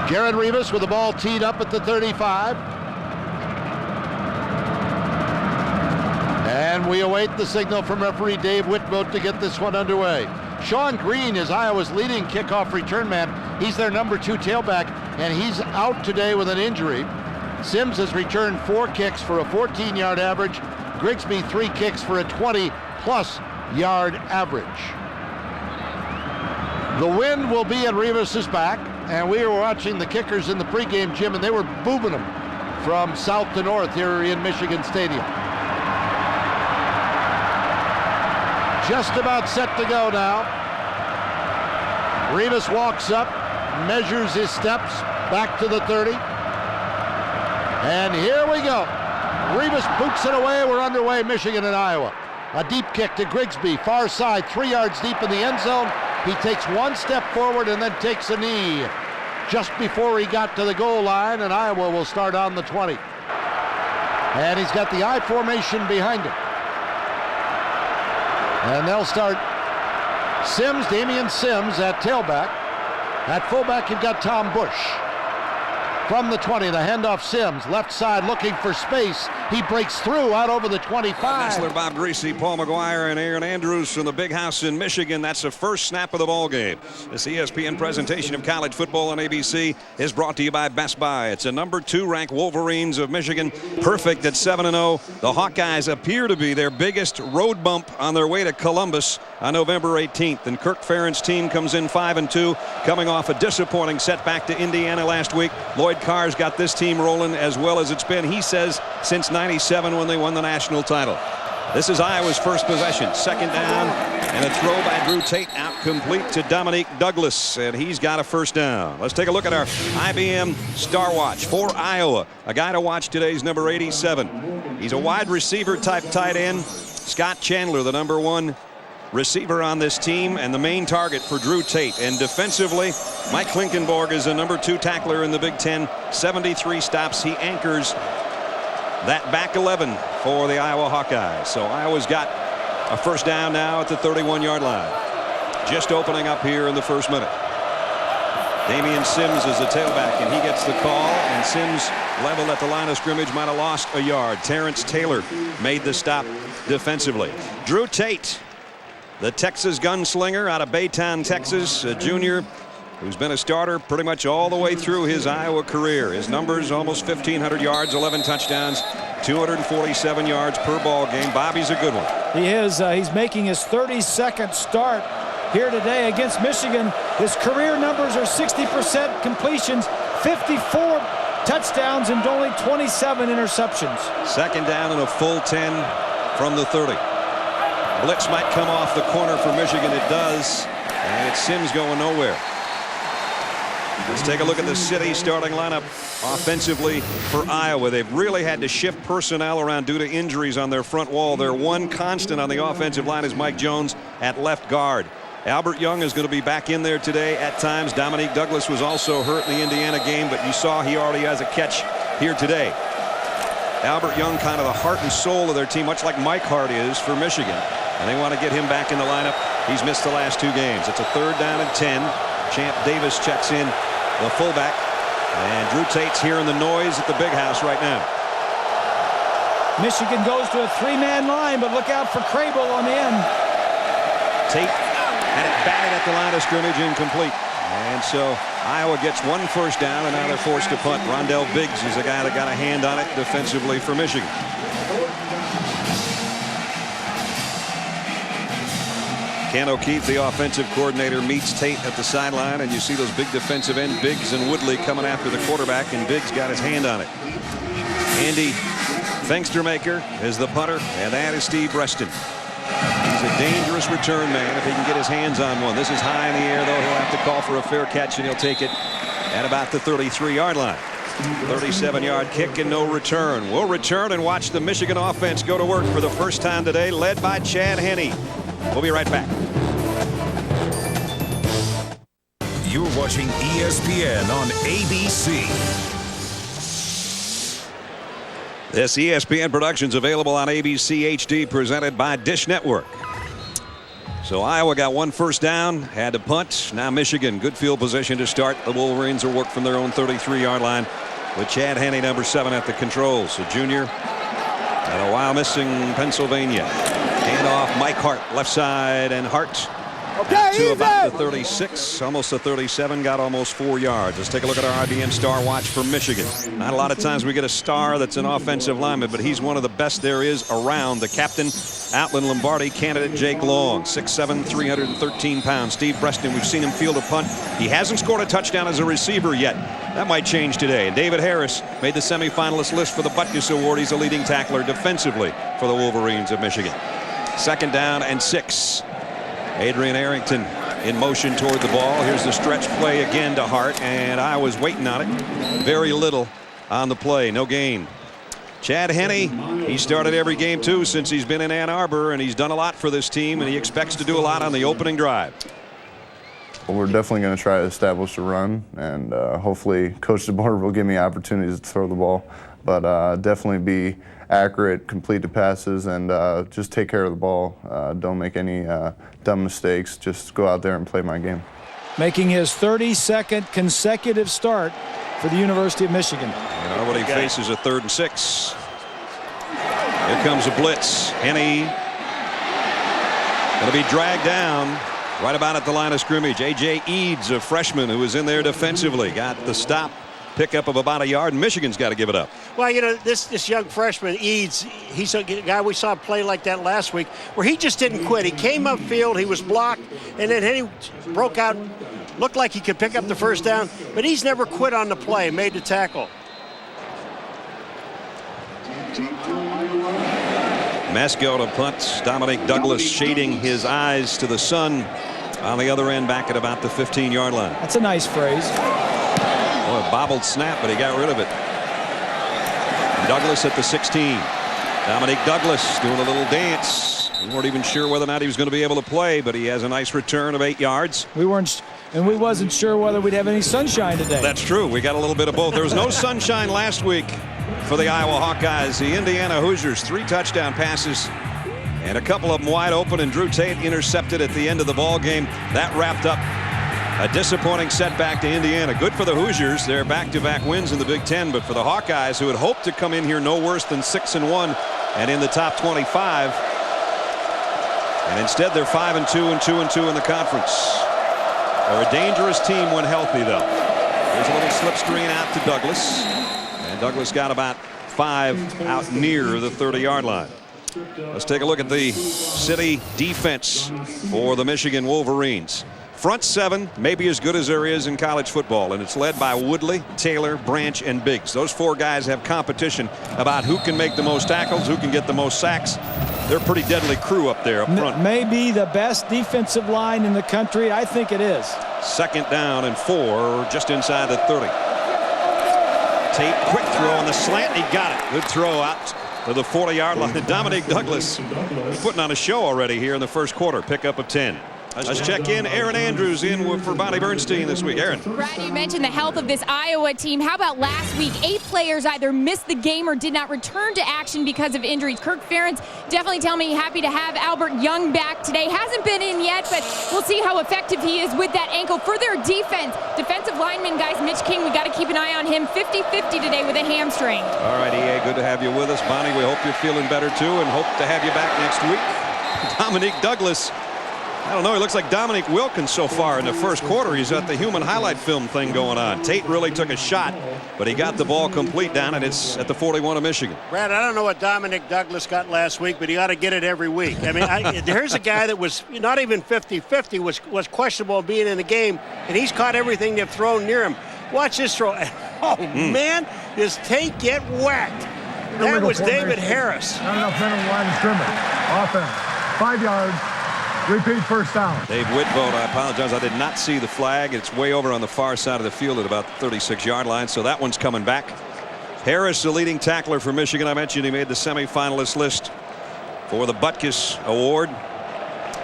Garrett Rivas with the ball teed up at the 35. And we await the signal from referee Dave Whitmote to get this one underway. Sean Green is Iowa's leading kickoff return man. He's their number 2 tailback, and he's out today with an injury. Sims has returned 4 kicks for a 14-yard average. Grigsby 3 kicks for a 20-plus yard average. The wind will be at Rivas' back, and we were watching the kickers in the pregame, Jim, and they were booming them from south to north here in Michigan Stadium. Just about set to go now. Rivas walks up, measures his steps, back to the 30. And here we go. Rivas boots it away. We're underway, Michigan and Iowa. A deep kick to Grigsby, far side, 3 yards deep in the end zone. He takes 1 step forward and then takes a knee just before he got to the goal line, and Iowa will start on the 20. And he's got the I formation behind him. And they'll start Sims, Damian Sims at tailback. At fullback, you've got Tom Bush. From the 20, the handoff Sims, left side looking for space. He breaks through out over the 25. Nestler, Bob Greasy, Paul McGuire, and Aaron Andrews from the Big House in Michigan. That's the first snap of the ball game. This ESPN presentation of college football on ABC is brought to you by Best Buy. It's a number 2 ranked Wolverines of Michigan, perfect at 7-0. The Hawkeyes appear to be their biggest road bump on their way to Columbus on November 18th. And Kirk Ferentz' team comes in 5-2, coming off a disappointing setback to Indiana last week. Lloyd Carr's got this team rolling as well as it's been, he says, since '97 when they won the national title. This is Iowa's first possession. 2nd down, and a throw by Drew Tate out complete to Dominique Douglas, and he's got a first down. Let's take a look at our IBM Star Watch for Iowa. A guy to watch today is number 87. He's a wide receiver type tight end. Scott Chandler, the number 1 receiver on this team and the main target for Drew Tate. And defensively, Mike Klinkenborg is a number 2 tackler in the Big Ten. 73 stops. He anchors that back 11 for the Iowa Hawkeyes. So Iowa's got a first down now at the 31-yard line. Just opening up here in the first minute. Damian Sims is the tailback, and he gets the call, and Sims leveled at the line of scrimmage, might have lost a yard. Terrence Taylor made the stop defensively. Drew Tate, the Texas gunslinger out of Baytown, Texas, a junior who's been a starter pretty much all the way through his Iowa career. His numbers, almost 1,500 yards, 11 touchdowns, 247 yards per ball game. Bobby's a good one. He is. He's making his 32nd start here today against Michigan. His career numbers are 60% completions, 54 touchdowns, and only 27 interceptions. 2nd down and a full 10 from the 30. Blitz might come off the corner for Michigan. It does, and it's Sims going nowhere. Let's take a look at the city starting lineup offensively for Iowa. They've really had to shift personnel around due to injuries on their front wall. Their one constant on the offensive line is Mike Jones at left guard. Albert Young is going to be back in there today at times. Dominique Douglas was also hurt in the Indiana game, but you saw he already has a catch here today. Albert Young, kind of the heart and soul of their team, much like Mike Hart is for Michigan. And they want to get him back in the lineup. He's missed the last 2 games. It's a 3rd down and 10. Champ Davis checks in, the fullback. And Drew Tate's hearing the noise at the Big House right now. Michigan goes to a 3-man line, but look out for Crable on the end. Tate had it batted at the line of scrimmage, incomplete. And so Iowa gets 1 first down, and now they're forced to punt. Rondell Biggs is the guy that got a hand on it defensively for Michigan. Ken O'Keefe, the offensive coordinator, meets Tate at the sideline, and you see those big defensive end Biggs and Woodley coming after the quarterback, and Biggs got his hand on it. Andy Fengstermaker is the punter, and that is Steve Reston. He's a dangerous return man if he can get his hands on one. This is high in the air, though. He'll have to call for a fair catch, and he'll take it at about the 33-yard line. 37-yard kick and no return. We'll return and watch the Michigan offense go to work for the first time today, led by Chad Henne. We'll be right back. You're watching ESPN on ABC. This ESPN Productions available on ABC HD, presented by Dish Network. So Iowa got one first down, had to punt. Now Michigan, good field position to start. The Wolverines will work from their own 33-yard line with Chad Henne, number 7, at the controls. A junior, and a while missing Pennsylvania. Hand off Mike Hart, left side, and Hart to about the 36, almost the 37, got almost 4 yards. Let's take a look at our IBM Star Watch for Michigan. Not a lot of times we get a star that's an offensive lineman, but he's one of the best there is around. The captain, Outland Lombardi candidate Jake Long, 6'7", 313 pounds. Steve Preston, we've seen him field a punt. He hasn't scored a touchdown as a receiver yet. That might change today. And David Harris made the semifinalist list for the Butkus Award. He's a leading tackler defensively for the Wolverines of Michigan. 2nd down and 6. Adrian Arrington in motion toward the ball. Here's the stretch play again to Hart, and I was waiting on it. Very little on the play, no gain. Chad Henne, he started every game too since he's been in Ann Arbor, and he's done a lot for this team, and he expects to do a lot on the opening drive. Well, we're definitely going to try to establish a run, and hopefully Coach DeBoer will give me opportunities to throw the ball, but definitely be accurate, complete the passes, and just take care of the ball. Don't make any dumb mistakes. Just go out there and play my game. Making his 32nd consecutive start for the University of Michigan. And nobody faces a 3rd and 6. Here comes a blitz. Henne going to be dragged down right about at the line of scrimmage. A.J. Eads, a freshman who was in there defensively, got the stop. Pickup of about a yard, and Michigan's got to give it up. Well, you know, this young freshman, Eads, he's a guy we saw play like that last week, where he just didn't quit. He came upfield, he was blocked, and then he broke out, looked like he could pick up the first down, but he's never quit on the play, made the tackle. Masco to punt. Dominic Douglas shading his eyes to the sun on the other end, back at about the 15-yard line. That's a nice phrase. Boy, a bobbled snap, but he got rid of it. Douglas at the 16. Dominic Douglas doing a little dance. We weren't even sure whether or not he was going to be able to play, but he has a nice return of 8 yards. We wasn't sure whether we'd have any sunshine today. That's true. We got a little bit of both. There was no sunshine last week for the Iowa Hawkeyes. The Indiana Hoosiers, 3 touchdown passes, and a couple of them wide open, and Drew Tate intercepted at the end of the ball game. That wrapped up a disappointing setback to Indiana. Good for the Hoosiers. They're back-to-back wins in the Big Ten, but for the Hawkeyes, who had hoped to come in here no worse than 6-1 and in the top 25, and instead they're 5-2 and 2-2 in the conference. They're a dangerous team when healthy, though. There's a little slip screen out to Douglas, and Douglas got about 5 out near the 30-yard line. Let's take a look at the city defense for the Michigan Wolverines. Front 7 maybe as good as there is in college football, and it's led by Woodley, Taylor, Branch, and Biggs. Those 4 guys have competition about who can make the most tackles, who can get the most sacks. They're a pretty deadly crew up there up front. Maybe the best defensive line in the country. I think it is. 2nd down and 4, just inside the 30. Tate, quick throw on the slant. He got it. Good throw out to the 40-yard line. Dominic Douglas putting on a show already here in the first quarter. Pickup of 10. Let's check in. Aaron Andrews in for Bonnie Bernstein this week. Aaron. Brad, you mentioned the health of this Iowa team. How about last week? 8 players either missed the game or did not return to action because of injuries. Kirk Ferentz definitely telling me happy to have Albert Young back today. Hasn't been in yet, but we'll see how effective he is with that ankle. For their defense, defensive lineman, guys, Mitch King, we got to keep an eye on him. 50-50 today with a hamstring. All right, EA, good to have you with us. Bonnie, we hope you're feeling better too, and hope to have you back next week. Dominic Douglas. I don't know, he looks like Dominic Wilkins so far in the first quarter. He's got the human highlight film thing going on. Tate really took a shot, but he got the ball complete down, and it's at the 41 of Michigan. Brad, I don't know what Dominic Douglas got last week, but he ought to get it every week. I mean, here's a guy that was not even 50-50, was questionable being in the game, and he's caught everything they've thrown near him. Watch this throw. Oh, man, does Tate get whacked? That was David Harris. Not enough men on the line of scrimmage. Offense. 5 yards. Repeat first down. Dave Whitvote, I apologize. I did not see the flag. It's way over on the far side of the field at about the 36-yard line, so that one's coming back. Harris, the leading tackler for Michigan. I mentioned he made the semifinalist list for the Butkus Award.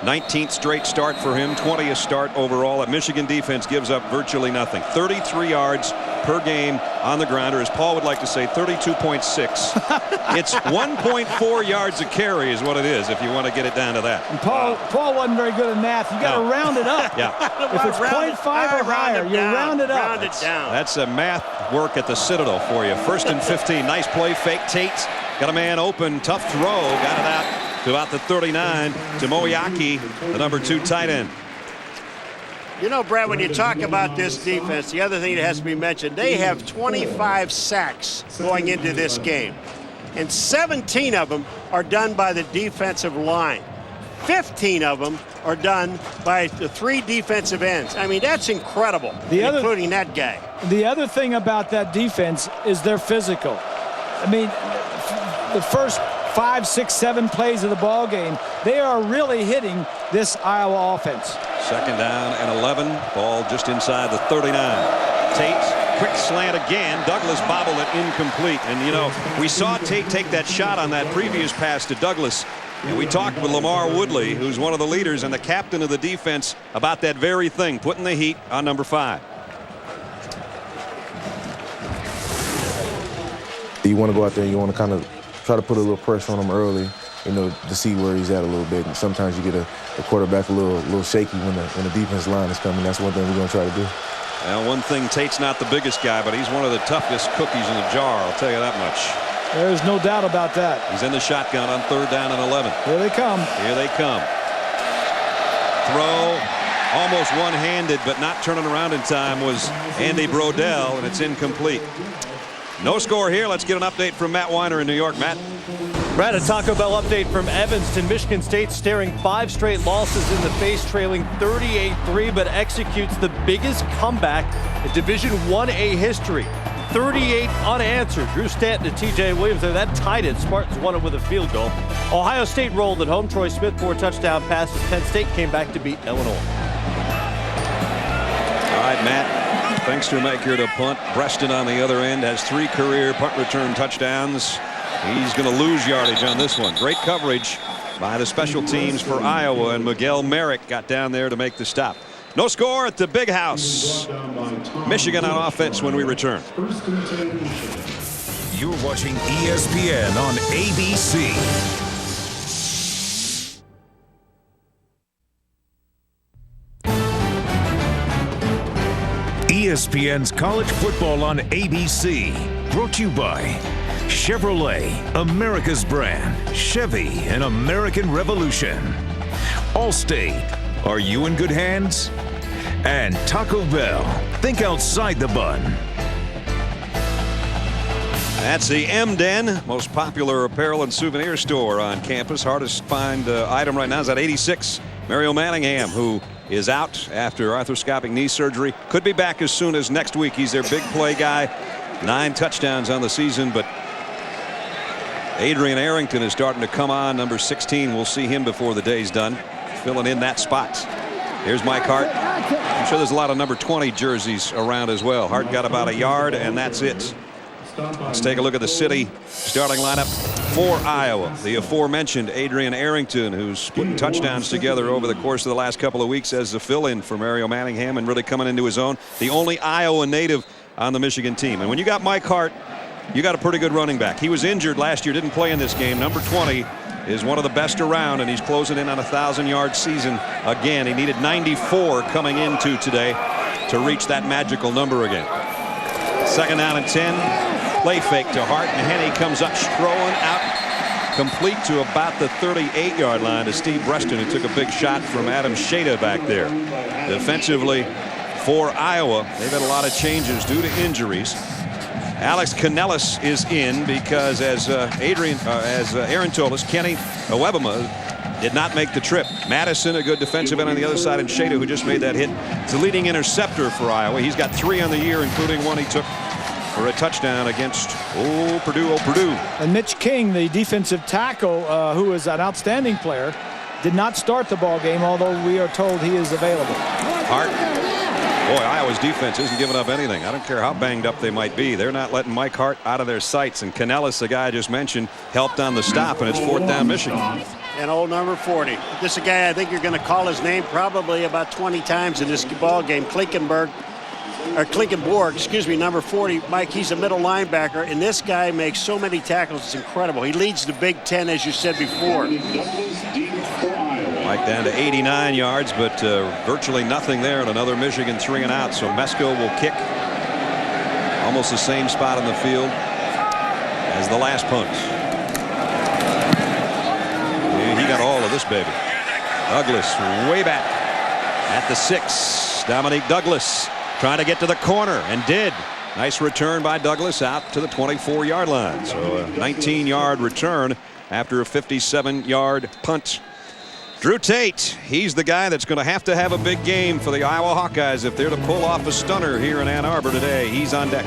19th straight start for him, 20th start overall. That Michigan defense gives up virtually nothing. 33 yards per game on the ground, or as Paul would like to say, 32.6. It's 1.4 yards a carry is what it is, if you want to get it down to that. And Paul wasn't very good at math. You got to round it up. Yeah. If it's 0.5 or higher, you round it up. Round it down. That's a math work at the Citadel for you. 1st and 15. Nice play fake. Tate got a man open. Tough throw. Got it out to about the 39 to Moeaki, the number 2 tight end. You know, Brad, when you talk about this defense, the other thing that has to be mentioned, they have 25 sacks going into this game. And 17 of them are done by the defensive line. 15 of them are done by the 3 defensive ends. I mean, that's incredible, including that guy. The other thing about that defense is they're physical. I mean, the first 5, 6, 7 plays of the ball game, they are really hitting this Iowa offense. 2nd down and 11. Ball just inside the 39. Tate, quick slant again. Douglas bobbled it incomplete. And, you know, we saw Tate take that shot on that previous pass to Douglas. And we talked with Lamar Woodley, who's one of the leaders and the captain of the defense, about that very thing, putting the heat on number 5. You want to go out there and you want to kind of try to put a little pressure on him early, you know, to see where he's at a little bit. And sometimes you get a quarterback a little shaky when the defense line is coming. That's one thing we're going to try to do. Well, one thing, Tate's not the biggest guy, but he's one of the toughest cookies in the jar, I'll tell you that much. There's no doubt about that. He's in the shotgun on 3rd down and 11. Here they come. Here they come. Throw, almost one-handed, but not turning around in time, was Andy Brodell, and it's incomplete. No score here. Let's get an update from Matt Weiner in New York. Matt. Brad, a Taco Bell update from Evanston. Michigan State staring 5 straight losses in the face, trailing 38-3, but executes the biggest comeback in Division 1A history. 38 unanswered. Drew Stanton and T.J. Williams there. That tied it. Spartans won it with a field goal. Ohio State rolled at home. Troy Smith 4 touchdown passes. Penn State came back to beat Illinois. All right, Matt. Thanks to Maker to punt. Preston on the other end has 3 career punt return touchdowns. He's going to lose yardage on this one. Great coverage by the special teams for Iowa, and Miguel Merrick got down there to make the stop. No score at the Big House. Michigan on offense when we return. You're watching ESPN on ABC. ESPN's College Football on ABC. Brought to you by Chevrolet, America's brand. Chevy, an American revolution. Allstate, are you in good hands? And Taco Bell, think outside the bun. That's the M-Den, most popular apparel and souvenir store on campus. Hardest to find item right now is at 86. Mario Manningham, who is out after arthroscopic knee surgery. Could be back as soon as next week. He's their big play guy. 9 touchdowns on the season, but Adrian Arrington is starting to come on. Number 16. We'll see him before the day's done, filling in that spot. Here's Mike Hart. I'm sure there's a lot of number 20 jerseys around as well. Hart got about a yard, and that's it. Let's take a look at the city starting lineup for Iowa. The aforementioned Adrian Arrington, who's putting touchdowns together over the course of the last couple of weeks as the fill-in for Mario Manningham and really coming into his own. The only Iowa native on the Michigan team. And when you got Mike Hart, you got a pretty good running back. He was injured last year, didn't play in this game. Number 20 is one of the best around, and he's closing in on a 1,000-yard season again. He needed 94 coming into today to reach that magical number again. 2nd down and 10. Play fake to Hart, and Henne comes up, strolling out, complete to about the 38-yard line to Steve Breston, who took a big shot from Adam Shada back there. Defensively for Iowa, they've had a lot of changes due to injuries. Alex Canellis is in because, as Aaron told us, Kenny Owebama did not make the trip. Madison, a good defensive end on the other side, and Shada, who just made that hit, is the leading interceptor for Iowa. He's got 3 on the year, including one he took for a touchdown against Purdue. And Mitch King, the defensive tackle, who is an outstanding player, did not start the ball game, although we are told he is available. Hart. Boy, Iowa's defense isn't giving up anything. I don't care how banged up they might be. They're not letting Mike Hart out of their sights. And Canellis, the guy I just mentioned, helped on the stop, and it's 4th down Michigan. And old number 40. This is a guy I think you're going to call his name probably about 20 times in this ball game. Klinkenborg, number 40. Mike, he's a middle linebacker, and this guy makes so many tackles. It's incredible. He leads the Big Ten, as you said before. Mike down to 89 yards, but virtually nothing there, and another Michigan 3 and out. So Mesko will kick almost the same spot in the field as the last punt. He got all of this baby. Douglas way back at the 6. Dominique Douglas trying to get to the corner and did. Nice return by Douglas out to the 24-yard line. So a 19-yard return after a 57-yard punt. Drew Tate, he's the guy that's going to have a big game for the Iowa Hawkeyes if they're to pull off a stunner here in Ann Arbor today. He's on deck.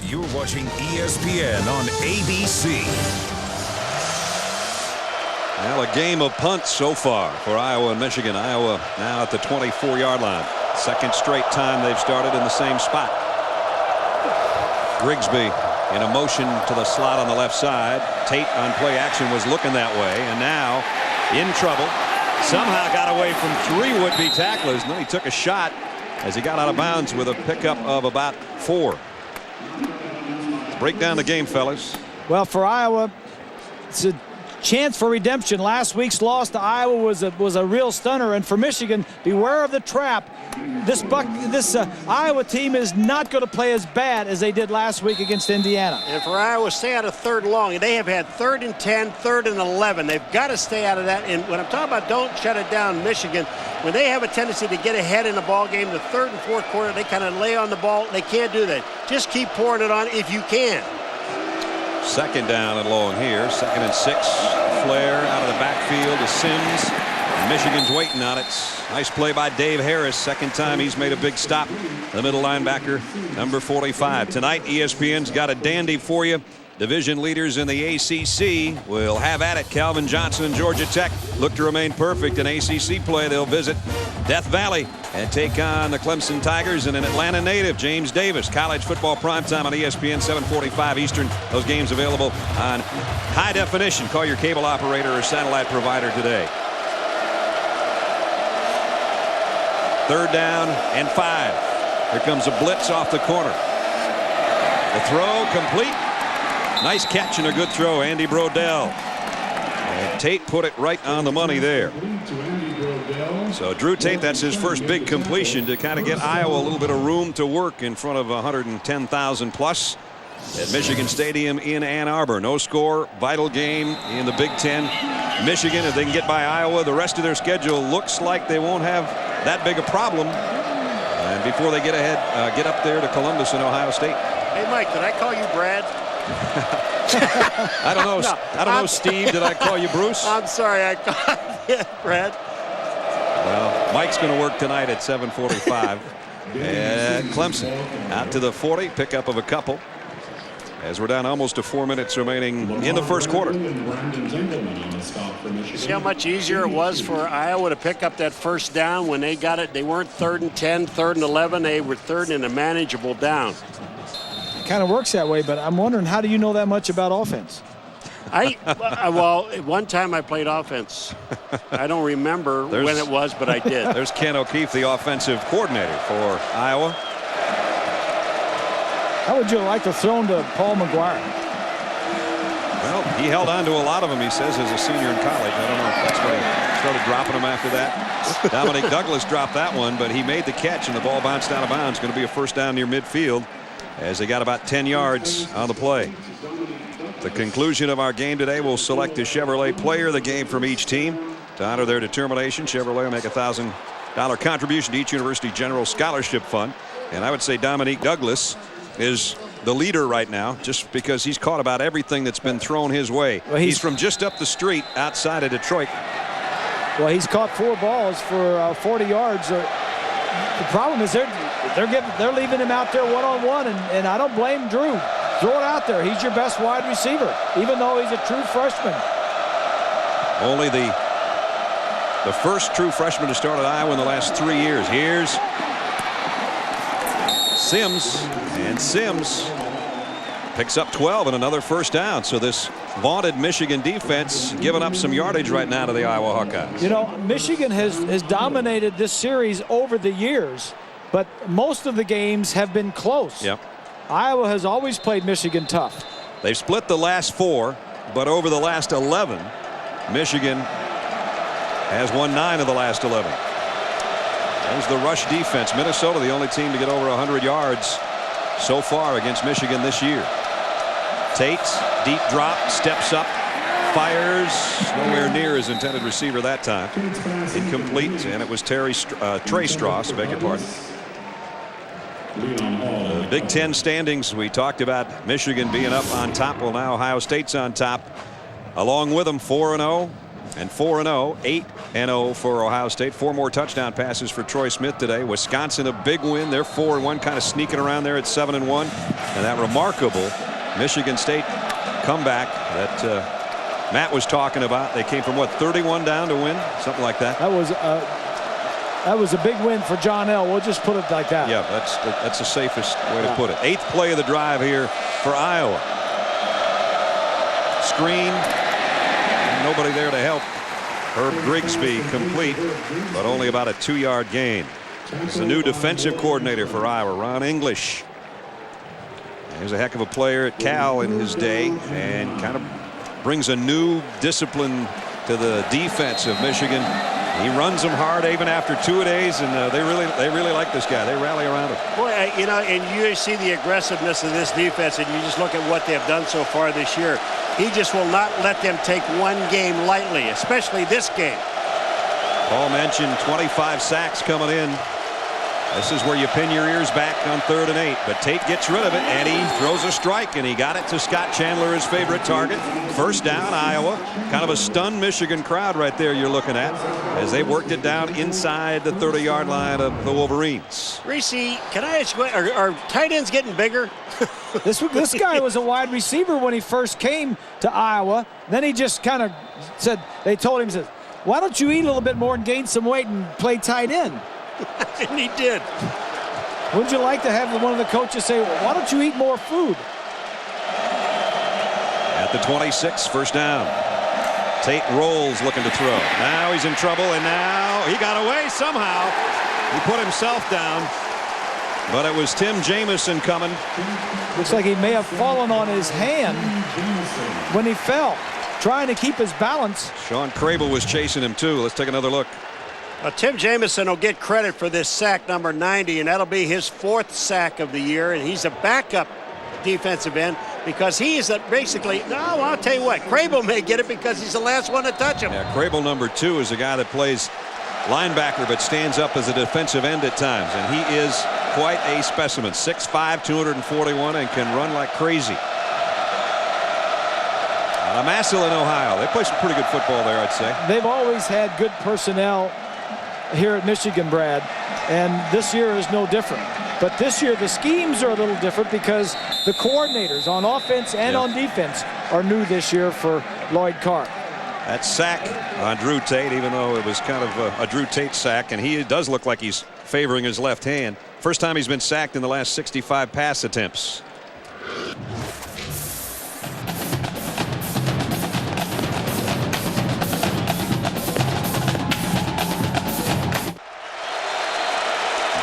You're watching ESPN on ABC. Well, a game of punts so far for Iowa and Michigan. Iowa now at the 24-yard line. Second straight time they've started in the same spot. Grigsby in a motion to the slot on the left side. Tate on play action was looking that way, and now in trouble. Somehow got away from 3 would-be tacklers, and then he took a shot as he got out of bounds with a pickup of about 4. Let's break down the game, fellas. Well, for Iowa, it's a chance for redemption. Last week's loss to Iowa was a real stunner, and for Michigan, beware of the trap. This Iowa team is not going to play as bad as they did last week against Indiana. And for Iowa, stay out of 3rd and long. They have had 3rd and 10, 3rd and 11. They've got to stay out of that. And when I'm talking about don't shut it down, Michigan, when they have a tendency to get ahead in the ball game, the 3rd and 4th quarter, they kind of lay on the ball. They can't do that. Just keep pouring it on if you can. 2nd down and long here. 2nd and 6. Flair out of the backfield to Sims. Michigan's waiting on it. Nice play by Dave Harris. 2nd time he's made a big stop. The middle linebacker, number 45. Tonight, ESPN's got a dandy for you. Division leaders in the ACC will have at it. Calvin Johnson and Georgia Tech look to remain perfect in ACC play. They'll visit Death Valley and take on the Clemson Tigers and an Atlanta native, James Davis. College football primetime on ESPN, 7:45 Eastern. Those games available on high definition. Call your cable operator or satellite provider today. 3rd down and 5. Here comes a blitz off the corner. The throw complete. Nice catch and a good throw, Andy Brodell. And Tate put it right on the money there. So Drew Tate, that's his first big completion to kind of get Iowa a little bit of room to work in front of 110,000 plus at Michigan Stadium in Ann Arbor. No score, vital game in the Big Ten. Michigan, if they can get by Iowa, the rest of their schedule looks like they won't have that big a problem. And before they get ahead, get up there to Columbus and Ohio State. Hey, Mike, did I call you Brad? I don't know. No, I don't know, Steve. Did I call you Bruce? I'm sorry, I called you Brad. Well, Mike's going to work tonight at 7:45. And Clemson out to the 40, pickup of a couple. As we're down almost to 4 minutes remaining in the first quarter. See how much easier it was for Iowa to pick up that first down when they got it. They weren't 3rd and 10, 3rd and 11. They were 3rd and a manageable down. It kind of works that way, but I'm wondering, how do you know that much about offense? Well, one time I played offense. I don't remember when it was, but I did. There's Ken O'Keefe, the offensive coordinator for Iowa. How would you like to throw to Paul McGuire? Well, he held on to a lot of them, he says, as a senior in college. I don't know if that's when he started dropping them after that. Dominique Douglas dropped that one, but he made the catch, and the ball bounced out of bounds. Going to be a first down near midfield as they got about 10 yards on the play. The conclusion of our game today will select the Chevrolet player of the game from each team. To honor their determination, Chevrolet will make a $1,000 contribution to each University General Scholarship Fund. And I would say Dominique Douglas is the leader right now, just because he's caught about everything that's been thrown his way. Well, he's from just up the street outside of Detroit. Well, he's caught 4 balls for 40 yards. The problem is they're leaving him out there one-on-one, and I don't blame Drew. Throw it out there. He's your best wide receiver, even though he's a true freshman. Only the first true freshman to start at Iowa in the last 3 years. Here's Sims, and Sims Picks up 12 and another first down. So this vaunted Michigan defense giving up some yardage right now to the Iowa Hawkeyes. You know, Michigan has dominated this series over the years, but most of the games have been close. Yep. Iowa has always played Michigan tough. They've split the last 4, but over the last 11, Michigan has won 9 of the last 11. There's the rush defense. Minnesota, the only team to get over 100 yards so far against Michigan this year. Tate, deep drop, steps up, fires, nowhere near his intended receiver that time. Incomplete, and it was Trey Strauss, beg your pardon. The Big Ten standings, we talked about Michigan being up on top. Well, now Ohio State's on top. Along with them, 4-0 and 4-0, 8-0 for Ohio State. 4 more touchdown passes for Troy Smith today. Wisconsin, a big win. They're 4-1, kind of sneaking around there at 7-1. And that remarkable Michigan State comeback that Matt was talking about. They came from, what, 31 down to win? Something like that. That was a big win for John L. We'll just put it like that. Yeah, that's the safest way to put it. 8th play of the drive here for Iowa. Screen. Nobody there to help. Herb Grigsby complete, but only about a 2-yard gain. It's the new defensive coordinator for Iowa, Ron English. He was a heck of a player at Cal in his day and kind of brings a new discipline to the defense of Michigan. He runs them hard even after 2 days, and they really like this guy. They rally around him. Boy, you know, and you see the aggressiveness of this defense, and you just look at what they've done so far this year. He just will not let them take one game lightly, especially this game. Paul mentioned 25 sacks coming in. This is where you pin your ears back on 3rd and 8. But Tate gets rid of it, and he throws a strike, and he got it to Scott Chandler, his favorite target. First down, Iowa. Kind of a stunned Michigan crowd right there you're looking at as they worked it down inside the 30-yard line of the Wolverines. Reese, can I ask you, are tight ends getting bigger? This guy was a wide receiver when he first came to Iowa. Then he just kind of said, they told him, why don't you eat a little bit more and gain some weight and play tight end? And he did. Wouldn't you like to have one of the coaches say, why don't you eat more food? At the 26, first down. Tate rolls looking to throw. Now he's in trouble, and now he got away somehow. He put himself down, but it was Tim Jamison coming. Looks like he may have fallen on his hand when he fell, trying to keep his balance. Sean Crable was chasing him too. Let's take another look. Tim Jamison will get credit for this sack number 90, and that'll be his 4th sack of the year, and he's a backup defensive end because he is basically, no, I'll tell you what, Crable may get it because he's the last one to touch him. Yeah, Crable number 2 is a guy that plays linebacker but stands up as a defensive end at times, and he is quite a specimen. 6'5", 241, and can run like crazy. Massillon, Ohio. They play some pretty good football there, I'd say. They've always had good personnel here at Michigan, Brad, and this year is no different. But this year the schemes are a little different because the coordinators on offense and on defense are new this year for Lloyd Carr. That sack on Drew Tate, even though it was kind of a Drew Tate sack, and he does look like he's favoring his left hand. First time he's been sacked in the last 65 pass attempts.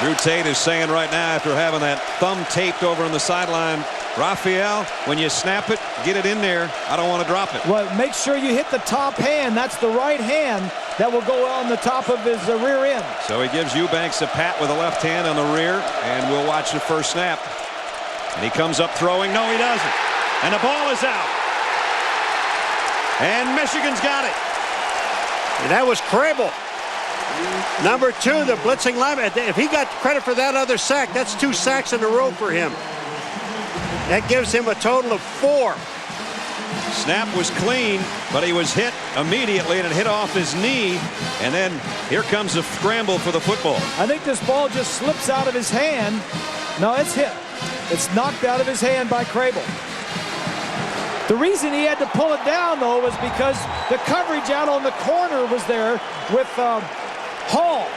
Drew Tate is saying right now, after having that thumb taped over on the sideline, Raphael, when you snap it, get it in there. I don't want to drop it. Well, make sure you hit the top hand. That's the right hand that will go on the top of his rear end. So he gives Eubanks a pat with the left hand on the rear, and we'll watch the first snap. And he comes up throwing. No, he doesn't. And the ball is out. And Michigan's got it. And that was Crable. Number 2, the blitzing lineman. If he got credit for that other sack, that's 2 sacks in a row for him. That gives him a total of 4. Snap was clean, but he was hit immediately, and it hit off his knee. And then here comes the scramble for the football. I think this ball just slips out of his hand. No, it's hit. It's knocked out of his hand by Crable. The reason he had to pull it down, though, was because the coverage out on the corner was there with Hall.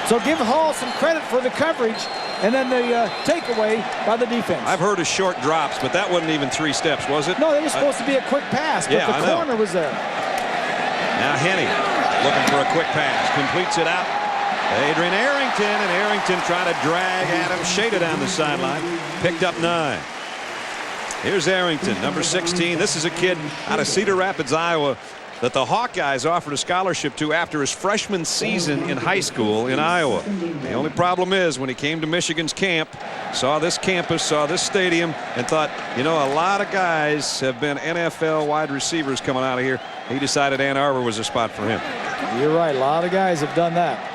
So give Hall some credit for the coverage. and then the takeaway by the defense. I've heard of short drops, but that wasn't even 3 steps, was it? No, that was supposed to be a quick pass, but yeah, the corner was there. Now Henne looking for a quick pass, completes it out. Adrian Arrington, and Arrington trying to drag Adam Shada down the sideline. Picked up 9. Here's Arrington, number 16. This is a kid out of Cedar Rapids, Iowa, that the Hawkeyes offered a scholarship to after his freshman season in high school in Iowa. The only problem is when he came to Michigan's camp, saw this campus, saw this stadium, and thought, you know, a lot of guys have been NFL wide receivers coming out of here. He decided Ann Arbor was a spot for him. You're right. A lot of guys have done that.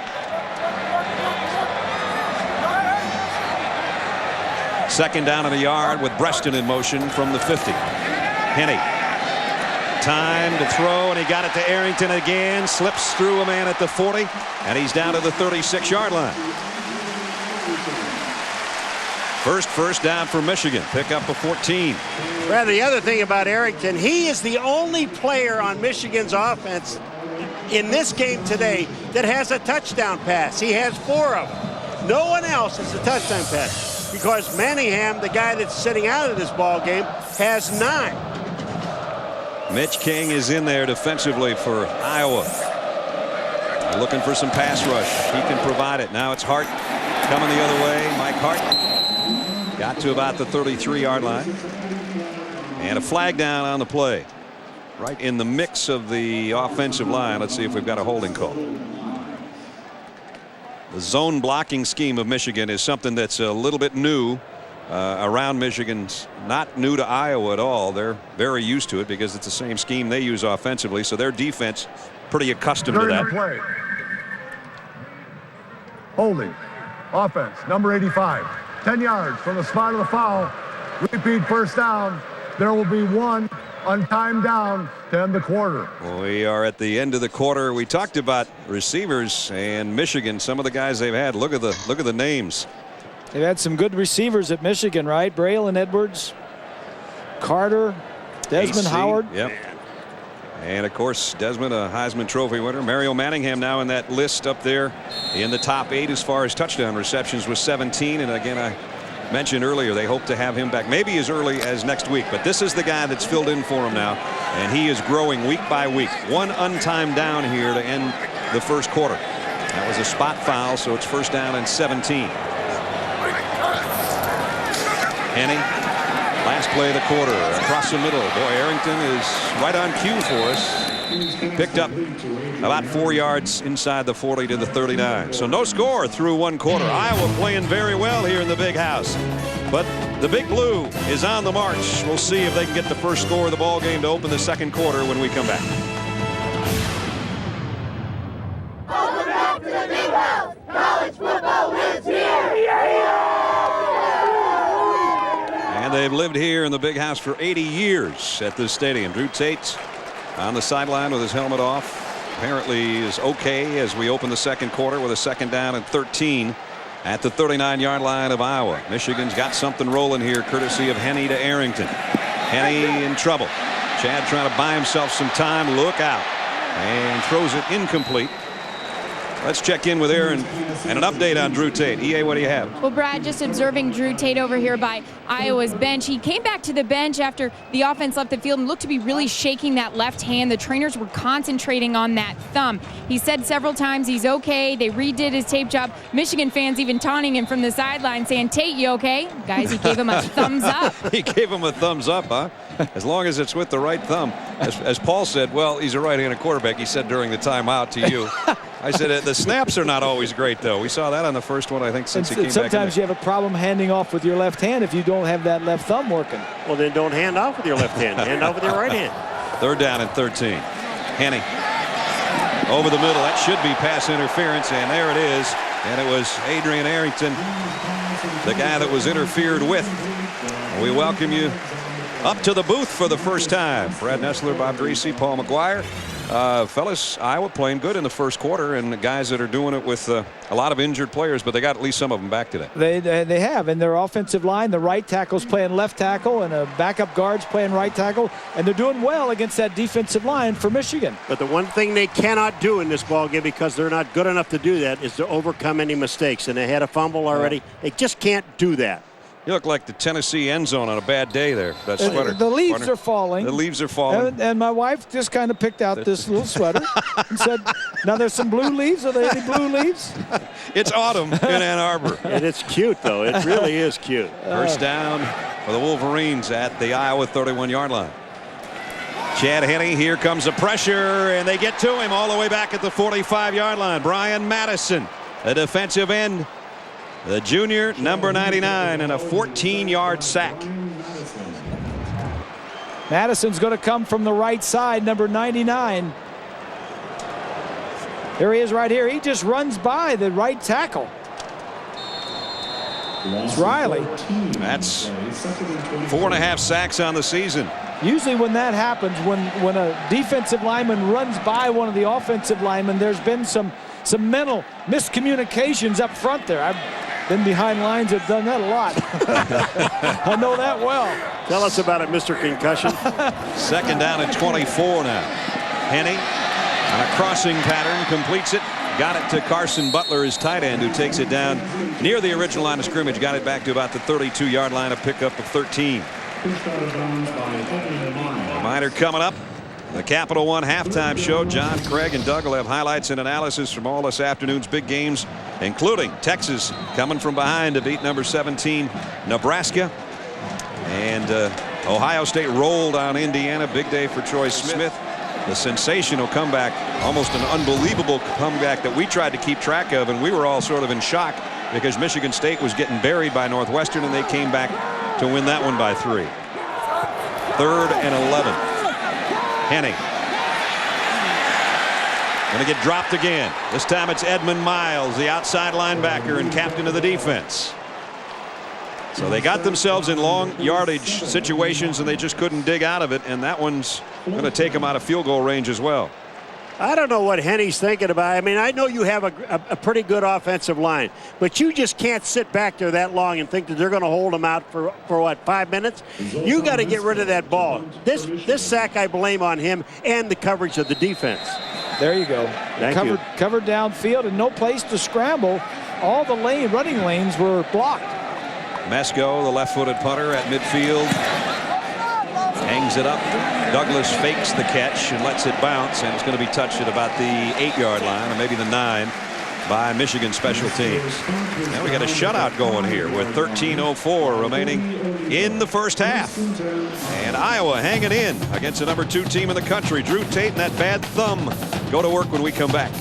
Second down in the yard with Breston in motion from the 50. Henne. Time to throw, and he got it to Arrington again. Slips through a man at the 40, and he's down to the 36-yard line. First down for Michigan. Pick up a 14. Brad, the other thing about Arrington, he is the only player on Michigan's offense in this game today that has a touchdown pass. He has 4 of them. No one else has a touchdown pass. Because Manningham, the guy that's sitting out of this ball game, has 9. Mitch King is in there defensively for Iowa. Looking for some pass rush. He can provide it. Now it's Hart coming the other way. Mike Hart got to about the 33-yard line. And a flag down on the play. Right in the mix of the offensive line. Let's see if we've got a holding call. The zone blocking scheme of Michigan is something that's a little bit new around Michigan's, not new to Iowa at all. They're very used to it because it's the same scheme they use offensively, so their defense pretty accustomed to that. Play. Holding. Offense, number 85. 10 yards from the spot of the foul. Repeat first down. There will be 1 untimed down to end the quarter. We are at the end of the quarter. We talked about receivers and Michigan. Some of the guys they've had. Look at the names. They've had some good receivers at Michigan, right? Braylon Edwards, Carter, Desmond Howard. Yep. And of course, Desmond, a Heisman Trophy winner. Mario Manningham now in that list up there in the top 8 as far as touchdown receptions with 17. And again, I mentioned earlier they hope to have him back maybe as early as next week, but this is the guy that's filled in for him now, and he is growing week by week. 1 untimed down here to end the first quarter. That was a spot foul, so it's first down and 17. Henne, last play of the quarter, across the middle. Boy, Arrington is right on cue for us. Picked up about 4 yards inside the 40 to the 39. So no score through 1 quarter. Iowa playing very well here in the Big House. But the Big Blue is on the march. We'll see if they can get the first score of the ball game to open the second quarter when we come back. Welcome back to the Big House. College football lives here. And they've lived here in the Big House for 80 years at this stadium. Drew Tate on the sideline with his helmet off. Apparently is okay as we open the second quarter with a second down and 13 at the 39-yard line of Iowa. Michigan's got something rolling here courtesy of Henne to Arrington. Henne in trouble. Chad trying to buy himself some time. Look out. And throws it incomplete. Let's check in with Aaron and an update on Drew Tate. EA, what do you have? Well, Brad, just observing Drew Tate over here by Iowa's bench. He came back to the bench after the offense left the field and looked to be really shaking that left hand. The trainers were concentrating on that thumb. He said several times he's okay. They redid his tape job. Michigan fans even taunting him from the sideline saying, Tate, you okay? Guys, he gave him a thumbs up. He gave him a thumbs up, huh? As long as it's with the right thumb. As Paul said, well, he's a right-handed quarterback. He said during the timeout to you. I said the snaps are not always great, though. We saw that on the first one, I think, since he came back. Sometimes you have a problem handing off with your left hand if you don't have that left thumb working. Well, then don't hand off with your left hand. Hand off with your right hand. Third down and 13. Henne over the middle. That should be pass interference, and there it is. And it was Adrian Arrington, the guy that was interfered with. We welcome you up to the booth for the first time. Brad Nessler, Bob Griese, Paul McGuire. Fellas, Iowa playing good in the first quarter, and the guys that are doing it with a lot of injured players, but they got at least some of them back today. They have, and their offensive line, the right tackle's playing left tackle, and a backup guard's playing right tackle, and they're doing well against that defensive line for Michigan. But the one thing they cannot do in this ball game, because they're not good enough to do that, is to overcome any mistakes. And they had a fumble already. They just can't do that. You look like the Tennessee end zone on a bad day there. That sweater. The leaves are falling. The leaves are falling. And my wife just kind of picked out this little sweater and said, now there's some blue leaves. Are there any blue leaves? It's autumn in Ann Arbor. And it's cute, though. It really is cute. First down for the Wolverines at the Iowa 31-yard line. Chad Henne, here comes the pressure, and they get to him all the way back at the 45-yard line. Brian Madison, a defensive end. The junior, number 99, and a 14-yard sack. Madison's going to come from the right side, number 99. There he is right here. He just runs by the right tackle. It's Riley. That's 4.5 sacks on the season. Usually when that happens, when a defensive lineman runs by one of the offensive linemen, there's been some mental miscommunications up front there. I've been behind lines that have done that a lot. I know that well. Tell us about it, Mr. Concussion. Second down at 24 now. Henne on a crossing pattern, completes it. Got it to Carson Butler, his tight end, who takes it down near the original line of scrimmage. Got it back to about the 32-yard line, a pickup of 13. Reminder coming up. The Capital One halftime show. John, Craig, and Doug will have highlights and analysis from all this afternoon's big games, including Texas coming from behind to beat number 17 Nebraska. And Ohio State rolled on Indiana. Big day for Troy Smith. The sensational comeback, almost an unbelievable comeback that we tried to keep track of, and we were all sort of in shock because Michigan State was getting buried by Northwestern, and they came back to win that one by 3. 3rd and 11. Henne going to get dropped again. This time it's Edmund Miles, the outside linebacker and captain of the defense. So they got themselves in long yardage situations, and they just couldn't dig out of it, and that one's going to take them out of field goal range as well. I don't know what Henne's thinking about. I mean, I know you have a pretty good offensive line, but you just can't sit back there that long and think that they're going to hold them out for what, 5 minutes? You got to get rid of that ball. This sack I blame on him and the coverage of the defense. There you go. Covered downfield and no place to scramble. All the running lanes were blocked. Mesko, the left-footed punter at midfield, hangs it up. Douglas fakes the catch and lets it bounce, and it's going to be touched at about the 8-yard line, or maybe the 9, by Michigan special teams. Now we got a shutout going here with 13:04 remaining in the first half, and Iowa hanging in against the number 2 team in the country. Drew Tate and that bad thumb go to work when we come back.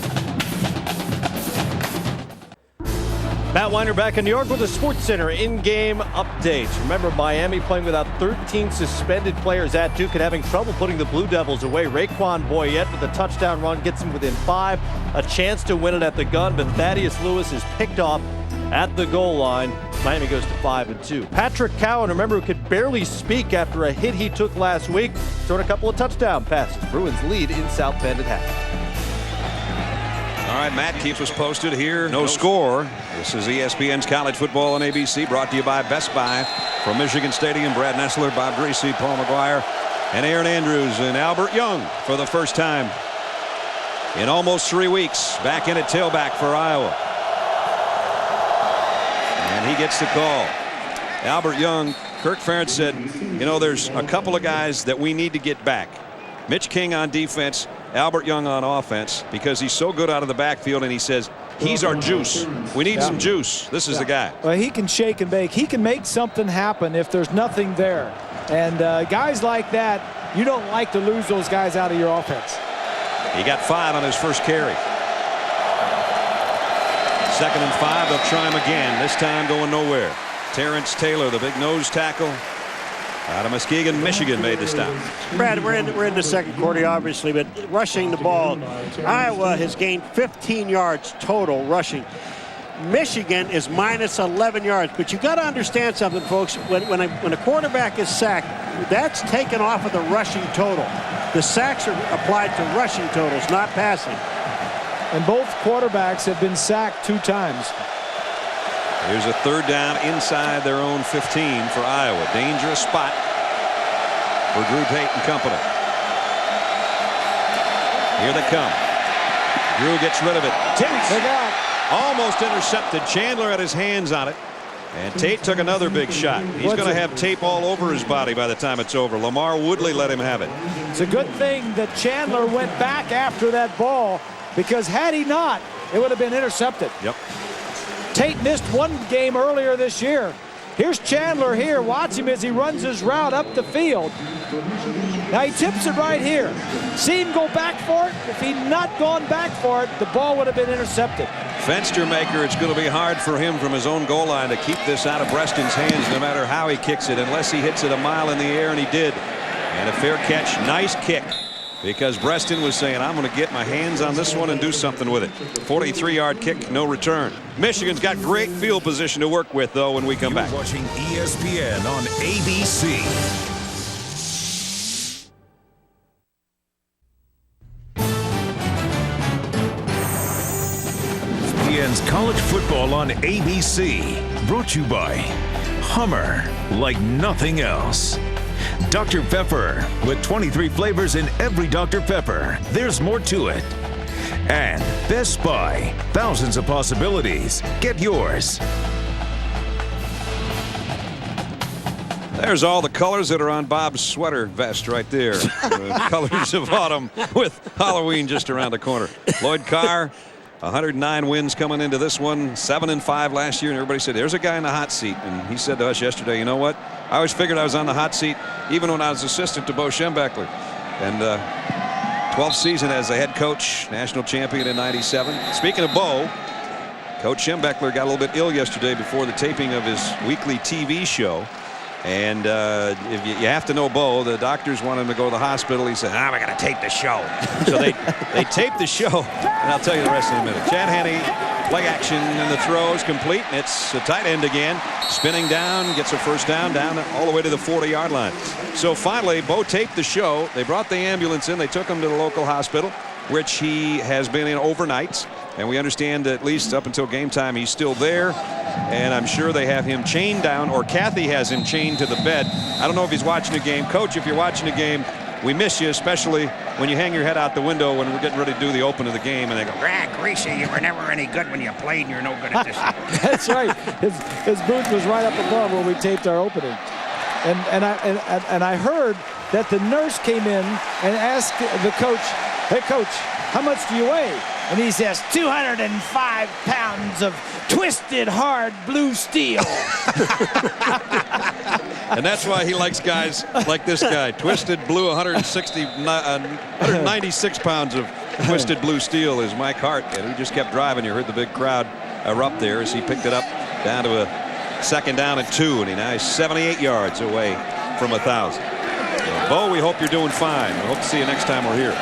Matt Weiner back in New York with the Sports Center in-game updates. Remember, Miami playing without 13 suspended players at Duke and having trouble putting the Blue Devils away. Raekwon Boyette with a touchdown run gets him within 5. A chance to win it at the gun, but Thaddeus Lewis is picked off at the goal line. Miami goes to 5-2. Patrick Cowan, remember, who could barely speak after a hit he took last week, throwing a couple of touchdown passes. Bruins lead in South Bend at half. All right, Matt keeps us posted here. No score. This is ESPN's College Football on ABC, brought to you by Best Buy. From Michigan Stadium, Brad Nessler, Bob Greasy, Paul McGuire, and Aaron Andrews, and Albert Young for the first time in almost 3 weeks back in at tailback for Iowa. And he gets the call. Albert Young, Kirk Ferentz said, you know, there's a couple of guys that we need to get back. Mitch King on defense, Albert Young on offense, because he's so good out of the backfield, and he says he's our juice. We need some juice. This is the guy. Well, he can shake and bake. He can make something happen if there's nothing there. And guys like that, you don't like to lose those guys out of your offense. He got 5 on his first carry. 2nd and 5. They'll try him again. This time going nowhere. Terrence Taylor, the big nose tackle out of Muskegon, Michigan, made the stop. Brad, we're in the second quarter, obviously, but rushing the ball, Iowa has gained 15 yards total rushing. Michigan is minus 11 yards. But you got to understand something, folks. When a quarterback is sacked, that's taken off of the rushing total. The sacks are applied to rushing totals, not passing. And both quarterbacks have been sacked 2 times. Here's a 3rd down inside their own 15 for Iowa. Dangerous spot for Drew Tate and company. Here they come. Drew gets rid of it. Look out. Almost intercepted. Chandler had his hands on it. And Tate took another big shot. He's going to have tape all over his body by the time it's over. Lamar Woodley let him have it. It's a good thing that Chandler went back after that ball, because had he not, it would have been intercepted. Yep. Tate missed one game earlier this year. Here's Chandler here. Watch him as he runs his route up the field. Now he tips it right here. See him go back for it? If he'd not gone back for it, the ball would have been intercepted. Fenstermaker, it's going to be hard for him from his own goal line to keep this out of Breston's hands no matter how he kicks it, unless he hits it a mile in the air, and he did. And a fair catch. Nice kick, because Breston was saying, I'm going to get my hands on this one and do something with it. 43-yard kick, no return. Michigan's got great field position to work with, though, when we come back. Watching ESPN on ABC. ESPN's College Football on ABC. Brought to you by Hummer, like nothing else. Dr. Pepper, with 23 flavors in every Dr. Pepper. There's more to it. And Best Buy, thousands of possibilities. Get yours. There's all the colors that are on Bob's sweater vest right there. The colors of autumn, with Halloween just around the corner. Lloyd Carr, 109 wins coming into this one, 7-5 last year, and everybody said, there's a guy in the hot seat. And he said to us yesterday, you know what? I always figured I was on the hot seat even when I was assistant to Bo Schembechler. And 12th season as the head coach, national champion in '97. Speaking of Bo, Coach Schembechler got a little bit ill yesterday before the taping of his weekly TV show. And if you have to know Bo, the doctors want him to go to the hospital. He said, we got to tape the show. So they taped the show, and I'll tell you the rest in a minute. Chad Henne, play action, and the throw is complete. And it's a tight end again, spinning down, gets a first down all the way to the 40-yard line. So finally, Bo taped the show. They brought the ambulance in. They took him to the local hospital, which he has been in overnight. And we understand that at least up until game time, he's still there. And I'm sure they have him chained down, or Kathy has him chained to the bed. I don't know if he's watching the game. Coach, if you're watching the game, we miss you, especially when you hang your head out the window when we're getting ready to do the open of the game. And they go, Greasy, you were never any good when you played, and you're no good at this. That's right. His booth was right up above where we taped our opening. And I heard that the nurse came in and asked the coach, hey, Coach, how much do you weigh? And he says, 205 pounds of twisted, hard blue steel. And that's why he likes guys like this guy. Twisted blue, 196 pounds of twisted blue steel is Mike Hart. And he just kept driving. You heard the big crowd erupt there as he picked it up down to a 2nd down and 2. And now he's 78 yards away from 1,000. Bo, we hope you're doing fine. We hope to see you next time we're here.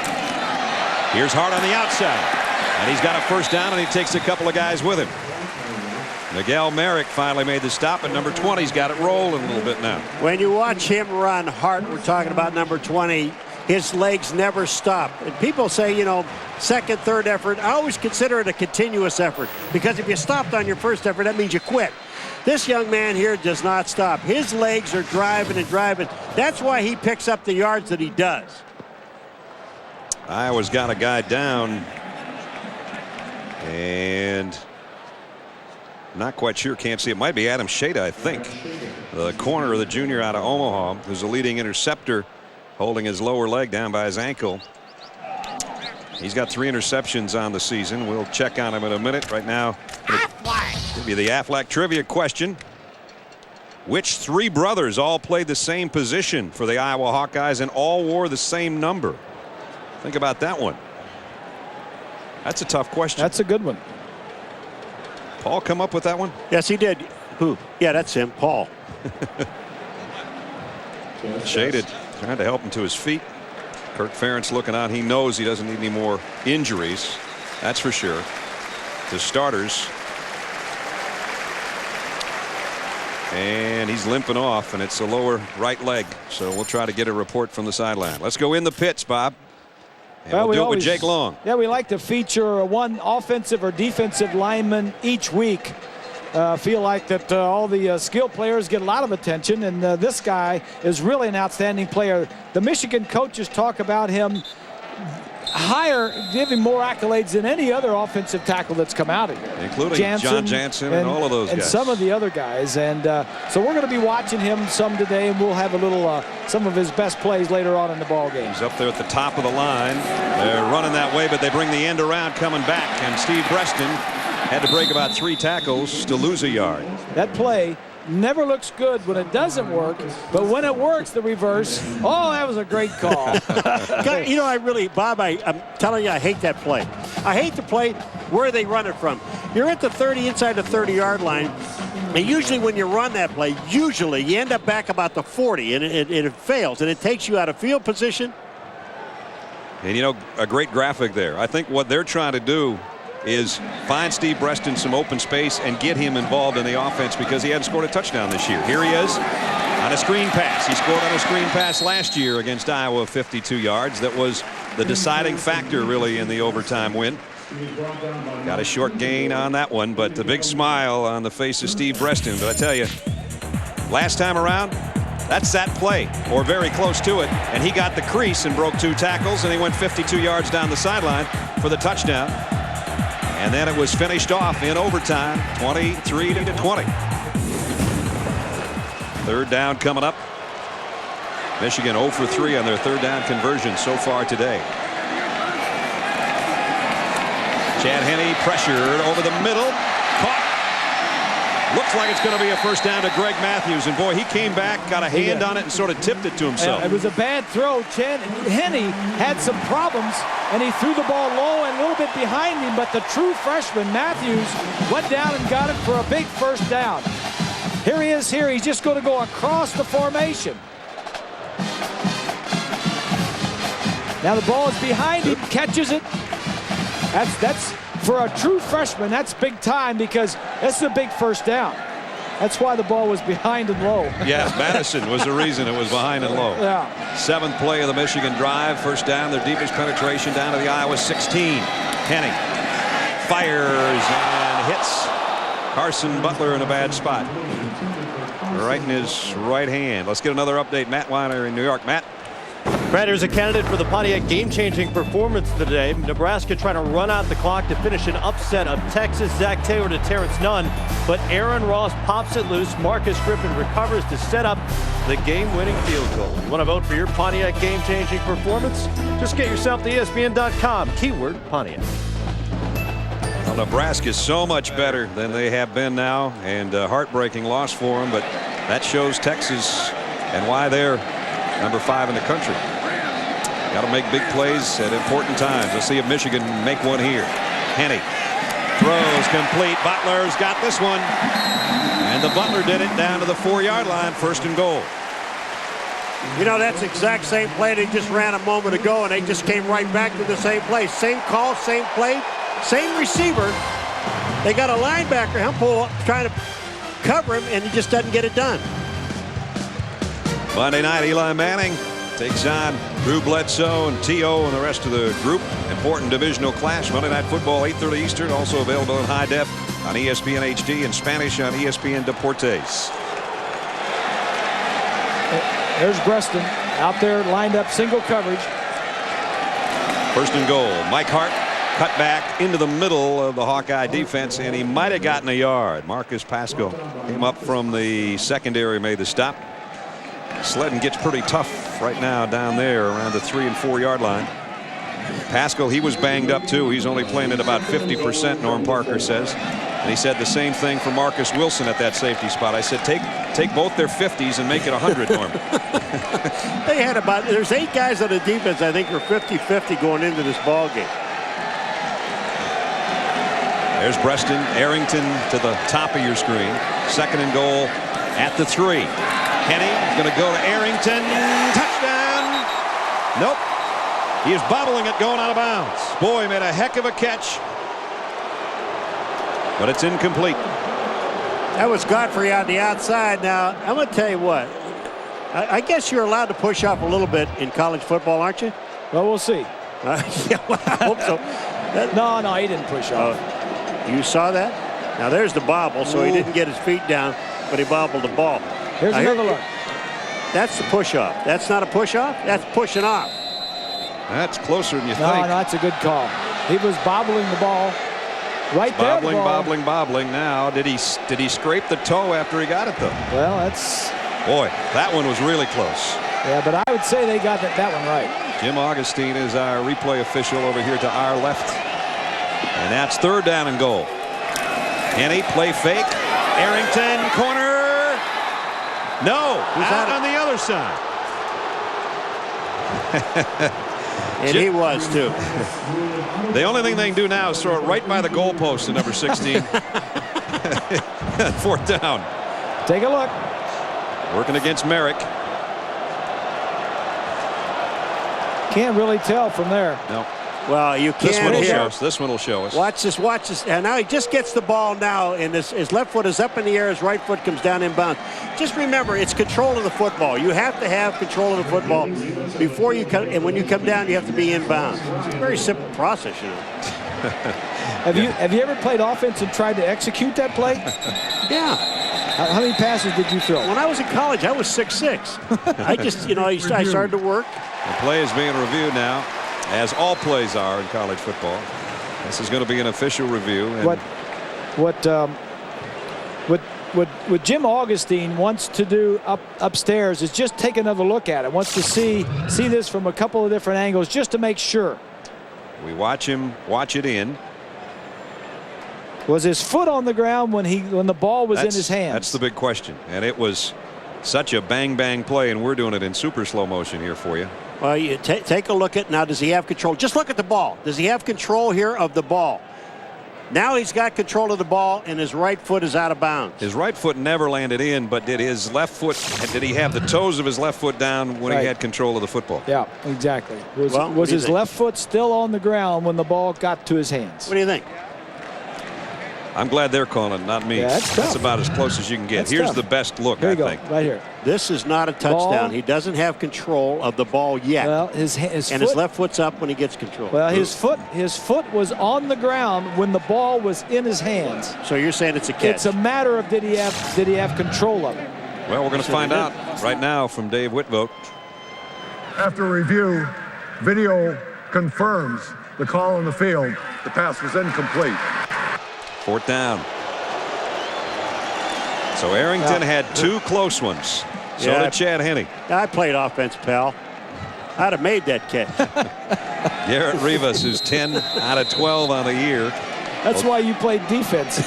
Here's Hart on the outside. And he's got a first down, and he takes a couple of guys with him. Miguel Merrick finally made the stop, and number 20's got it rolling a little bit now. When you watch him run, Hart, we're talking about number 20, his legs never stop. And people say, second, third effort. I always consider it a continuous effort, because if you stopped on your first effort, that means you quit. This young man here does not stop. His legs are driving and driving. That's why he picks up the yards that he does. Iowa's got a guy down. And not quite sure, can't see. It might be Adam Shada, I think. The corner of the junior out of Omaha, who's the leading interceptor, holding his lower leg down by his ankle. He's got 3 interceptions on the season. We'll check on him in a minute. Right now, give you the Aflac trivia question. Which 3 brothers all played the same position for the Iowa Hawkeyes and all wore the same number? Think about that one. That's a tough question. That's a good one. Paul come up with that one? Yes, he did. Who? Yeah, that's him, Paul. Shaded, trying to help him to his feet. Kirk Ferentz looking on. He knows he doesn't need any more injuries. That's for sure. The starters. And he's limping off, and it's the lower right leg. So we'll try to get a report from the sideline. Let's go in the pits, Bob. And we'll do it with Jake Long. Yeah, we like to feature one offensive or defensive lineman each week. Feel like that all the skill players get a lot of attention, and this guy is really an outstanding player. The Michigan coaches talk about him giving more accolades than any other offensive tackle that's come out of here, including John Jansen and all of those and guys, some of the other guys. And so we're going to be watching him some today, and we'll have a little some of his best plays later on in the ball game. He's up there at the top of the line. They're running that way, but they bring the end around coming back, and Steve Breston had to break about 3 tackles to lose a yard. That play never looks good when it doesn't work, but when it works, the reverse. Oh, that was a great call. You know, Bob, I'm telling you, I hate that play. I hate the play where they run it from. You're at the 30, inside the 30-yard line, and usually when you run that play, you end up back about the 40, and it fails, and it takes you out of field position. And, you know, a great graphic there. I think what they're trying to do is find Steve Breston some open space and get him involved in the offense, because he hadn't scored a touchdown this year. Here he is on a screen pass. He scored on a screen pass last year against Iowa, 52 yards. That was the deciding factor, really, in the overtime win. Got a short gain on that one, but the big smile on the face of Steve Breston. But I tell you, last time around, that's that play, or very close to it, and he got the crease and broke 2 tackles, and he went 52 yards down the sideline for the touchdown. And then it was finished off in overtime, 23-20. Third down coming up. Michigan 0 for 3 on their third down conversion so far today. Chad Henne pressured over the middle. Caught. Looks like it's going to be a first down to Greg Matthews. And boy, he came back, got a hand on it, and sort of tipped it to himself. It was a bad throw. Chad Henne had some problems, and he threw the ball low and a little bit behind him. But the true freshman, Matthews, went down and got it for a big first down. Here he is here. He's just going to go across the formation. Now the ball is behind him, catches it. That's for a true freshman, that's big time, because that's a big first down. That's why the ball was behind and low. Yes, Madison was the reason it was behind and low. Yeah. 7th play of the Michigan drive. First down, their deepest penetration down to the Iowa 16. Henne fires and hits Carson Butler in a bad spot. Right in his right hand. Let's get another update. Matt Weiner in New York. Matt. Brad, there's a candidate for the Pontiac game-changing performance today. Nebraska trying to run out the clock to finish an upset of Texas. Zach Taylor to Terrence Nunn, but Aaron Ross pops it loose. Marcus Griffin recovers to set up the game-winning field goal. You want to vote for your Pontiac game-changing performance? Just get yourself to ESPN.com. Keyword Pontiac. Well, Nebraska is so much better than they have been now, and a heartbreaking loss for them, but that shows Texas and why they're number 5 in the country. Got to make big plays at important times. Let's see if Michigan make one here. Henne throws complete. Butler's got this one, and the Butler did it down to the 4-yard line. First and goal. You know, that's the exact same play they just ran a moment ago, and they just came right back to the same play. Same call, same play, same receiver. They got a linebacker, Hempel, trying to cover him, and he just doesn't get it done. Monday night, Eli Manning takes on Drew Bledsoe and T.O. and the rest of the group. Important divisional clash. Monday Night Football, 8:30 Eastern. Also available in high def on ESPN HD and Spanish on ESPN Deportes. There's Breston out there lined up single coverage. First and goal. Mike Hart cut back into the middle of the Hawkeye defense, and he might have gotten a yard. Marcus Pascal came up from the secondary, made the stop. Sleddon gets pretty tough right now down there around the 3- and 4-yard line. Pascal, he was banged up too. He's only playing at about 50%, Norm Parker says. And he said the same thing for Marcus Wilson at that safety spot. I said, take both their 50s and make it 100, Norm. They had there's 8 guys on the defense, I think, are 50-50 going into this ball game. There's Breston, Arrington to the top of your screen. Second and goal at the 3. Henne is going to go to Arrington. Touchdown. Nope. He is bobbling it going out of bounds. Boy, made a heck of a catch. But it's incomplete. That was Godfrey on the outside. Now, I'm going to tell you what. I guess you're allowed to push off a little bit in college football, aren't you? Well, we'll see. Yeah, well, I hope so. No, he didn't push off. You saw that? Now, there's the bobble, so he didn't get his feet down, but he bobbled the ball. Here's another look. That's the push-off. That's not a push-off. That's pushing off. That's closer than you No, think. that's a good call. He was bobbling the ball right there. Bobbling now. Did he scrape the toe after he got it, though? Well, that's... Boy, that one was really close. Yeah, but I would say they got that one right. Jim Augustine is our replay official over here to our left. And that's 3rd down and goal. Kenny, play fake. Arrington, corner. No, out on the other side. And he was, too. The only thing they can do now is throw it right by the goalpost to number 16. 4th down. Take a look. Working against Merrick. Can't really tell from there. No. Well, you can't. This one will show us. Watch this. And now he just gets the ball now, and his left foot is up in the air. His right foot comes down inbounds. Just remember, it's control of the football. You have to have control of the football before you come, and when you come down, you have to be inbounds. It's a very simple process, you know. Have you ever played offense and tried to execute that play? Yeah. How many passes did you throw? When I was in college, I was 6'6". I just, I started to work. The play is being reviewed now, as all plays are in college football. This is going to be an official review. And what Jim Augustine wants to do upstairs is just take another look at it. Wants to see this from a couple of different angles just to make sure. We watch him watch it in. Was his foot on the ground when the ball was in his hands? That's the big question. And it was such a bang play, and we're doing it in super slow motion here for you. Well, you take a look at now. Does he have control? Just look at the ball. Does he have control here of the ball? Now he's got control of the ball, and his right foot is out of bounds. His right foot never landed in, but did his left foot? Did he have the toes of his left foot down when he had control of the football? Yeah, exactly. Was his left foot still on the ground when the ball got to his hands? What do you think? I'm glad they're calling, not me. Yeah, that's about as close as you can get. Here's the best look, I think. Right here. This is not a touchdown. He doesn't have control of the ball yet. Well, his left foot's up when he gets control. Well, his foot was on the ground when the ball was in his hands. So you're saying it's a catch? It's a matter of did he have control of it? Well, we're going to find out right now from Dave Whitvote. After review, video confirms the call on the field. The pass was incomplete. 4th down. So Arrington had 2 close ones. So did Chad Henne. I played offense, pal. I'd have made that catch. Garrett Rivas is 10 out of 12 on the year. That's why you played defense.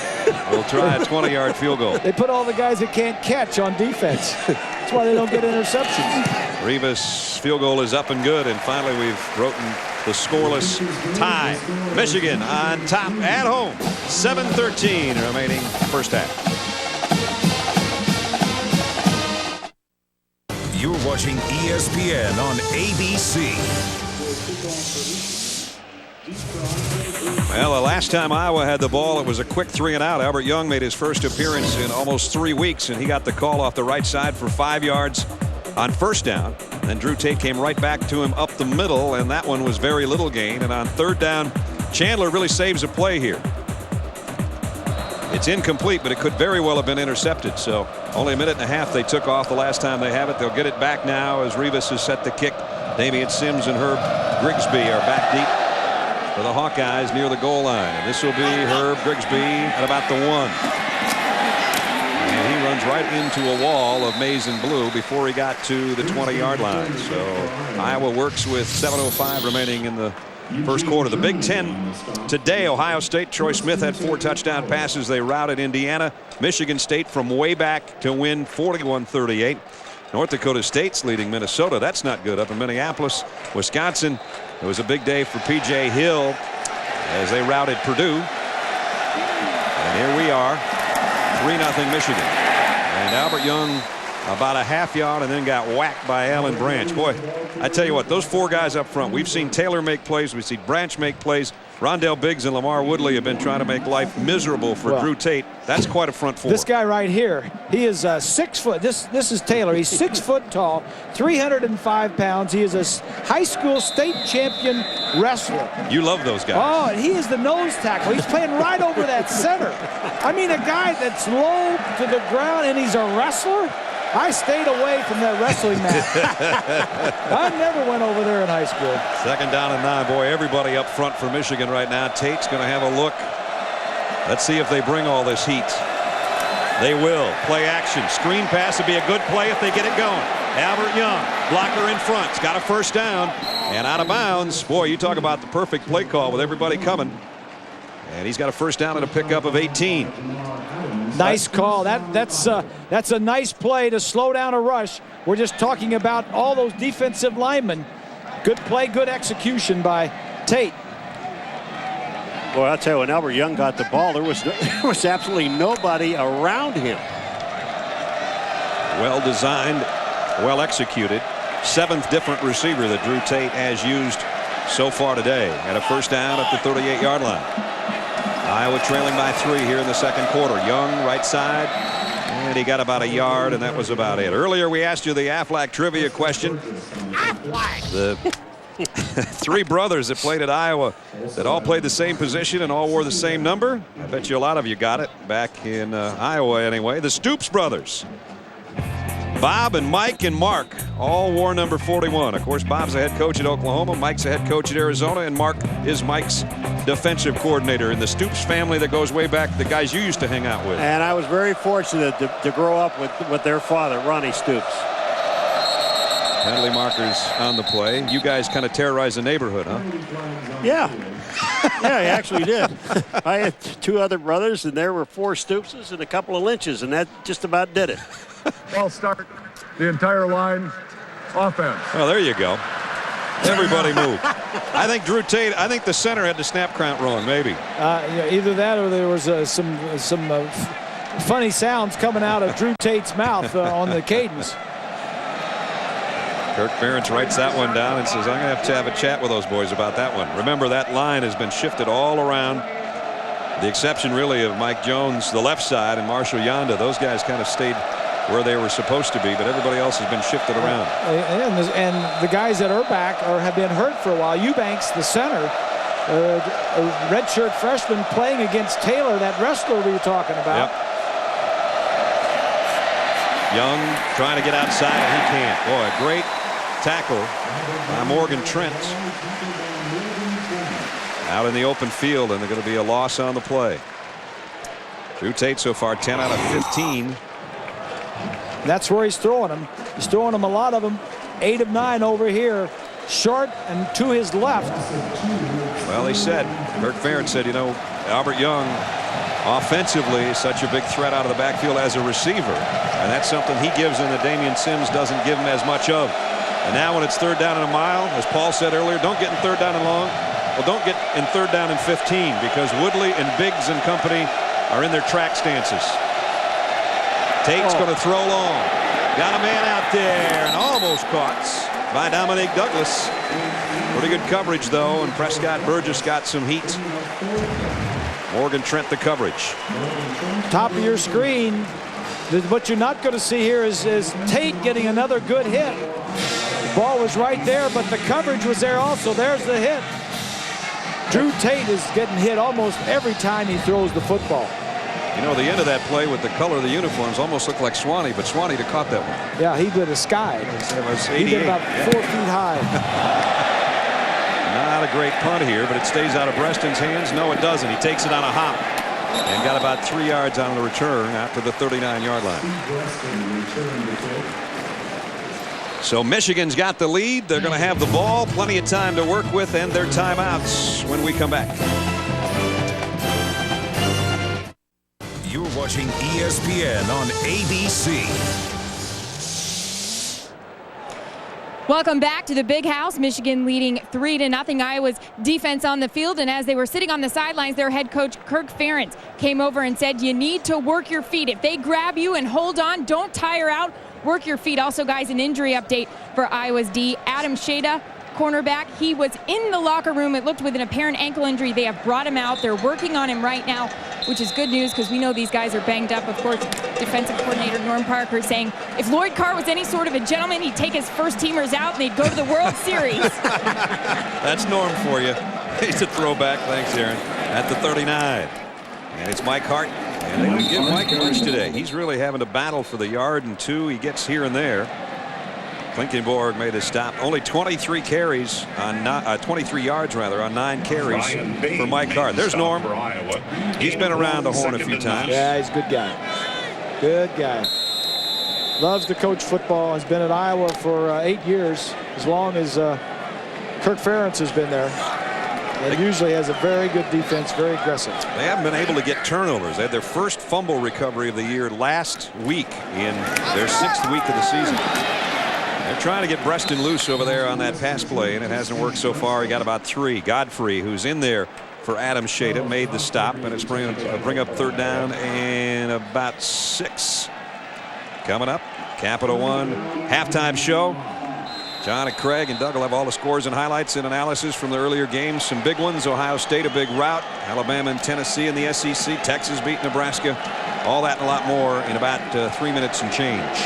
We'll try a 20-yard field goal. They put all the guys that can't catch on defense. That's why they don't get interceptions. Rivas' field goal is up and good, and finally we've broken the scoreless tie. Michigan on top at home. 7:13 remaining first half. You're watching ESPN on ABC. Well, the last time Iowa had the ball, it was a quick 3 and out. Albert Young made his first appearance in almost 3 weeks, and he got the call off the right side for 5 yards on 1st down. Then Drew Tate came right back to him up the middle, and that one was very little gain. And on 3rd down, Chandler really saves a play here. It's incomplete, but it could very well have been intercepted. So only a minute and a half they took off the last time they have it. They'll get it back now as Rivas is set to kick. Damian Sims and Herb Grigsby are back deep for the Hawkeyes near the goal line. And this will be Herb Grigsby at about the 1. And he runs right into a wall of maize and blue before he got to the 20-yard line. So Iowa works with 7:05 remaining in the first quarter. The Big Ten today, Ohio State, Troy Smith had 4 touchdown passes. They routed Indiana. Michigan State from way back to win 41-38. North Dakota State's leading Minnesota. That's not good. Up in Minneapolis, Wisconsin, it was a big day for P.J. Hill as they routed Purdue. And here we are, 3-0 Michigan. And Albert Young about a half yard and then got whacked by Alan Branch. Boy, I tell you what, those 4 guys up front, we've seen Taylor make plays, we've seen Branch make plays. Rondell Biggs and Lamar Woodley have been trying to make life miserable for Drew Tate. That's quite a front four. This guy right here, he is 6 foot. This is Taylor. He's 6 foot tall, 305 pounds. He is a high school state champion wrestler. You love those guys. Oh, and he is the nose tackle. He's playing right over that center. I mean, a guy that's low to the ground, and he's a wrestler. I stayed away from that wrestling match. I never went over there in high school. 2nd down and 9. Boy, everybody up front for Michigan right now. Tate's going to have a look. Let's see if they bring all this heat. They will. Play action. Screen pass would be a good play if they get it going. Albert Young, blocker in front. He's got a 1st down and out of bounds. Boy, you talk about the perfect play call with everybody coming. And he's got a 1st down and a pickup of 18. Nice call. That's a nice play to slow down a rush. We're just talking about all those defensive linemen. Good play, good execution by Tate. Boy, I'll tell you, when Albert Young got the ball, there was absolutely nobody around him. Well designed, well executed. 7th different receiver that Drew Tate has used so far today. At a 1st down at the 38-yard line. Iowa trailing by 3 here in the 2nd quarter. Young, right side, and he got about a yard, and that was about it. Earlier, we asked you the Aflac trivia question. The 3 brothers that played at Iowa that all played the same position and all wore the same number. I bet you a lot of you got it back in Iowa anyway. The Stoops brothers. Bob and Mike and Mark all wore number 41. Of course, Bob's the head coach at Oklahoma, Mike's the head coach at Arizona, and Mark is Mike's defensive coordinator in the Stoops family that goes way back, the guys you used to hang out with. And I was very fortunate to grow up with their father, Ronnie Stoops. Penalty markers on the play. You guys kind of terrorized the neighborhood, huh? Yeah. Yeah, he actually did. I had 2 other brothers, and there were 4 Stoopses and a couple of Lynches, and that just about did it. Ball start. The entire line. Offense. Well, there you go. Everybody moved. I think Drew Tate, I think the center had the snap count wrong, maybe. Yeah, either that or there was some funny sounds coming out of Drew Tate's mouth on the cadence. Kirk Ferentz writes that one down and says, I'm going to have a chat with those boys about that one. Remember, that line has been shifted all around. The exception really of Mike Jones, the left side, and Marshall Yanda. Those guys kind of stayed where they were supposed to be, but everybody else has been shifted around. And the guys that are back have been hurt for a while. Eubanks, the center, a redshirt freshman playing against Taylor, that wrestler we were talking about. Yep. Young trying to get outside, and he can't. Boy, a great tackle by Morgan Trent. Out in the open field, and they're going to be a loss on the play. Drew Tate so far 10 out of 15. That's where he's throwing them. He's throwing them, a lot of them. 8 of 9 over here. Short and to his left. Well, he said, Kirk Ferentz said, you know, Albert Young offensively is such a big threat out of the backfield as a receiver. And that's something he gives him that Damian Sims doesn't give him as much of. And now when it's 3rd down and a mile, as Paul said earlier, don't get in 3rd down and long. Well, don't get in 3rd down and 15 because Woodley and Biggs and company are in their track stances. Tate's going to throw long. Got a man out there and almost caught by Dominique Douglas. Pretty good coverage, though, and Prescott Burgess got some heat. Morgan Trent the coverage. Top of your screen. What you're not going to see here is Tate getting another good hit. The ball was right there, but the coverage was there also. There's the hit. Drew Tate is getting hit almost every time he throws the football. You know, the end of that play with the color of the uniforms almost looked like Swanee, but Swanee caught that one. Yeah, he did a sky. It was 88. He did about 4 feet high. Not a great punt here, but it stays out of Breston's hands. No, it doesn't. He takes it on a hop and got about 3 yards on the return after the 39-yard line. So Michigan's got the lead. They're going to have the ball, plenty of time to work with, and their timeouts when we come back. You're watching ESPN on ABC. Welcome back to the Big House. Michigan leading 3-0. Iowa's defense on the field, and as they were sitting on the sidelines, their head coach Kirk Ferentz came over and said, you need to work your feet. If they grab you and hold on, don't tire out. Work your feet. Also, guys, an injury update for Iowa's D. Adam Shada cornerback. He was in the locker room, it looked, with an apparent ankle injury. They have brought him out. They're working on him right now, which is good news because we know these guys are banged up. Of course, defensive coordinator Norm Parker saying if Lloyd Carr was any sort of a gentleman, he'd take his first teamers out and they'd go to the World Series. That's Norm for you. He's a throwback. Thanks, Aaron. At the 39. And it's Mike Hart. And they don't give Mike much today. He's really having to battle for the yard and 2. He gets here and there. Klinkenborg made a stop. Only 23 carries on 23 yards rather on 9 carries for Mike Hart. There's Norm. He's been around the horn a few times. Yeah, he's a good guy. Good guy. Loves to coach football. Has been at Iowa for 8 years, as long as Kirk Ferentz has been there. And usually has a very good defense, very aggressive. They haven't been able to get turnovers. They had their first fumble recovery of the year last week in their 6th week of the season. They're trying to get Breston loose over there on that pass play, and it hasn't worked so far. He got about 3. Godfrey, who's in there for Adam Shada, made the stop, and it's bring up 3rd down and about 6. Coming up, Capital One halftime show. John and Craig and Doug will have all the scores and highlights and analysis from the earlier games. Some big ones. Ohio State, a big rout. Alabama and Tennessee in the SEC. Texas beat Nebraska. All that and a lot more in about 3 minutes and change.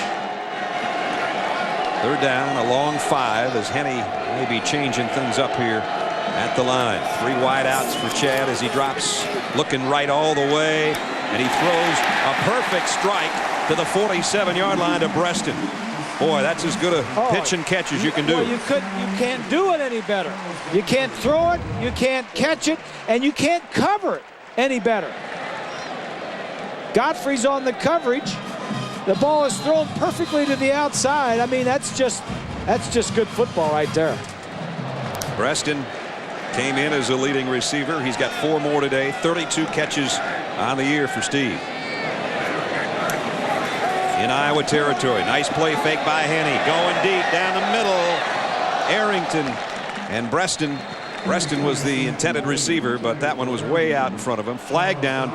3rd down, a long 5 as Henne may be changing things up here at the line. 3 wideouts for Chad as he drops, looking right all the way, and he throws a perfect strike to the 47-yard line to Breston. Boy, that's as good a pitch and catch as you can do. Well, you can't do it any better. You can't throw it, you can't catch it, and you can't cover it any better. Godfrey's on the coverage. The ball is thrown perfectly to the outside. I mean, that's just good football right there. Breston came in as a leading receiver. He's got 4 more today. 32 catches on the year for Steve. In Iowa territory. Nice play fake by Henne. Going deep down the middle. Arrington and Breston. Breston was the intended receiver, but that one was way out in front of him. Flag down,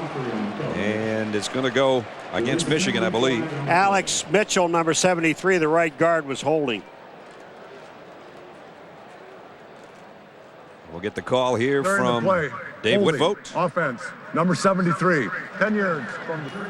and it's going to go against Michigan, I believe. Alex Mitchell, number 73, the right guard, was holding. We'll get the call here from Dave Whitvote. Offense, number 73, 10 yards from the 3.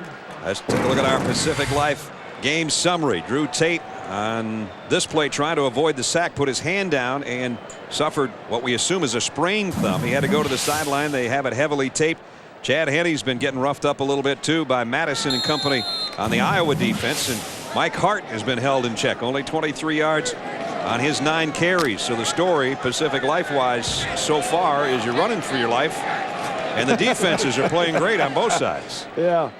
Let's take a look at our Pacific Life game summary. Drew Tate on this play trying to avoid the sack, put his hand down and suffered what we assume is a sprained thumb. He had to go to the sideline. They have it heavily taped. Chad Henne's been getting roughed up a little bit too by Madison and company on the Iowa defense, and Mike Hart has been held in check. Only 23 yards on his 9 carries. So the story Pacific Life wise so far is you're running for your life and the defenses are playing great on both sides. Yeah.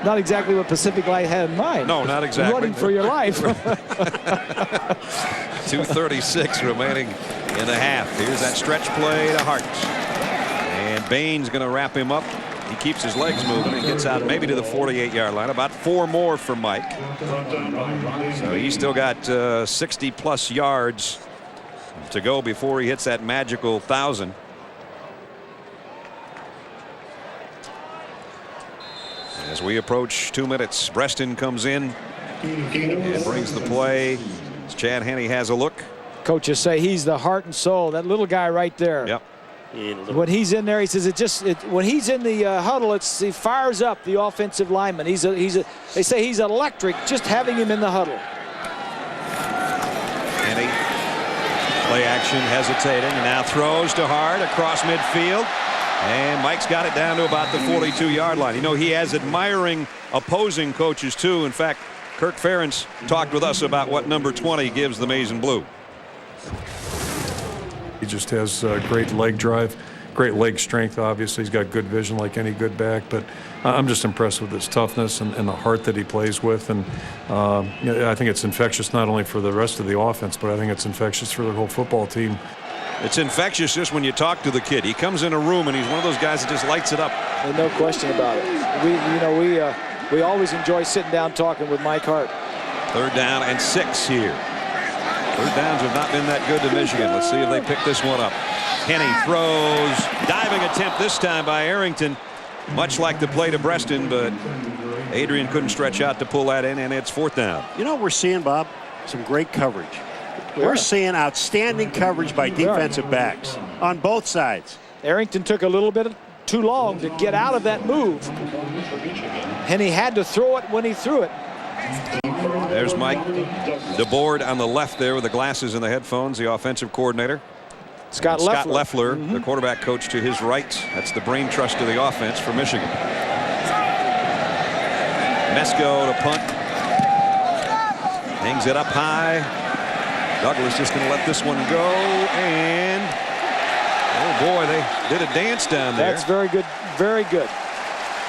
Not exactly what Pacific Life had in mind. No, not exactly. Running for your life. 2:36 remaining in the half. Here's that stretch play to Hart. And Bain's going to wrap him up. He keeps his legs moving and gets out maybe to the 48-yard line. About 4 more for Mike. So he's still got 60-plus yards to go before he hits that magical 1,000. As we approach 2 minutes, Breston comes in and brings the play. As Chad Henne has a look. Coaches say he's the heart and soul. That little guy right there. Yep. When he's in there, he says when he's in the huddle, he fires up the offensive lineman. They say he's electric just having him in the huddle. Henne, play action, hesitating, and now throws to Hart across midfield. And Mike's got it down to about the 42-yard line. You know, he has admiring opposing coaches, too. In fact, Kirk Ferentz talked with us about what number 20 gives the Maize and Blue. He just has great leg drive, great leg strength, obviously. He's got good vision like any good back. But I'm just impressed with his toughness and the heart that he plays with. And I think it's infectious not only for the rest of the offense, but I think it's infectious for the whole football team. It's infectious just when you talk to the kid. He comes in a room and he's one of those guys that just lights it up. No question about it. We always enjoy sitting down talking with Mike Hart. 3rd down and 6 here. 3rd downs have not been that good to Michigan. Let's see if they pick this one up. Henne throws. Diving attempt this time by Arrington. Much like the play to Breston, but Adrian couldn't stretch out to pull that in, and it's 4th down. You know what we're seeing, Bob? Some great coverage. We're seeing outstanding coverage by defensive backs on both sides. Arrington took a little bit too long to get out of that move, and he had to throw it when he threw it. There's Mike DeBoard on the left there with the glasses and the headphones, the offensive coordinator. Scott Leffler, the quarterback coach, to his right. That's the brain trust of the offense for Michigan. Mesko to punt. Hangs it up high. Douglas just going to let this one go, and oh boy, they did a dance down there. That's very good, very good.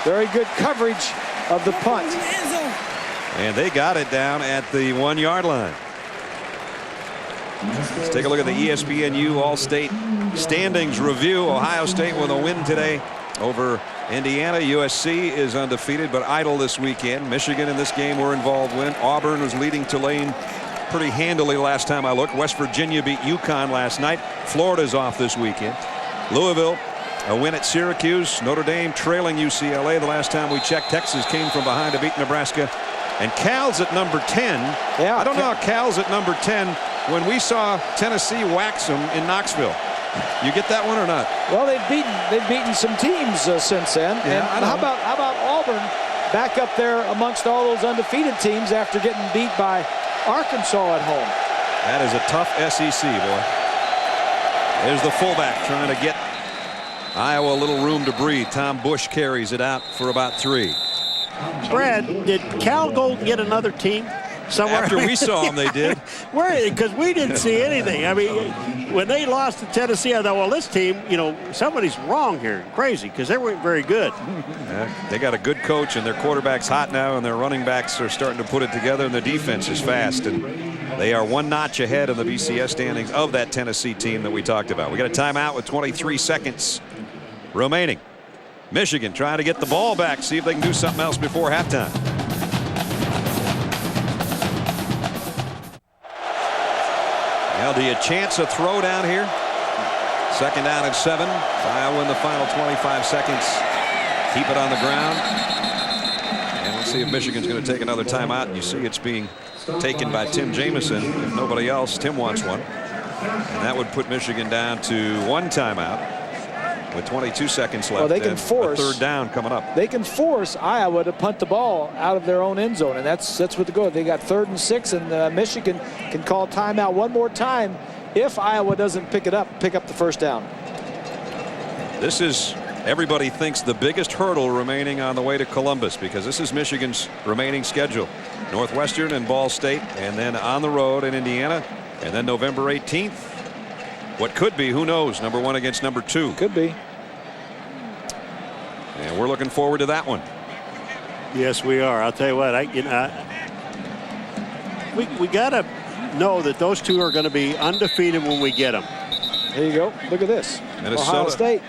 Very good coverage of the punt. And they got it down at the 1 yard line. Let's take a look at the ESPNU All-State Standings Review. Ohio State with a win today over Indiana. USC is undefeated but idle this weekend. Michigan in this game were involved win. Auburn was leading Tulane pretty handily last time I looked. West Virginia beat UConn last night. Florida's off this weekend. Louisville a win at Syracuse. Notre Dame trailing UCLA the last time we checked. Texas came from behind to beat Nebraska. And Cal's at number 10. Yeah, I don't know how Cal's at number 10 when we saw Tennessee wax them in Knoxville. You get that one or not? Well, they've beaten some teams since then. Yeah, and how about Auburn back up there amongst all those undefeated teams after getting beat by Arkansas at home? That is a tough SEC, boy. There's the fullback trying to get Iowa a little room to breathe. Tom Bush carries it out for about 3. Brad, did Cal go get another team somewhere? After we saw them, they did. Because we didn't see anything. I mean, when they lost to Tennessee, I thought, well, this team, somebody's wrong here. Crazy, because they weren't very good. Yeah, they got a good coach, and their quarterback's hot now, and their running backs are starting to put it together, and the defense is fast. And they are one notch ahead of the BCS standings of that Tennessee team that we talked about. We got a timeout with 23 seconds remaining. Michigan trying to get the ball back, see if they can do something else before halftime. Now, do you chance a throw down here? 2nd down and 7. Iowa in the final 25 seconds. Keep it on the ground. And let's see if Michigan's going to take another timeout. You see it's being taken by Tim Jamison. If nobody else, Tim wants one. And that would put Michigan down to 1 timeout. With 22 seconds left. Well, they can force a 3rd down coming up. They can force Iowa to punt the ball out of their own end zone, and that's what the goal. They got 3rd and 6, and Michigan can call timeout one more time if Iowa doesn't pick up the 1st down. This is, everybody thinks, the biggest hurdle remaining on the way to Columbus, because this is Michigan's remaining schedule. Northwestern and Ball State, and then on the road in Indiana, and then November 18th. What could be, who knows, number 1 against number 2. Could be. And we're looking forward to that one. Yes, we are. I'll tell you what, we got to know that those two are going to be undefeated when we get them. There you go. Look at this. Minnesota. Ohio State.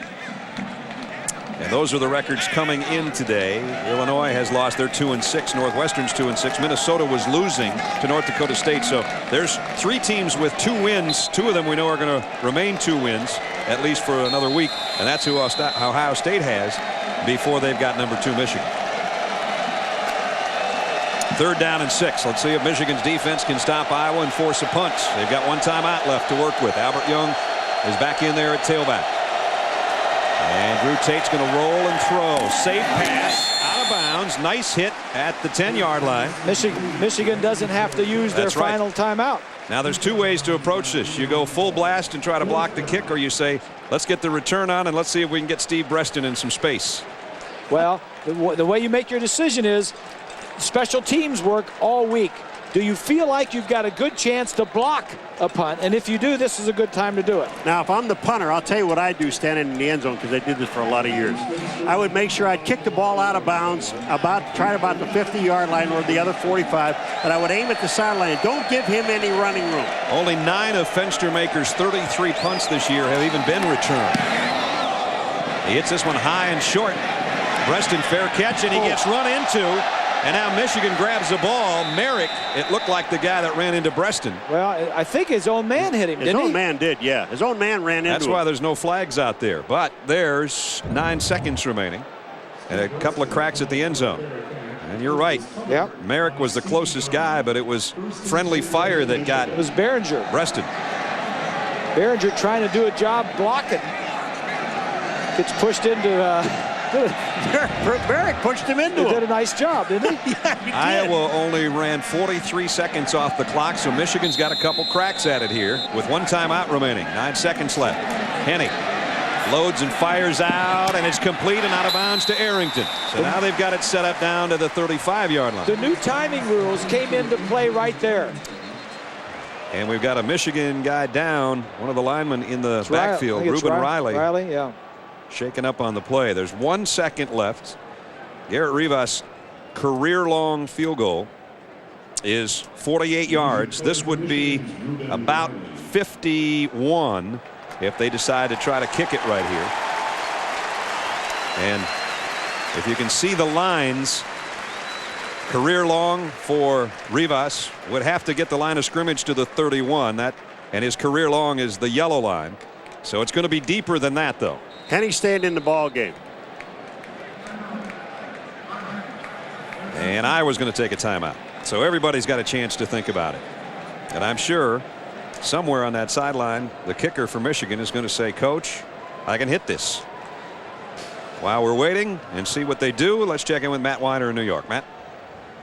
And those are the records coming in today. Illinois has lost. They're 2-6. Northwestern's 2-6. Minnesota was losing to North Dakota State. So there's 3 teams with 2 wins. 2 of them we know are going to remain 2 wins, at least for another week. And that's who Ohio State has before they've got number 2 Michigan. 3rd down and 6. Let's see if Michigan's defense can stop Iowa and force a punt. They've got 1 timeout left to work with. Albert Young is back in there at tailback. And Drew Tate's going to roll and throw. Safe pass out of bounds. Nice hit at the 10-yard line. Michigan doesn't have to use their final timeout. Now there's 2 ways to approach this. You go full blast and try to block the kick, or you say, let's get the return on and let's see if we can get Steve Breston in some space. Well, the way you make your decision is special teams work all week. Do you feel like you've got a good chance to block a punt? And if you do, this is a good time to do it. Now, if I'm the punter, I'll tell you what I do standing in the end zone, because I did this for a lot of years. I would make sure I'd kick the ball out of bounds, try about the 50-yard line or the other 45, and I would aim at the sideline. Don't give him any running room. Only 9 of Fenstermaker's 33 punts this year have even been returned. He hits this one high and short. Breston, fair catch, and he gets run into. And now Michigan grabs the ball. Merrick, it looked like the guy that ran into Breston. Well, I think his own man hit him, didn't he? His own man did, yeah. His own man ran into him. That's why there's no flags out there. But there's 9 seconds remaining and a couple of cracks at the end zone. And you're right. Yeah. Merrick was the closest guy, but it was friendly fire that got It was Behringer. breasted. Behringer trying to do a job blocking. Gets pushed into. Merrick pushed him into He him. did a nice job, didn't he? Yeah, he did. Iowa only ran 43 seconds off the clock, so Michigan's got a couple cracks at it here with 1 timeout remaining. 9 seconds left. Henny loads and fires out, and it's complete and out of bounds to Arrington. So now they've got it set up down to the 35-yard line. The new timing rules came into play right there. And we've got a Michigan guy down, one of the linemen in the It's backfield, Riley. I think it's Reuben Riley. Riley, yeah. Shaken up on the play. There's 1 second left. Garrett Rivas' career-long field goal is 48 yards. This would be about 51 if they decide to try to kick it right here. And if you can see the lines, career long for Rivas would have to get the line of scrimmage to the 31. And his career long is the yellow line. So it's going to be deeper than that, though. Henny staying in the ball game. And Iowa's going to take a timeout. So everybody's got a chance to think about it. And I'm sure somewhere on that sideline, the kicker for Michigan is going to say, Coach, I can hit this. While we're waiting and see what they do, let's check in with Matt Weiner in New York. Matt.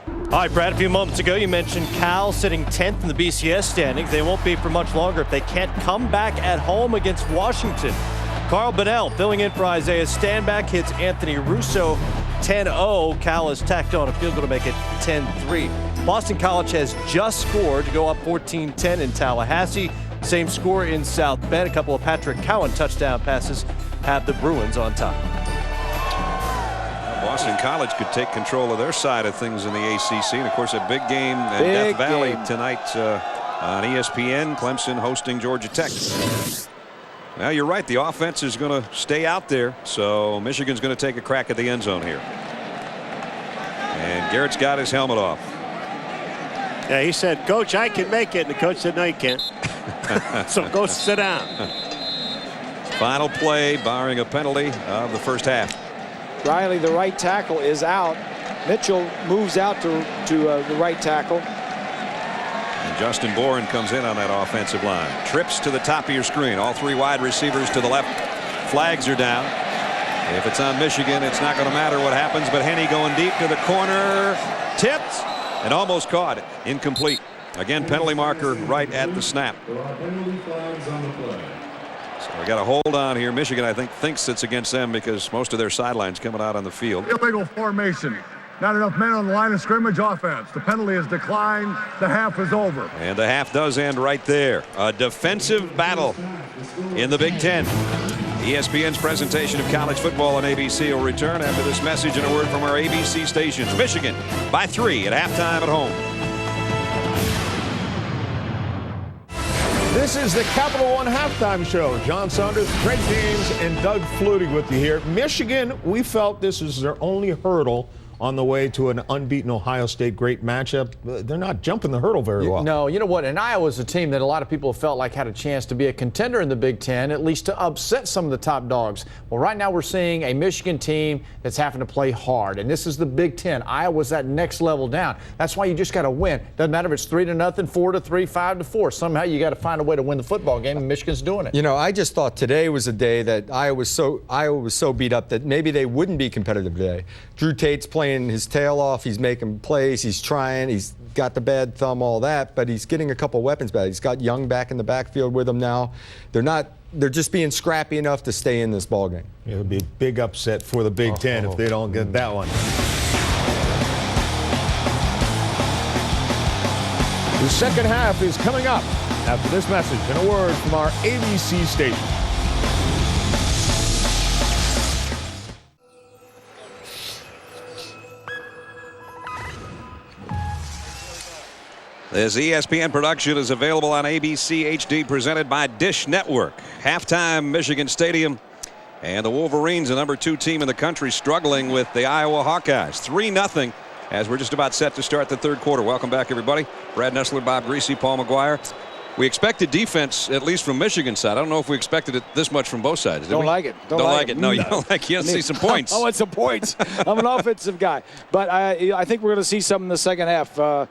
All right, Brad, a few moments ago you mentioned Cal sitting 10th in the BCS standings. They won't be for much longer if they can't come back at home against Washington. Carl Bonnell filling in for Isaiah Stanback hits Anthony Russo 10-0. Cal has tacked on a field goal to make it 10-3. Boston College has just scored to go up 14-10 in Tallahassee. Same score in South Bend. A couple of Patrick Cowan touchdown passes have the Bruins on top. Boston College could take control of their side of things in the ACC. And, of course, a big game in Death Valley tonight on ESPN. Clemson hosting Georgia Tech. Now, you're right. The offense is going to stay out there. So Michigan's going to take a crack at the end zone here. And Garrett's got his helmet off. Yeah, he said, Coach, I can make it. And the coach said, no, you can't. So go sit down. Final play, barring a penalty of the first half. Riley, the right tackle, is out. Mitchell moves out to the right tackle. And Justin Bourne comes in on that offensive line. Trips to the top of your screen. All 3 wide receivers to the left. Flags are down. If it's on Michigan, it's not going to matter what happens. But Henny going deep to the corner. Tipped and almost caught. Incomplete. Again, penalty marker right at the snap. So we got a hold on here. Michigan, I think, thinks it's against them because most of their sidelines coming out on the field. Illegal formation. Not enough men on the line of scrimmage offense. The penalty is declined. The half is over. And the half does end right there. A defensive battle in the Big Ten. ESPN's presentation of college football on ABC will return after this message and a word from our ABC stations. Michigan by 3 at halftime at home. This is the Capital One Halftime Show. John Saunders, Craig James, and Doug Flutie with you here. Michigan, we felt this is their only hurdle on the way to an unbeaten Ohio State great matchup. They're not jumping the hurdle very well. No, you know what? And Iowa's a team that a lot of people felt like had a chance to be a contender in the Big Ten, at least to upset some of the top dogs. Well, right now we're seeing a Michigan team that's having to play hard. And this is the Big Ten. Iowa's that next level down. That's why you just got to win. Doesn't matter if it's 3-0, 4-3, 5-4. Somehow you got to find a way to win the football game, and Michigan's doing it. You know, I just thought today was a day that Iowa was so beat up that maybe they wouldn't be competitive today. Drew Tate's playing his tail off. He's making plays. He's trying. He's got the bad thumb, all that, but he's getting a couple weapons back. He's got Young back in the backfield with him now. They're just being scrappy enough to stay in this ball game. It would be a big upset for the Big Ten if they don't get that one. The second half is coming up after this message and a word from our ABC station. This ESPN production is available on ABC HD, presented by Dish Network. Halftime, Michigan Stadium, and the Wolverines, the number 2 team in the country, struggling with the Iowa Hawkeyes. 3-0 as we're just about set to start the third quarter. Welcome back, everybody. Brad Nessler, Bob Greasy, Paul McGuire. We expected defense, at least from Michigan's side. I don't know if we expected it this much from both sides. Don't like it. Don't like it. No, you don't like it. You want to see some points. I want some points. I'm an offensive guy. But I think we're going to see some in the second half.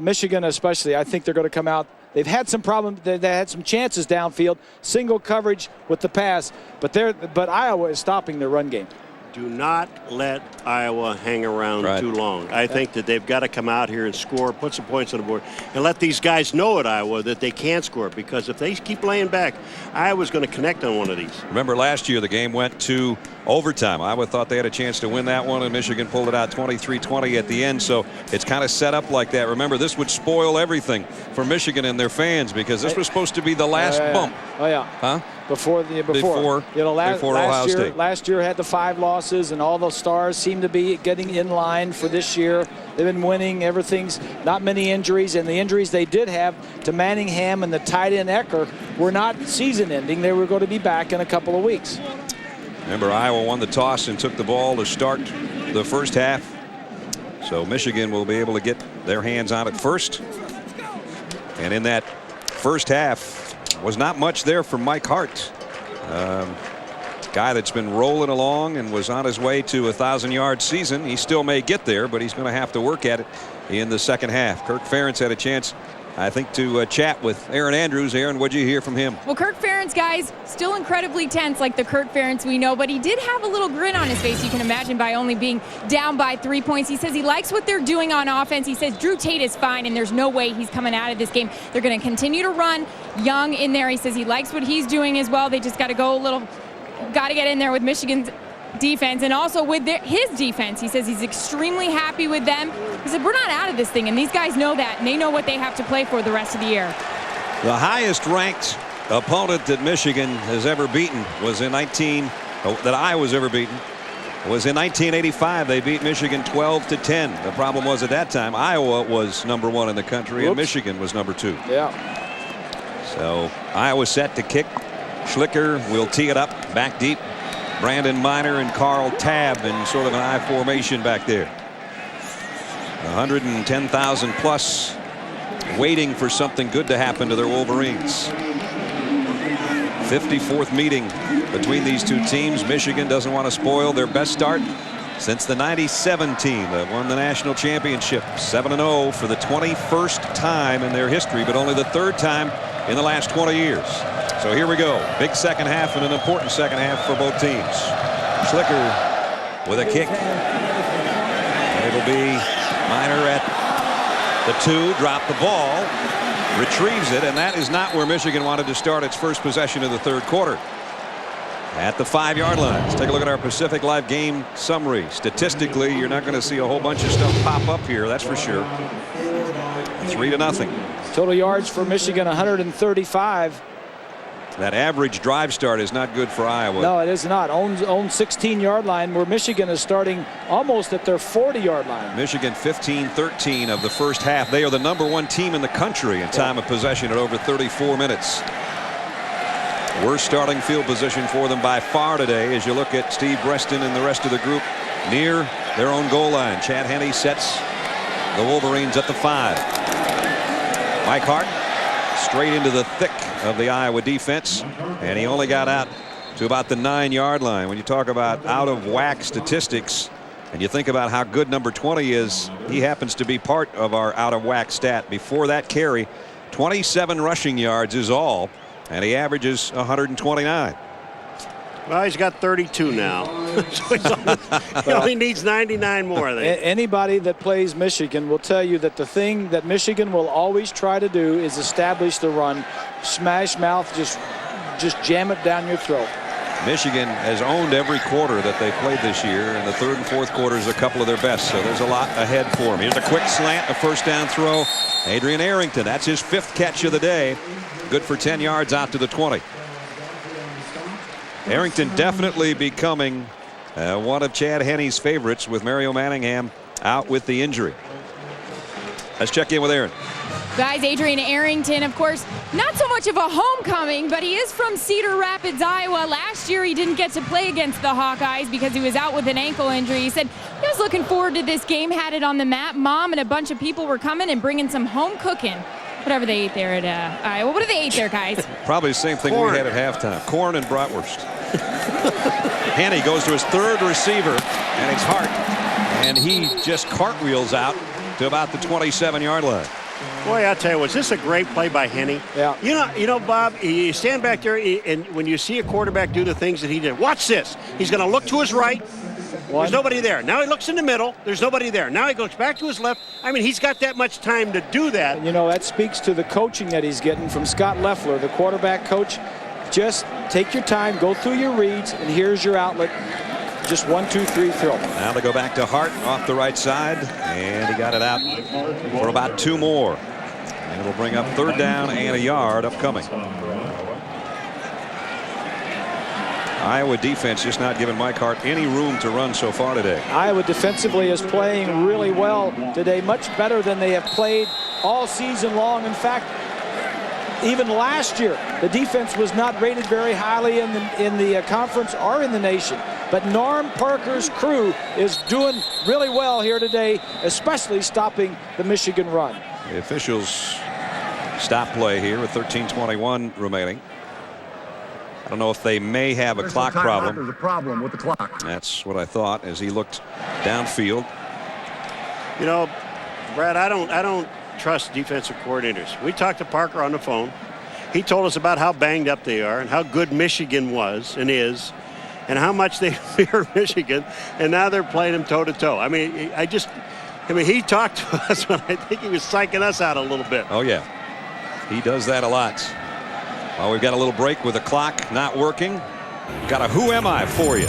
Michigan especially, I think they're going to come out. They've had some problems. They had some chances downfield, single coverage with the pass. But Iowa is stopping their run game. Do not let Iowa hang around too long. I think that they've got to come out here and score, put some points on the board, and let these guys know at Iowa that they can score, because if they keep laying back, Iowa's going to connect on one of these. Remember last year the game went to overtime. Iowa thought they had a chance to win that one, and Michigan pulled it out 23-20 at the end. So it's kind of set up like that. Remember, this would spoil everything for Michigan and their fans, because this was supposed to be the last bump. Oh yeah. Huh? Before Ohio State. Last year had the 5 losses, and all the stars seem to be getting in line for this year. They've been winning. Everything's not many injuries, and the injuries they did have to Manningham and the tight end Ecker were not season-ending. They were going to be back in a couple of weeks. Remember, Iowa won the toss and took the ball to start the first half. So Michigan will be able to get their hands on it first. And in that first half, was not much there for Mike Hart. Guy that's been rolling along and was on his way to a 1,000-yard season. He still may get there, but he's going to have to work at it in the second half. Kirk Ferentz had a chance, I think, to chat with Erin Andrews. Erin, what'd you hear from him? Well, Kirk Ferentz, guys, still incredibly tense like the Kirk Ferentz we know, but he did have a little grin on his face, you can imagine, by only being down by 3 points. He says he likes what they're doing on offense. He says Drew Tate is fine, and there's no way he's coming out of this game. They're going to continue to run Young in there. He says he likes what he's doing as well. They just got to go a little, got to get in there with Michigan's defense and also with his defense. He says he's extremely happy with them. He said, we're not out of this thing, and these guys know that, and they know what they have to play for the rest of the year. The highest ranked opponent that Michigan has ever beaten was in that Iowa's ever beaten was in 1985. They beat Michigan 12-10. The problem was at that time Iowa was number 1 in the country and Michigan was number 2. Yeah. So Iowa set to kick. Schlicker will tee it up back deep. Brandon Miner and Carl Tabb in sort of an I formation back there. 110,000 plus waiting for something good to happen to their Wolverines. 54th meeting between these two teams. Michigan doesn't want to spoil their best start since the '97 team that won the national championship. 7-0 for the 21st time in their history, but only the 3rd time in the last 20 years. So here we go. Big second half and an important second half for both teams. Schlicker with a kick. And it'll be Miner at the 2. Drop the ball. Retrieves it. And that is not where Michigan wanted to start its first possession of the 3rd quarter. At the 5-yard line. Let's take a look at our Pacific Live game summary. Statistically, you're not going to see a whole bunch of stuff pop up here. That's for sure. 3-0. Total yards for Michigan, 135. That average drive start is not good for Iowa. No, it is not. Own 16-yard line, where Michigan is starting almost at their 40-yard line. Michigan 15-13 of the first half. They are the number 1 team in the country in time of possession at over 34 minutes. Worst starting field position for them by far today as you look at Steve Breston and the rest of the group near their own goal line. Chad Henne sets the Wolverines at the 5. Mike Hart straight into the thick of the Iowa defense, and he only got out to about the 9-yard line. When you talk about out of whack statistics and you think about how good number 20 is, he happens to be part of our out of whack stat. Before that carry, 27 rushing yards is all, and he averages 129. Well, he's got 32 now. So he only needs 99 more, I think. Anybody that plays Michigan will tell you that the thing that Michigan will always try to do is establish the run. Smash mouth, just jam it down your throat. Michigan has owned every quarter that they played this year, and the 3rd and 4th quarters a couple of their best, so there's a lot ahead for him. Here's a quick slant, a first down throw. Adrian Arrington, that's his 5th catch of the day. Good for 10 yards out to the 20. Arrington definitely becoming one of Chad Henne's favorites with Mario Manningham out with the injury. Let's check in with Aaron. Guys, Adrian Arrington, of course, not so much of a homecoming, but he is from Cedar Rapids, Iowa. Last year, he didn't get to play against the Hawkeyes because he was out with an ankle injury. He said he was looking forward to this game, had it on the map. Mom and a bunch of people were coming and bringing some home cooking. whatever they ate there at Iowa. What do they eat there, guys? Probably the same thing Corn. we had at halftime. Corn and bratwurst. Henne goes to his third receiver, and it's Hart. And he just cartwheels out to about the 27-yard line. Boy, I'll tell you, was this a great play by Henne? Yeah. You know, Bob, you stand back there, and when you see a quarterback do the things that he did, watch this. He's going to look to his right. There's nobody there. Now he looks in the middle. There's nobody there. Now he goes back to his left. I mean, he's got that much time to do that. You know, that speaks to the coaching that he's getting from Scott Loeffler, the quarterback coach. Just take your time, go through your reads, and here's your outlet. Just 1, 2, 3, throw. Now they go back to Hart off the right side, and he got it out for about 2 more. And it'll bring up 3rd down and a yard upcoming. Iowa defense just not giving Mike Hart any room to run so far today. Iowa defensively is playing really well today, much better than they have played all season long. In fact, even last year, the defense was not rated very highly in the conference or in the nation. But Norm Parker's crew is doing really well here today, especially stopping the Michigan run. The officials stop play here with 13:21 remaining. I don't know if they may have a clock problem. There's a problem with the clock. That's what I thought as he looked downfield. You know, Brad, I don't trust defensive coordinators. We talked to Parker on the phone. He told us about how banged up they are and how good Michigan was and is, and how much they fear Michigan, and now they're playing them toe-to-toe. I mean, he talked to us, but I think he was psyching us out a little bit. Oh, yeah. He does that a lot. Well, we've got a little break with the clock not working. Got a Who Am I for you.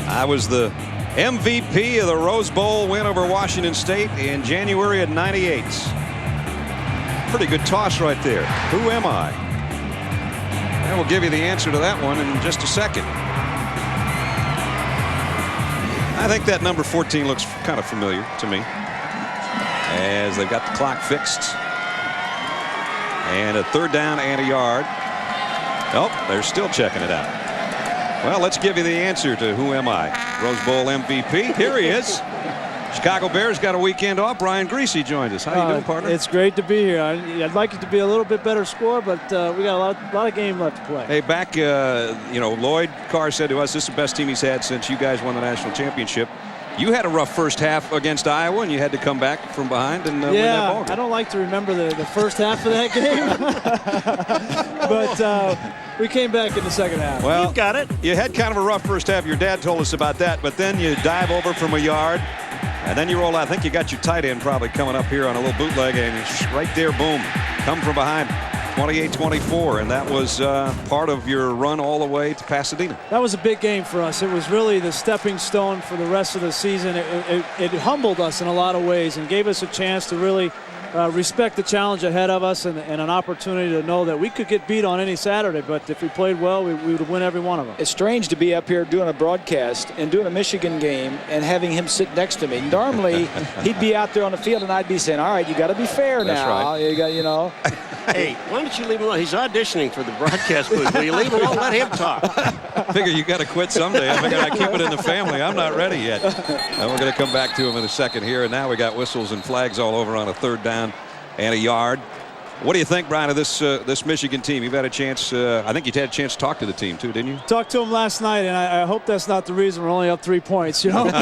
I was the MVP of the Rose Bowl win over Washington State in January of '98. Pretty good toss right there. Who am I? And we'll give you the answer to that one in just a second. I think that number 14 looks kind of familiar to me, as they've got the clock fixed. And a 3rd down and a yard. Oh, they're still checking it out. Well, let's give you the answer to Who Am I? Rose Bowl MVP. Here he is. Chicago Bears got a weekend off. Brian Griese joined us. How you doing, partner? It's great to be here. I'd like it to be a little bit better score, but we got a lot of game left to play. Hey, back, Lloyd Carr said to us this is the best team he's had since you guys won the national championship. You had a rough first half against Iowa, and you had to come back from behind and win that ball game. I don't like to remember the first half of that game, but we came back in the second half. Well, You've got it. You had kind of a rough first half. Your dad told us about that, but then you dive over from a yard, and then you roll out. I think you got your tight end probably coming up here on a little bootleg, and it's right there, boom, come from behind. 28-24, and that was part of your run all the way to Pasadena. That was a big game for us. It was really the stepping stone for the rest of the season. It humbled us in a lot of ways and gave us a chance to really respect the challenge ahead of us and an opportunity to know that we could get beat on any Saturday, but if we played well, we would win every one of them. It's strange to be up here doing a broadcast and doing a Michigan game and having him sit next to me. Normally, he'd be out there on the field and I'd be saying, all right, you got to be fair That's now. right. You got, you know. Hey, why don't you leave him alone? He's auditioning for the broadcast booth. Will you leave him alone? Let him talk. I figure you got to quit someday. I figure I keep it in the family. I'm not ready yet. And we're going to come back to him in a second here. And now we got whistles and flags all over on a 3rd down and a yard. What do you think, Brian, of this Michigan team? You've had a chance. I think you had a chance to talk to the team too, didn't you? Talked to him last night, and I hope that's not the reason we're only up 3 points. You know. But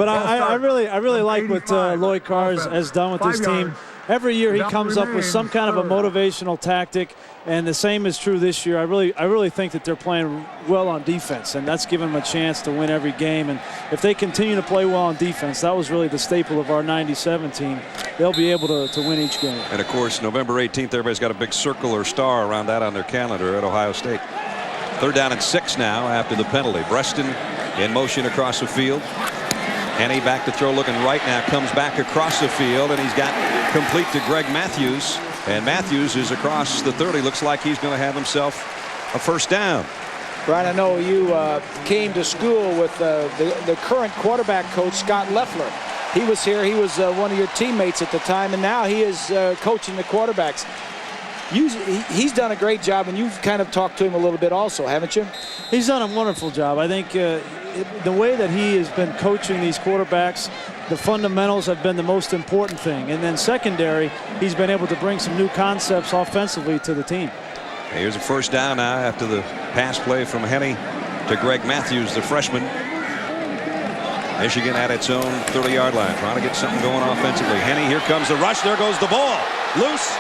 I really like what Lloyd Carr has done with this team. Every year he comes up with some kind of a motivational tactic, and the same is true this year. I really think that they're playing well on defense, and that's given them a chance to win every game. And if they continue to play well on defense, that was really the staple of our '97 team. They'll be able to win each game. And of course, November 18th, everybody's got a big circle or star around that on their calendar at Ohio State. 3rd down and 6 now after the penalty. Breaston in motion across the field. Henne back to throw, looking right now, comes back across the field, and he's got complete to Greg Matthews. And Matthews is across the 30. Looks like he's going to have himself a 1st down. Brian, I know you came to school with the current quarterback coach, Scott Loeffler. He was here. He was one of your teammates at the time, and now he is coaching the quarterbacks. he's done a great job, and you've kind of talked to him a little bit also, haven't you? He's done a wonderful job. I think the way that he has been coaching these quarterbacks, the fundamentals have been the most important thing. And then secondary, he's been able to bring some new concepts offensively to the team. Here's a first down now after the pass play from Henne to Greg Matthews, the freshman. Michigan at its own 30-yard line, trying to get something going offensively. Henne, here comes the rush. There goes the ball. Loose.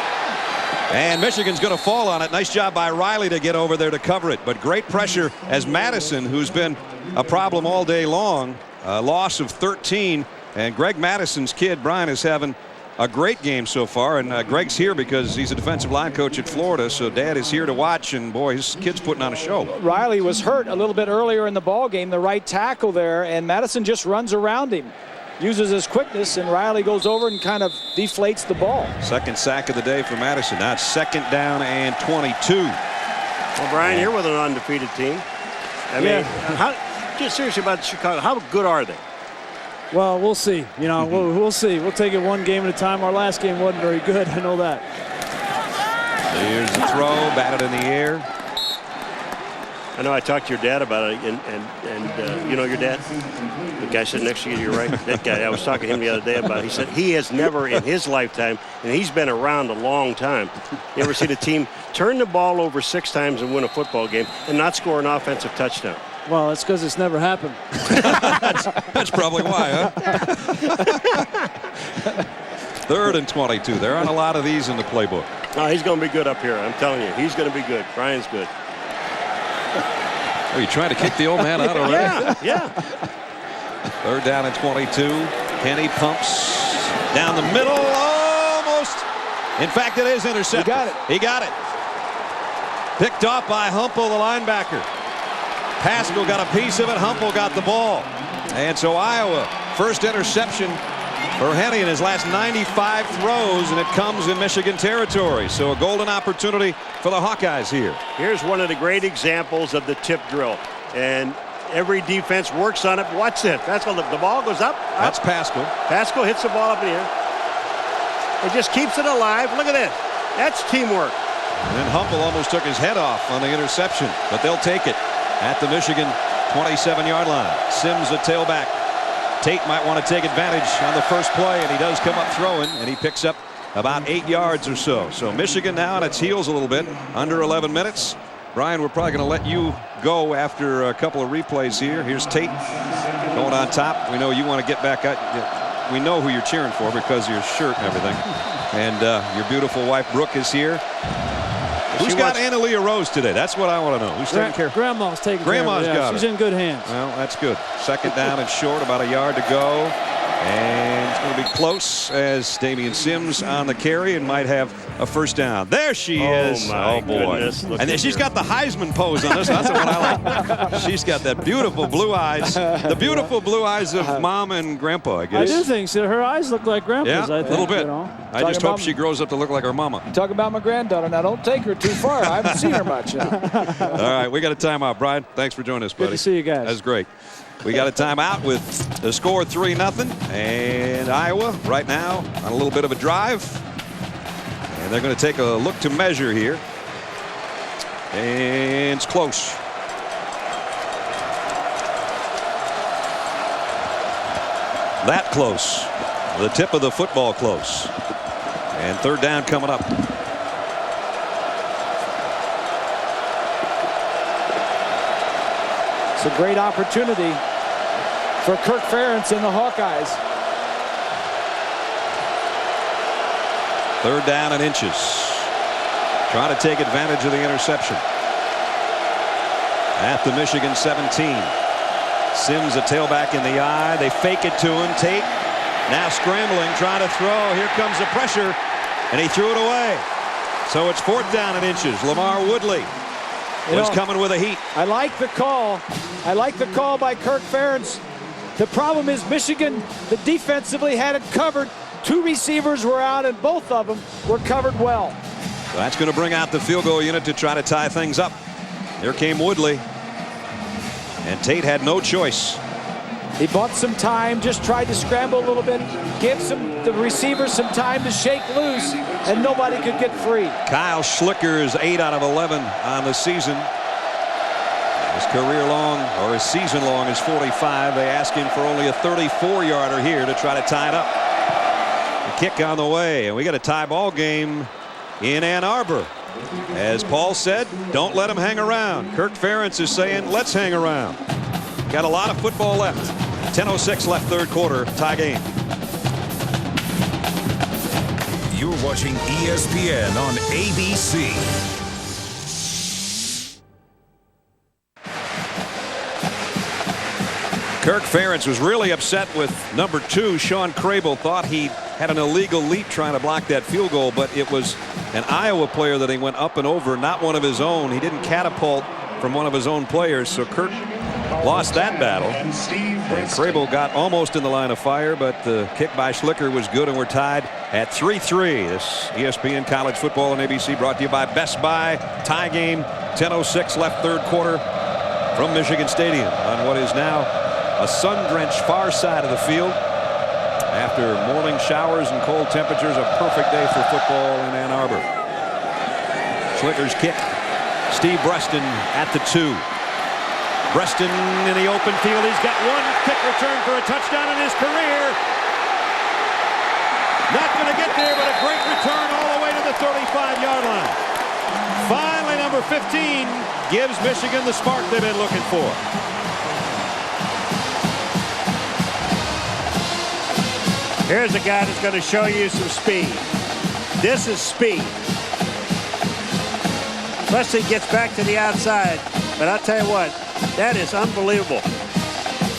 And Michigan's going to fall on it. Nice job by Riley to get over there to cover it. But great pressure as Madison, who's been a problem all day long, a loss of 13. And Greg Madison's kid, Brian, is having a great game so far. And Greg's here because he's a defensive line coach at Florida. So Dad is here to watch. And, boy, his kid's putting on a show. Riley was hurt a little bit earlier in the ball game, the right tackle there. And Madison just runs around him. Uses his quickness, and Riley goes over and kind of deflates the ball. Second sack of the day for Madison. Now it's second down and 22. Well, Brian, you're with an undefeated team. I mean, just seriously about Chicago, how good are they? Well, we'll see. You know, we'll see. We'll take it one game at a time. Our last game wasn't very good. I know that. Here's the throw, batted in the air. I know I talked to your dad about it, and you know your dad? The guy sitting next to you, you're right. That guy, I was talking to him the other day about it. He said he has never in his lifetime, and he's been around a long time, you ever seen a team turn the ball over 6 times and win a football game and not score an offensive touchdown? Well, that's because it's never happened. That's probably why, huh? 3rd and 22. There aren't a lot of these in the playbook. No, he's going to be good up here. I'm telling you, he's going to be good. Brian's good. Are you trying to kick the old man out already? Yeah. 3rd down and 22. Henne pumps down the middle, almost. In fact, it is intercepted. He got it. Picked off by Humpel, the linebacker. Pascal got a piece of it. Humpel got the ball. And so Iowa, first interception for Henne in his last 95 throws, and it comes in Michigan territory. So a golden opportunity for the Hawkeyes here. Here's one of the great examples of the tip drill. And every defense works on it. Watch this. That's when the ball goes up. That's Pascal. Pascal hits the ball up in the air. It just keeps it alive. Look at this. That's teamwork. And then Humpel almost took his head off on the interception, but they'll take it at the Michigan 27-yard line. Sims, the tailback. Tate might want to take advantage on the first play, and he does come up throwing, and he picks up about 8 yards or so. So Michigan now on its heels a little bit, under 11 minutes. Brian, we're probably going to let you go after a couple of replays here. Here's Tate going on top. We know you want to get back out. We know who you're cheering for because of your shirt and everything. And your beautiful wife, Brooke, is here. Who's got Analia Rose today? That's what I want to know. Who's taking care of her? Grandma's taking care of her. Grandma's got her. She's in good hands. Well, that's good. Second down and short, about a yard to go. And it's going to be close as Damian Sims on the carry and might have a first down. There she is. My boy. goodness. And then she's got the Heisman pose on this. That's what I like. She's got that beautiful blue eyes. The beautiful blue eyes of mom and grandpa, I guess. I do think so. Her eyes look like grandpa's, Yeah, I think. a little bit. You know? I just hope she grows up to look like her mama. Talk about my granddaughter. Now, don't take her too far. I haven't seen her much. All right, we got a timeout. Brian, thanks for joining us, buddy. Good to see you guys. That's great. We got a timeout with the score 3-0. And Iowa right now on a little bit of a drive. And they're going to take a look to measure here. And it's close. That close. The tip of the football close. And 3rd down coming up. It's a great opportunity for Kirk Ferentz and the Hawkeyes. 3rd down and inches. Trying to take advantage of the interception. At the Michigan 17. Sims a tailback in the eye. They fake it to him. Tate now scrambling, trying to throw. Here comes the pressure, and he threw it away. So it's 4th down and inches. Lamar Woodley was coming with a heat. I like the call. I like the call by Kirk Ferentz. The problem is Michigan, the defensively had it covered. 2 receivers were out, and both of them were covered well. So that's going to bring out the field goal unit to try to tie things up. Here came Woodley. And Tate had no choice. He bought some time, just tried to scramble a little bit, give the receivers some time to shake loose, and nobody could get free. Kyle Schlicker is 8 out of 11 on the season. His career long, or his season long, is 45. They ask him for only a 34-yarder here to try to tie it up. The kick on the way, and we got a tie ball game in Ann Arbor. As Paul said, don't let him hang around. Kirk Ferentz is saying, let's hang around. Got a lot of football left. 10:06 left, third quarter, tie game. You're watching ESPN on ABC. Kirk Ferentz was really upset with number 2, Sean Crable. Thought he had an illegal leap trying to block that field goal, but it was an Iowa player that he went up and over, not one of his own. He didn't catapult from one of his own players, so Kirk lost that battle. And Crable got almost in the line of fire, but the kick by Schlicker was good, and we're tied at 3-3. This ESPN College Football on ABC brought to you by Best Buy. Tie game, 10:06 left, third quarter from Michigan Stadium on what is now a sun-drenched far side of the field. After morning showers and cold temperatures, a perfect day for football in Ann Arbor. Schlicker's kick. Steve Breaston at the 2. Breaston in the open field. He's got one kick return for a touchdown in his career. Not going to get there, but a great return all the way to the 35-yard line. Finally, number 15 gives Michigan the spark they've been looking for. Here's a guy that's going to show you some speed. This is speed. Preston gets back to the outside, but I'll tell you what, that is unbelievable.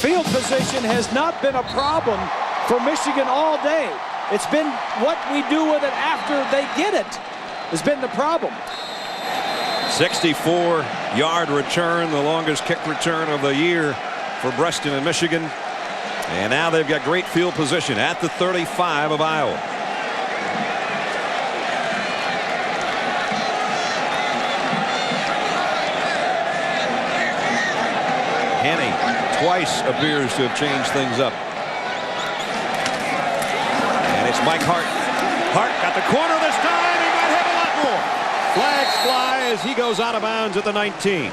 Field position has not been a problem for Michigan all day. It's been what we do with it after they get it has been the problem. 64-yard return, the longest kick return of the year for Breaston and Michigan. And now they've got great field position at the 35 of Iowa. Henne twice appears to have changed things up. And it's Mike Hart. Hart got the corner this time. He might have a lot more. Flags fly as he goes out of bounds at the 19.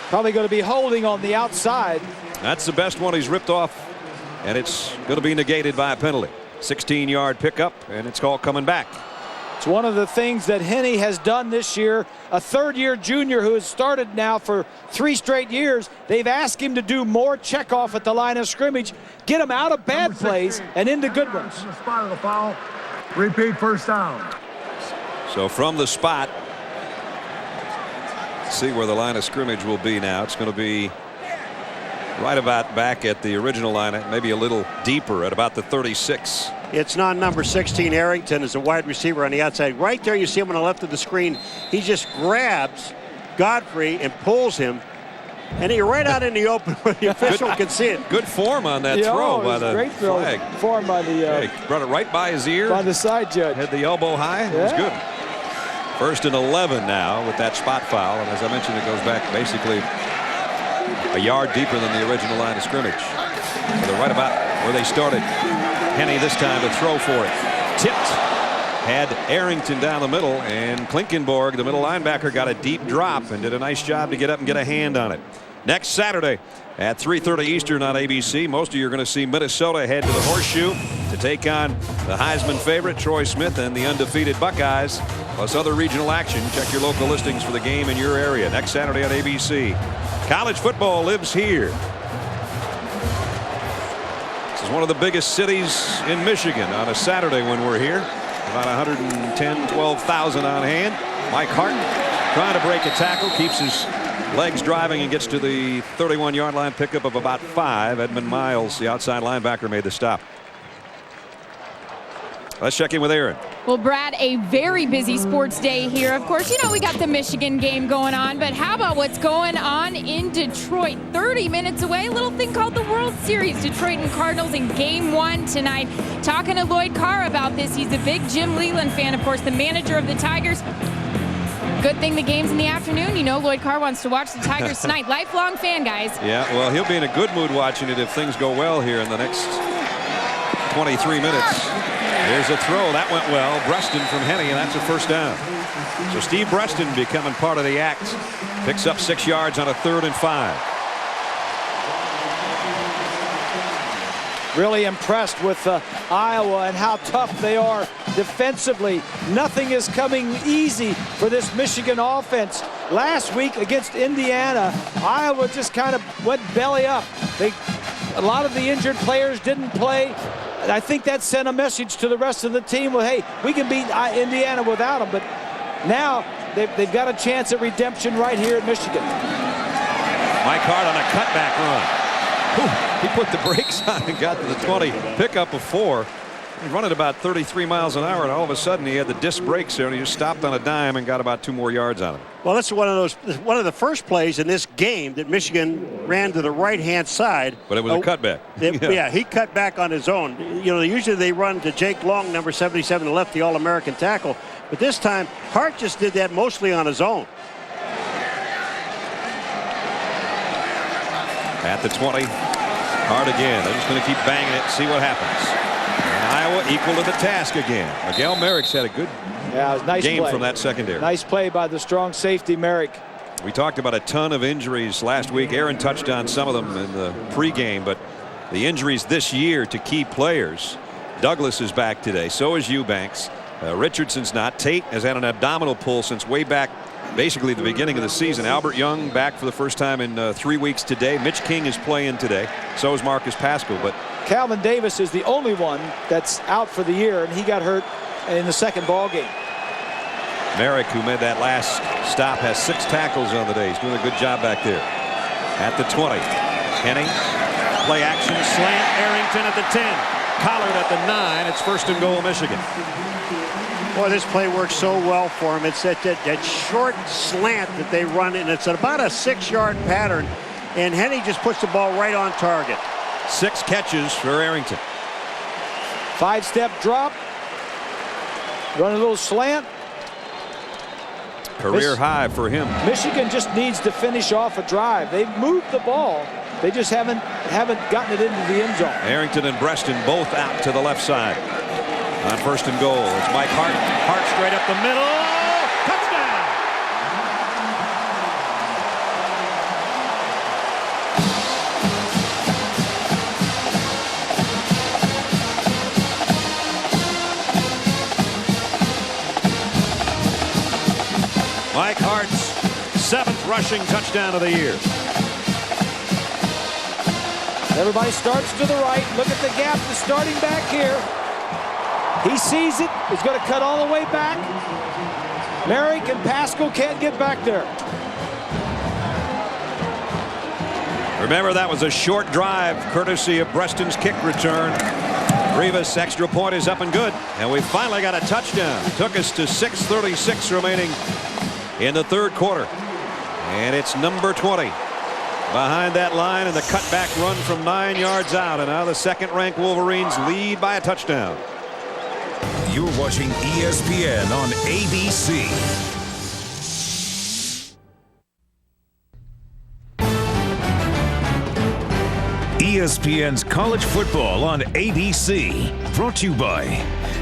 Probably going to be holding on the outside. That's the best one he's ripped off. And it's going to be negated by a penalty. 16-yard pickup, and it's called coming back. It's one of the things that Henne has done this year. A third-year junior who has started now for 3 straight years. They've asked him to do more checkoff at the line of scrimmage, get him out of bad plays and into good ones. From the spot of the foul, repeat first down. So from the spot, see where the line of scrimmage will be now. It's going to be right about back at the original line, maybe a little deeper at about the 36. It's not number 16 Arrington as a wide receiver on the outside. Right there you see him on the left of the screen. He just grabs Godfrey and pulls him. And he's right out in the open where the official can see it. Good form on that throw by the great flag. Form by the brought it right by his ear. By the side judge. Had the elbow high. It was good. 1st and 11 now with that spot foul. And as I mentioned, it goes back basically a yard deeper than the original line of scrimmage. So they're right about where they started. Henne this time to throw for it. Tipped. Had Arrington down the middle, and Klinkenborg, the middle linebacker, got a deep drop and did a nice job to get up and get a hand on it. Next Saturday at 3:30 Eastern on ABC, most of you are going to see Minnesota head to the Horseshoe to take on the Heisman favorite Troy Smith and the undefeated Buckeyes, plus other regional action. Check your local listings for the game in your area next Saturday on ABC. College football lives here. This is one of the biggest cities in Michigan on a Saturday when we're here. About 110, 12,000 on hand. Mike Hart trying to break a tackle, keeps his legs driving and gets to the 31-yard line, pickup of about 5. Edmund Miles, the outside linebacker, made the stop. Let's check in with Aaron. Well, Brad, a very busy sports day here. Of course, you know, we got the Michigan game going on, but how about what's going on in Detroit? 30 minutes away, a little thing called the World Series. Detroit and Cardinals in Game 1 tonight. Talking to Lloyd Carr about this. He's a big Jim Leyland fan, of course, the manager of the Tigers. Good thing the game's in the afternoon. You know Lloyd Carr wants to watch the Tigers tonight. Lifelong fan, guys. Yeah, well, he'll be in a good mood watching it if things go well here in the next 23 minutes. Here's a throw. That went well. Breston from Henne, and that's a first down. So Steve Breston becoming part of the act. Picks up 6 yards on a 3rd and 5. Really impressed with Iowa and how tough they are defensively. Nothing is coming easy for this Michigan offense. Last week against Indiana, Iowa just kind of went belly up. A lot of the injured players didn't play. I think that sent a message to the rest of the team. Well, hey, we can beat Indiana without them. But now they've got a chance at redemption right here at Michigan. Mike Hart on a cutback run. He put the brakes on and got to the 20. Pickup of 4. He's running about 33 miles an hour, and all of a sudden he had the disc brakes there, and he just stopped on a dime and got about 2 more yards on him. Well, that's one of the first plays in this game that Michigan ran to the right-hand side. But it was a cutback. Yeah, he cut back on his own. You know, usually they run to Jake Long, number 77, the left, the All-American tackle. But this time, Hart just did that mostly on his own. At the 20. Hart again. They're just going to keep banging it and see what happens. And Iowa equal to the task again. Miguel Merrick's had a good nice game play from that secondary. Nice play by the strong safety Merrick. We talked about a ton of injuries last week. Aaron touched on some of them in the pregame, but the injuries this year to key players. Douglas is back today. So is Eubanks. Richardson's not. Tate has had an abdominal pull since way back, basically the beginning of the season. Albert Young back for the first time in 3 weeks today. Mitch King is playing today. So is Marcus Pascal. But Calvin Davis is the only one that's out for the year, and he got hurt in the second ball game. Merrick, who made that last stop, has 6 tackles on the day. He's doing a good job back there. At the 20. Henne. Play action. Slant. Arrington at the 10. Collard at the 9. It's 1st and goal, Michigan. Boy, this play works so well for him. It's that short slant that they run, and it's about a 6-yard pattern. And Henne just puts the ball right on target. 6 catches for Arrington. 5-step drop. Run a little slant. Career high for him. Michigan just needs to finish off a drive. They've moved the ball. They just haven't gotten it into the end zone. Arrington and Breston both out to the left side. On 1st and goal, it's Mike Hart. Hart straight up the middle. Touchdown! Mike Hart's 7th rushing touchdown of the year. Everybody starts to the right. Look at the gap. The starting back here. He sees it. He's going to cut all the way back. Merrick and Pascal can't get back there. Remember, that was a short drive courtesy of Breston's kick return. Rivas' extra point is up and good. And we finally got a touchdown. Took us to 6:36 remaining in the 3rd quarter. And it's number 20 behind that line, and the cutback run from 9 yards out. And now the 2nd-ranked Wolverines lead by a touchdown. You're watching ESPN on ABC. ESPN's College Football on ABC. Brought to you by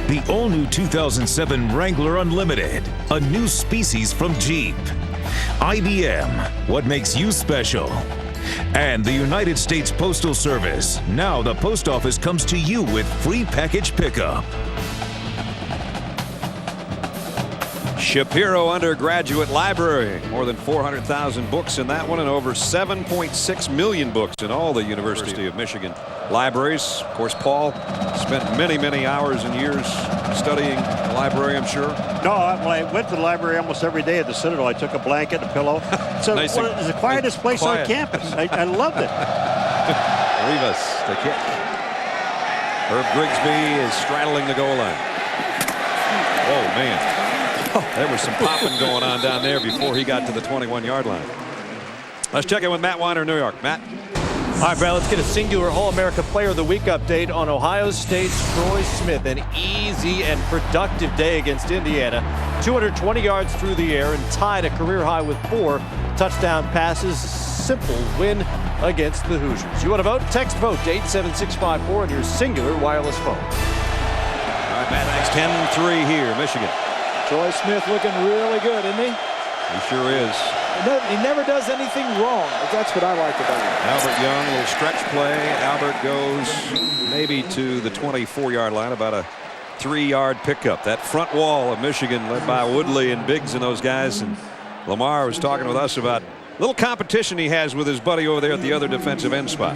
the all-new 2007 Wrangler Unlimited, a new species from Jeep. IBM, what makes you special? And the United States Postal Service. Now the post office comes to you with free package pickup. Shapiro Undergraduate Library. More than 400,000 books in that one, and over 7.6 million books in all the University of Michigan libraries. Of course, Paul spent many hours and years studying the library, I'm sure. No, I went to the library almost every day at the Citadel. I took a blanket, a pillow. So Nice it's the quietest place on campus. I loved it. Rivas, the kick. Herb Grigsby is straddling the goal line. Oh, man. There was some popping going on down there before he got to the 21-yard line. Let's check in with Matt Weiner, New York. Matt? All right, Brad, let's get a singular All-America Player of the Week update on Ohio State's Troy Smith. An easy and productive day against Indiana. 220 yards through the air and tied a career high with 4 touchdown passes. Simple win against the Hoosiers. You want to vote? Text VOTE to 87654 on your singular wireless phone. All right, Matt, next 10-3 here, Michigan. Troy Smith looking really good, isn't he? He sure is. He never does anything wrong. That's what I like about him. Albert Young, a little stretch play. Albert goes maybe to the 24-yard line, about a 3-yard pickup. That front wall of Michigan led by Woodley and Biggs and those guys. And Lamar was talking with us about a little competition he has with his buddy over there at the other defensive end spot.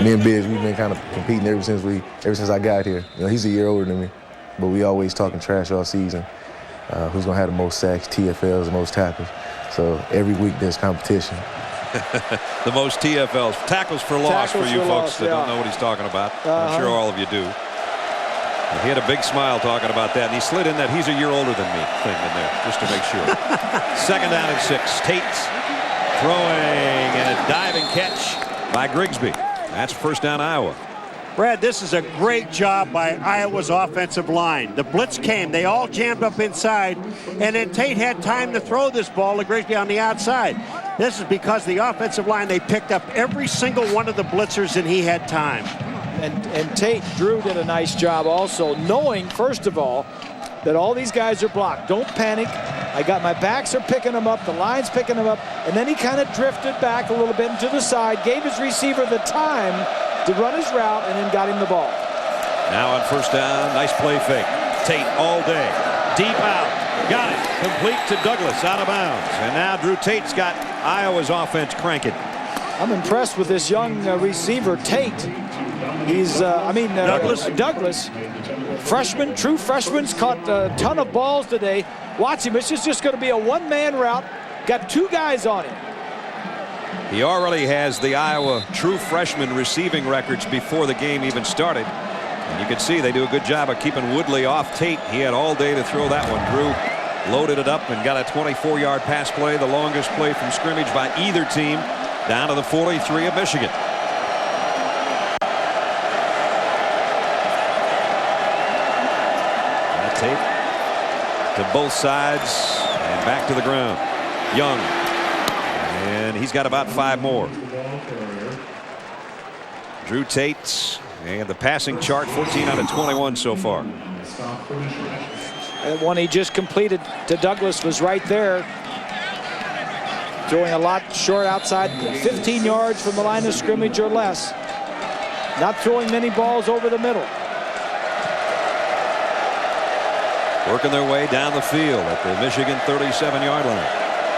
Me and Biggs, we've been kind of competing ever since I got here. You know, he's a year older than me, but we always talking trash all season. Who's going to have the most sacks, TFLs, the most tackles. So every week there's competition. The most TFLs, tackles for loss for you folks that don't know what he's talking about. I'm sure all of you do. And he had a big smile talking about that, and he slid in that he's a year older than me thing in there, just to make sure. 2nd down and 6. Tate's throwing, and a diving catch by Grigsby. That's 1st down Iowa. Brad, this is a great job by Iowa's offensive line. The blitz came. They all jammed up inside, and then Tate had time to throw this ball to Grigsby on the outside. This is because the offensive line, they picked up every single one of the blitzers, and he had time. And Tate, Drew did a nice job also, knowing, first of all, that all these guys are blocked. Don't panic. I got my backs are picking them up. The line's picking them up. And then he kind of drifted back a little bit into the side, gave his receiver the time to run his route, and then got him the ball. Now on 1st down, nice play fake. Tate all day. Deep out. Got it. Complete to Douglas, out of bounds. And now Drew Tate's got Iowa's offense cranking. I'm impressed with this young receiver, Tate. He's, Douglas. Freshman, true freshman's caught a ton of balls today. Watch him. It's just going to be a one-man route. Got 2 guys on him. He already has the Iowa true freshman receiving records before the game even started. And you can see they do a good job of keeping Woodley off Tate. He had all day to throw that one. Drew loaded it up and got a 24-yard pass play, the longest play from scrimmage by either team, down to the 43 of Michigan. Tate to both sides and back to the ground. Young. And he's got about 5 more. Drew Tate and the passing chart, 14 out of 21 so far. And one he just completed to Douglas was right there. Throwing a lot short outside, 15 yards from the line of scrimmage or less. Not throwing many balls over the middle. Working their way down the field at the Michigan 37-yard line.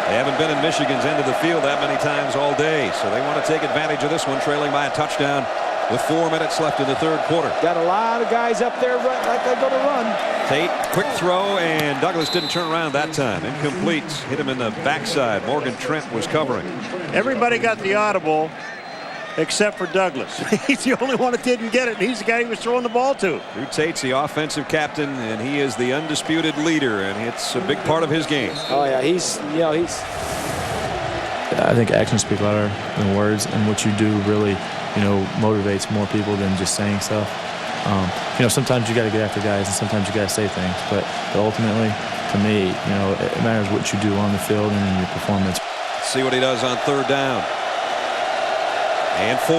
They haven't been in Michigan's end of the field that many times all day, so they want to take advantage of this one, trailing by a touchdown with 4 minutes left in the 3rd quarter. Got a lot of guys up there like they're going to run. Tate, quick throw, and Douglas didn't turn around that time. Incomplete. Hit him in the backside. Morgan Trent was covering. Everybody got the audible except for Douglas. He's the only one that didn't get it, and he's the guy he was throwing the ball to. Drew Tate's the offensive captain, and he is the undisputed leader, and it's a big part of his game. Oh, yeah, he's. I think actions speak louder than words, and what you do really, motivates more people than just saying stuff. Sometimes you got to get after guys, and sometimes you got to say things, but ultimately, to me, it matters what you do on the field and in your performance. Let's see what he does on 3rd down. And 4.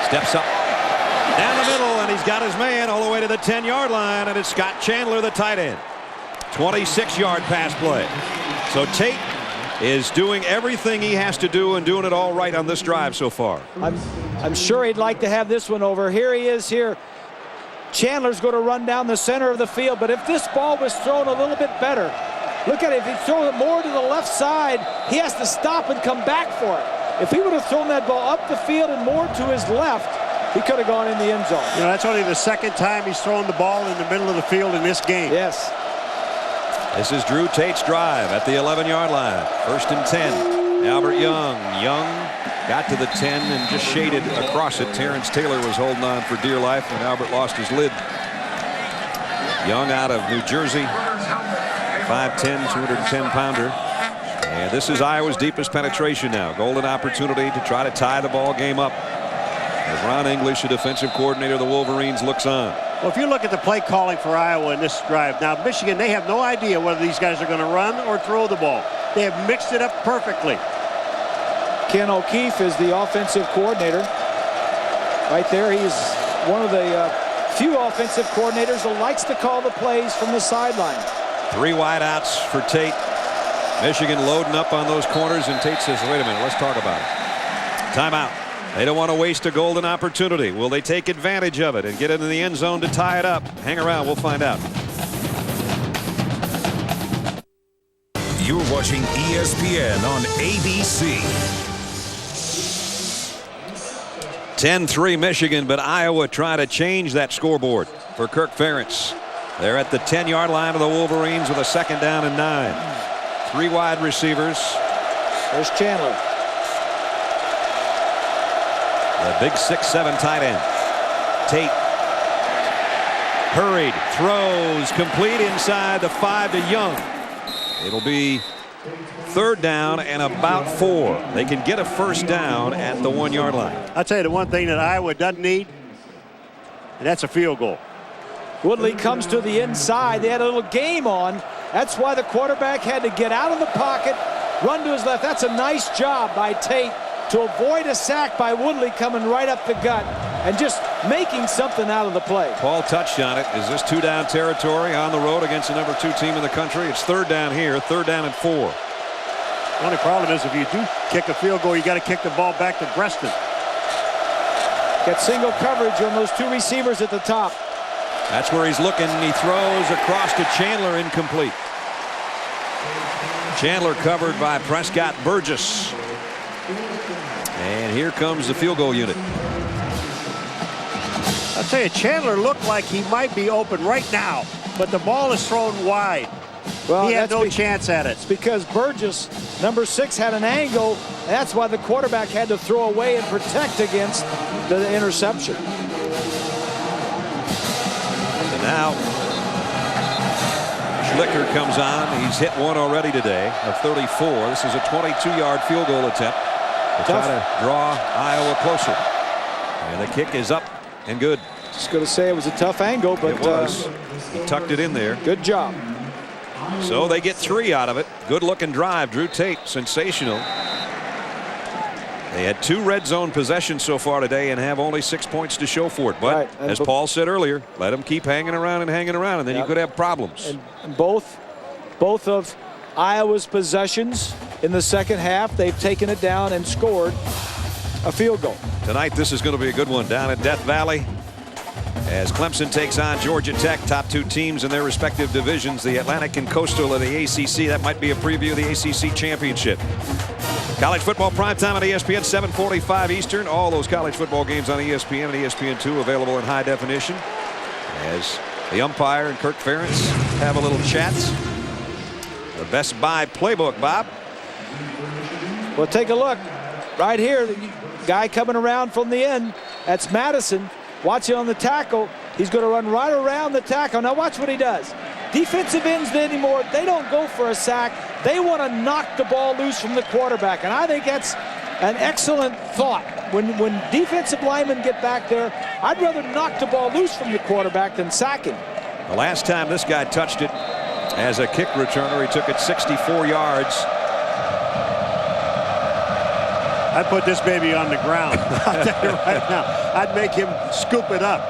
Steps up down the middle, and he's got his man all the way to the 10-yard line, and it's Scott Chandler, the tight end. 26-yard pass play. So Tate is doing everything he has to do and doing it all right on this drive so far. I'm sure he'd like to have this one over. Here he is here. Chandler's going to run down the center of the field, but if this ball was thrown a little bit better, look at it. If he throws it more to the left side, he has to stop and come back for it. If he would have thrown that ball up the field and more to his left, he could have gone in the end zone. That's only the 2nd time he's thrown the ball in the middle of the field in this game. Yes. This is Drew Tate's drive at the 11-yard line. 1st and 10. Albert Young. Young got to the 10 and just shaded across it. Terrence Taylor was holding on for dear life, and Albert lost his lid. Young out of New Jersey. 5'10", 210-pounder. And this is Iowa's deepest penetration now. Golden opportunity to try to tie the ball game up. As Ron English, the defensive coordinator of the Wolverines, looks on. Well, if you look at the play calling for Iowa in this drive, now Michigan, they have no idea whether these guys are going to run or throw the ball. They have mixed it up perfectly. Ken O'Keefe is the offensive coordinator. Right there, he's one of the few offensive coordinators that likes to call the plays from the sideline. 3 wideouts for Tate. Michigan loading up on those corners, and Tate says, wait a minute, let's talk about it. Timeout. They don't want to waste a golden opportunity. Will they take advantage of it and get into the end zone to tie it up? Hang around, we'll find out. You're watching ESPN on ABC. 10-3 Michigan, but Iowa trying to change that scoreboard for Kirk Ferentz. They're at the 10-yard line of the Wolverines with a 2nd down and 9. 3 wide receivers. There's Chandler. The big 6'7" tight end. Tate. Hurried. Throws. Complete inside the 5 to Young. It'll be 3rd down and about 4. They can get a 1st down at the 1-yard line. I'll tell you the one thing that Iowa doesn't need, and that's a field goal. Woodley comes to the inside. They had a little game on. That's why the quarterback had to get out of the pocket, run to his left. That's a nice job by Tate to avoid a sack by Woodley coming right up the gut and just making something out of the play. Paul touched on it. Is this 2-down territory on the road against the number 2 team in the country? It's 3rd down here, 3rd down and 4. The only problem is if you do kick a field goal, you got to kick the ball back to Greston. Get single coverage on those 2 receivers at the top. That's where he's looking. He throws across to Chandler, incomplete. Chandler covered by Prescott Burgess. And here comes the field goal unit. I'll tell you, Chandler looked like he might be open right now, but the ball is thrown wide. Well, he had no chance at it. It's because Burgess, number 6, had an angle. And that's why the quarterback had to throw away and protect against the interception. And now Schlicker comes on. He's hit one already today of 34. This is a 22-yard field goal attempt to try to draw Iowa closer. And the kick is up and good. Just going to say it was a tough angle, but it was. He tucked it in there. Good job. So they get 3 out of it. Good looking drive. Drew Tate, sensational. They had 2 red zone possessions so far today and have only 6 points to show for it. But as Paul said earlier, let them keep hanging around, and then you could have problems. And both of Iowa's possessions in the second half, they've taken it down and scored a field goal. Tonight, this is going to be a good one down at Death Valley as Clemson takes on Georgia Tech, top 2 teams in their respective divisions, the Atlantic and Coastal of the ACC. That might be a preview of the ACC championship. College football primetime on ESPN, 7:45 Eastern. All those college football games on ESPN and ESPN2 available in high definition. As the umpire and Kirk Ferentz have a little chat. The Best Buy playbook, Bob. Well, take a look. Right here, the guy coming around from the end. That's Madison. Watch it on the tackle. He's going to run right around the tackle. Now watch what he does. Defensive ends anymore, they don't go for a sack. They want to knock the ball loose from the quarterback. And I think that's an excellent thought. When defensive linemen get back there, I'd rather knock the ball loose from the quarterback than sack him. The last time this guy touched it as a kick returner, he took it 64 yards. I'd put this baby on the ground. I'll tell you right now. I'd make him scoop it up.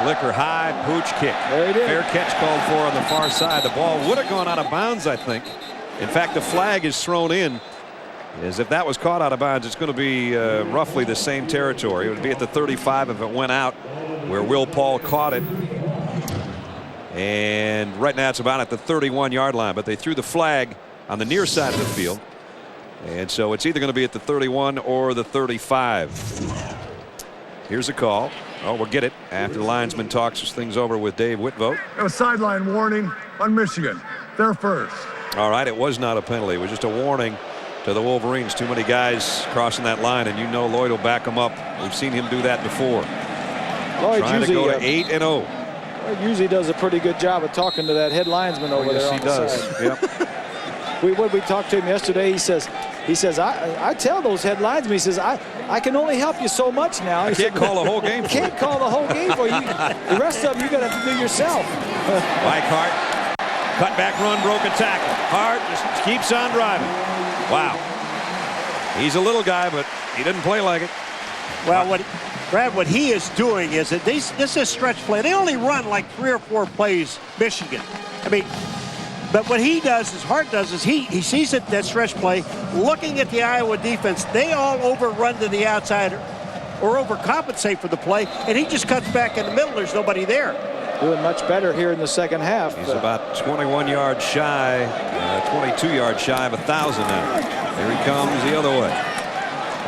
Flicker high, pooch kick. There he did. Fair catch called for on the far side. The ball would have gone out of bounds, I think. In fact, the flag is thrown in. As if that was caught out of bounds, it's going to be roughly the same territory. It would be at the 35 if it went out, where Will Paul caught it. And right now it's about at the 31-yard line, but they threw the flag on the near side of the field. And so it's either going to be at the 31 or the 35. Here's a call. Oh, we'll get it after the linesman talks things over with Dave Whitvote. A sideline warning on Michigan. They're first. All right, it was not a penalty. It was just a warning to the Wolverines. Too many guys crossing that line, and you know Lloyd will back them up. We've seen him do that before. Lloyd's trying to usually, go to 8-0. usually does a pretty good job of talking to that head linesman over there. Yes, he does. Yep. We talked to him yesterday. He says, I tell those head linesmen, he says, I can only help you so much now. I can't call the whole game for you. Can't call the whole game for you. The rest of them you got to have to do yourself. Mike Hart, cutback run, broken tackle. Hart just keeps on driving. Wow. He's a little guy, but he didn't play like it. Well, what he is doing is that this is stretch play. They only run like 3 or 4 plays, Michigan. I mean, but what he does, is Hart does, is he sees it, that stretch play, looking at the Iowa defense. They all overrun to the outside or overcompensate for the play, and he just cuts back in the middle. There's nobody there. Doing much better here in the second half. He's about 21 yards shy, 22 yards shy of 1,000 now. Here he comes the other way.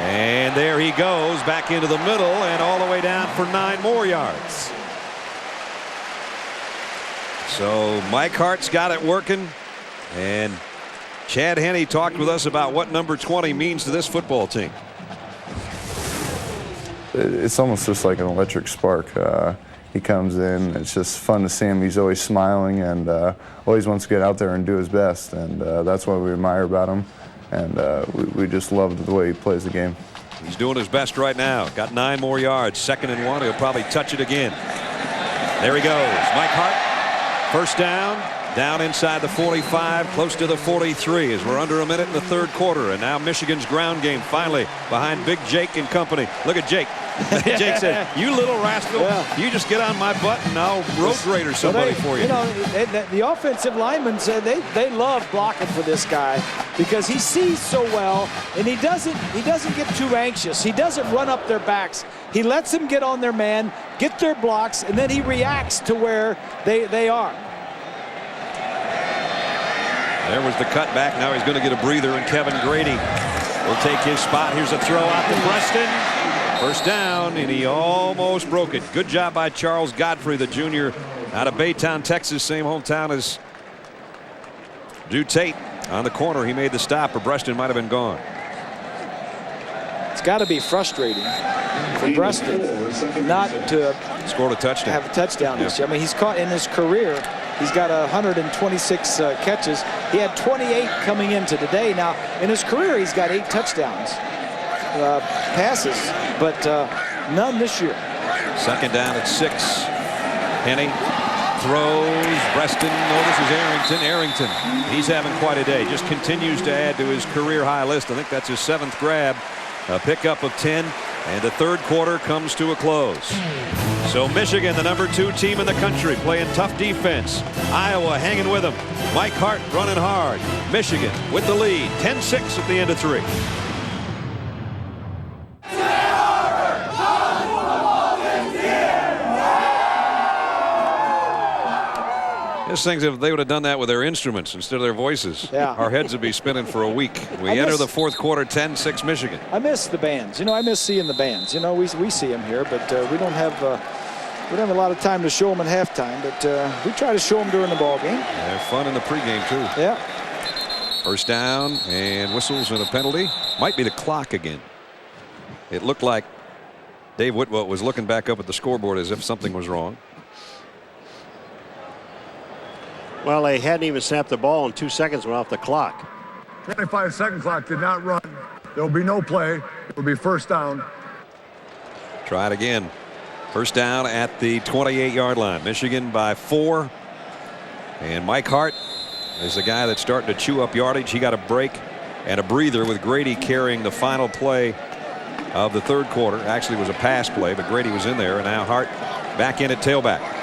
And there he goes back into the middle and all the way down for 9 more yards. So Mike Hart's got it working, and Chad Henne talked with us about what number 20 means to this football team. It's almost just like an electric spark. He comes in, it's just fun to see him. He's always smiling and always wants to get out there and do his best, and that's what we admire about him. And we just love the way he plays the game. He's doing his best right now. Got 9 more yards. 2nd and 1. He'll probably touch it again. There he goes. Mike Hart. First down. Down inside the 45, close to the 43 as we're under a minute in the 3rd quarter. And now Michigan's ground game finally behind Big Jake and company. Look at Jake. Jake said, "You little rascal, you just get on my butt and I'll road grader somebody for you." You know, the offensive linemen said they love blocking for this guy because he sees so well, and he doesn't get too anxious. He doesn't run up their backs. He lets them get on their man, get their blocks, and then he reacts to where they are. There was the cutback. Now he's going to get a breather, and Kevin Grady will take his spot. Here's a throw out to Preston. First down, and he almost broke it. Good job by Charles Godfrey, the junior out of Baytown, Texas, same hometown as Drew Tate. On the corner, he made the stop, or Preston might have been gone. It's got to be frustrating for Preston not to score a touchdown. Have a touchdown this year. I mean, he's caught in his career. He's got 126 catches. He had 28 coming into today. Now, in his career, he's got 8 touchdowns, passes, but none this year. 2nd down at 6. Henne throws. Preston notices Arrington. He's having quite a day. Just continues to add to his career high list. I think that's his 7th grab. A pickup of 10. And the 3rd quarter comes to a close. So Michigan, the number 2 team in the country, playing tough defense. Iowa hanging with them. Mike Hart running hard. Michigan with the lead. 10-6 at the end of 3. This thing's, if they would have done that with their instruments instead of their voices, our heads would be spinning for a week. We enter the 4th quarter, 10-6 Michigan. I miss the bands. You know, I miss seeing the bands. You know, we see them here, but we don't have a lot of time to show them at halftime. But we try to show them during the ball game. They're fun in the pregame too. Yeah. First down and whistles and a penalty. Might be the clock again. It looked like Dave Whitwell was looking back up at the scoreboard as if something was wrong. Well, they hadn't even snapped the ball, and 2 seconds went off the clock. 25-second clock did not run. There will be no play. It will be first down. Try it again. First down at the 28-yard line. Michigan by 4. And Mike Hart is the guy that's starting to chew up yardage. He got a break and a breather with Grady carrying the final play of the 3rd quarter. Actually, it was a pass play, but Grady was in there. And now Hart back in at tailback.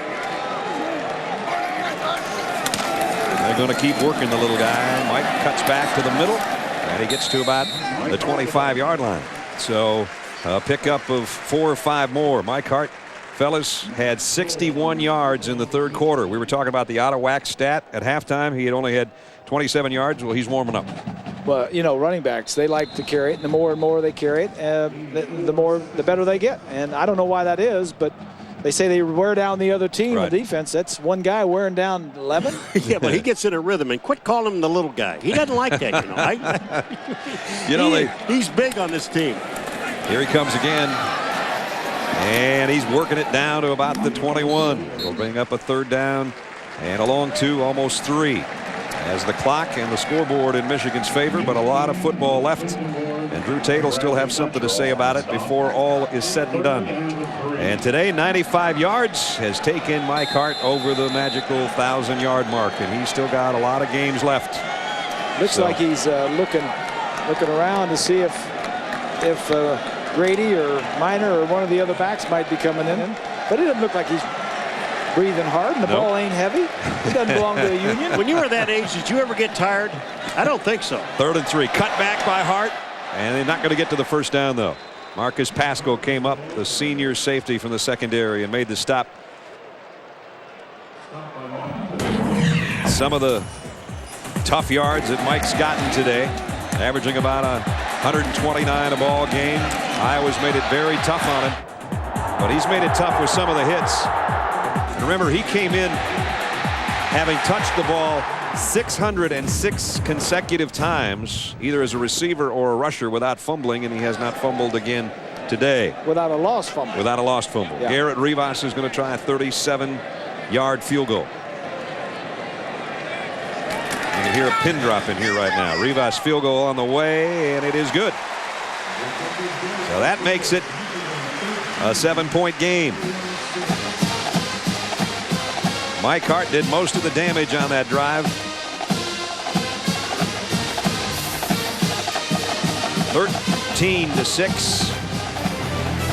They're going to keep working the little guy. Mike cuts back to the middle, and he gets to about the 25-yard line. So a pickup of 4 or 5 more. Mike Hart, fellas, had 61 yards in the 3rd quarter. We were talking about the out-of-whack stat at halftime. He had only had 27 yards. Well, he's warming up. Well, you know, running backs, they like to carry it, and the more and more they carry it, the better they get. And I don't know why that is, but they say they wear down the other team. Right. The defense. That's one guy wearing down 11. Yeah, but he gets in a rhythm, and quit calling him the little guy. He doesn't like that, you know. He's big on this team. Here he comes again. And he's working it down to about the 21. It'll bring up a 3rd down and a long 2, almost 3. As the clock and the scoreboard in Michigan's favor, but a lot of football left. And Drew Tate will still have something to say about it before all is said and done. And today, 95 yards has taken Mike Hart over the magical 1,000-yard mark, and he's still got a lot of games left. Looks like he's looking around to see if Grady or Minor or one of the other backs might be coming in. But it doesn't look like he's breathing hard, and the ball ain't heavy. It doesn't belong to the Union. When you were that age, did you ever get tired? I don't think so. 3rd and 3. Cut back by Hart. And they're not going to get to the 1st down, though. Marcus Pascal came up, the senior safety from the secondary, and made the stop. Some of the tough yards that Mike's gotten today, averaging about 129 a ball game. Iowa's made it very tough on him, but he's made it tough with some of the hits. And remember, he came in having touched the ball 606 consecutive times, either as a receiver or a rusher, without fumbling, and he has not fumbled again today. Without a lost fumble. Without a lost fumble. Yeah. Garrett Rivas is going to try a 37-yard field goal. You can hear a pin drop in here right now. Rivas field goal on the way, and it is good. So that makes it a 7-point game. Mike Hart did most of the damage on that drive. 13-6.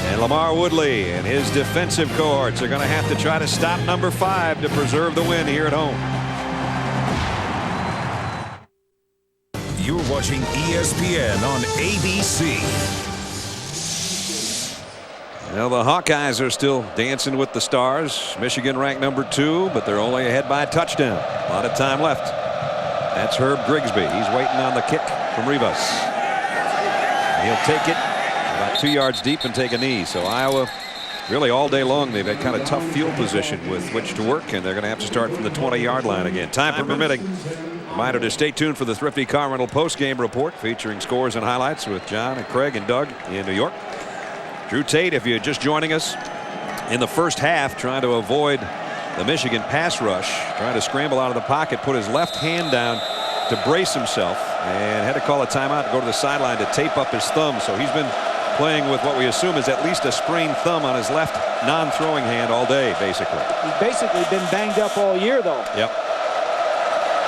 And Lamar Woodley and his defensive cohorts are going to have to try to stop number 5 to preserve the win here at home. You're watching ESPN on ABC. Well, the Hawkeyes are still dancing with the stars. Michigan ranked number 2, but they're only ahead by a touchdown. A lot of time left. That's Herb Grigsby. He's waiting on the kick from Rivas. He'll take it about 2 yards deep and take a knee. So Iowa, really all day long, they've had kind of tough field position with which to work, and they're going to have to start from the 20-yard line again. Time permitting. Reminder to stay tuned for the Thrifty Car Rental post-game report featuring scores and highlights with John and Craig and Doug in New York. Drew Tate, if you're just joining us, in the first half trying to avoid the Michigan pass rush, trying to scramble out of the pocket, put his left hand down to brace himself, and had to call a timeout to go to the sideline to tape up his thumb. So he's been playing with what we assume is at least a sprained thumb on his left non-throwing hand all day, basically. He's basically been banged up all year, though. Yep.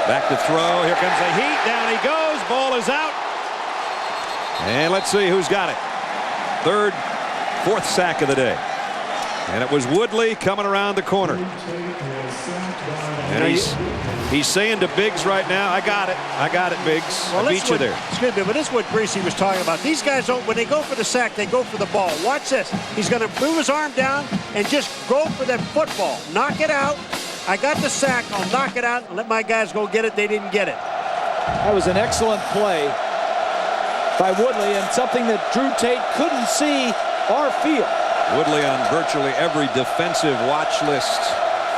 Back to throw. Here comes the heat. Down he goes. Ball is out. And let's see who's got it. 4th sack of the day. And it was Woodley coming around the corner. And he's saying to Biggs right now, I got it. I got it, Biggs. Well, I beat you there. Excuse me, but this is what Greasy was talking about. These guys don't, when they go for the sack, they go for the ball. Watch this. He's going to move his arm down and just go for that football. Knock it out. I got the sack. I'll knock it out and let my guys go get it. They didn't get it. That was an excellent play by Woodley, and something that Drew Tate couldn't see or feel. Woodley on virtually every defensive watch list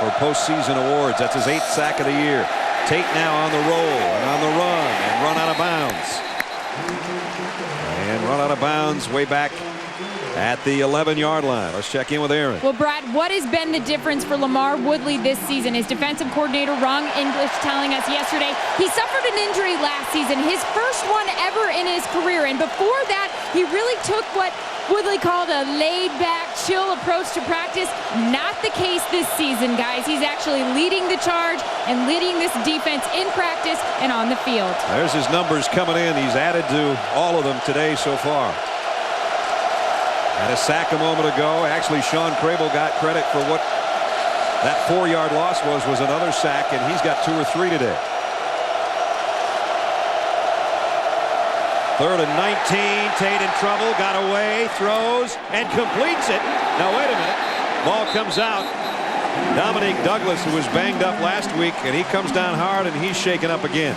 for postseason awards. That's his 8th sack of the year. Tate now on the roll and on the run and run out of bounds. And run out of bounds way back at the 11-yard line. Let's check in with Aaron. Well, Brad, what has been the difference for Lamar Woodley this season? His defensive coordinator, Ron English, telling us yesterday he suffered an injury last season, his first one ever in his career. And before that, he really took what Woodley called a laid-back, chill approach to practice. Not the case this season, guys. He's actually leading the charge and leading this defense in practice and on the field. There's his numbers coming in. He's added to all of them today so far. Had a sack a moment ago. Actually, Sean Crable got credit for what that 4-yard loss was another sack, and he's got 2 or 3 today. 3rd and 19. Tate in trouble. Got away. Throws and completes it. Now, wait a minute. Ball comes out. Dominique Douglas, who was banged up last week, and he comes down hard, and he's shaken up again.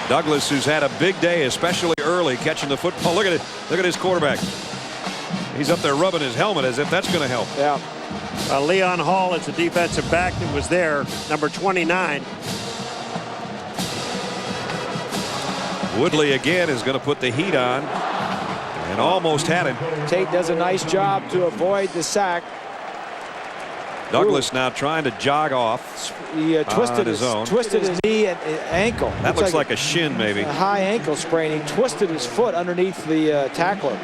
Douglas, who's had a big day, especially early, catching the football. Look at it. Look at his quarterback. He's up there rubbing his helmet as if that's going to help. Yeah. Leon Hall is the defensive back that was there, number 29. Woodley again is going to put the heat on. And almost had him. Tate does a nice job to avoid the sack. Douglas now trying to jog off. He twisted his knee and ankle. That looks like a shin, maybe. A high ankle sprain. He twisted his foot underneath the tackler.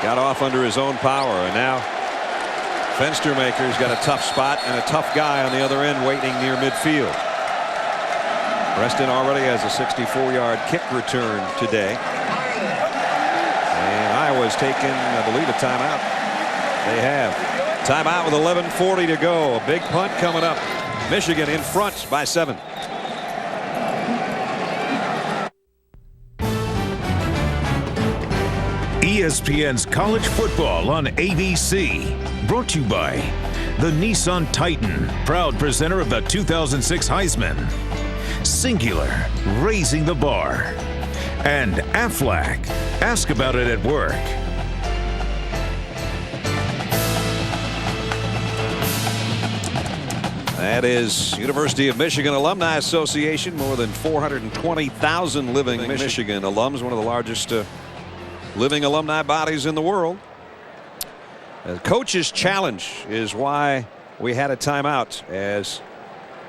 Got off under his own power, and now Fenstermaker's got a tough spot and a tough guy on the other end waiting near midfield. Preston already has a 64-yard kick return today. And Iowa's taken, I believe, a timeout. They have. Timeout with 11:40 to go. A big punt coming up. Michigan in front by 7. ESPN's College Football on ABC. Brought to you by the Nissan Titan, proud presenter of the 2006 Heisman. Singular, raising the bar. And Aflac, ask about it at work. That is University of Michigan Alumni Association. More than 420,000 living Michigan alums, one of the largest living alumni bodies in the world. The coach's challenge is why we had a timeout, as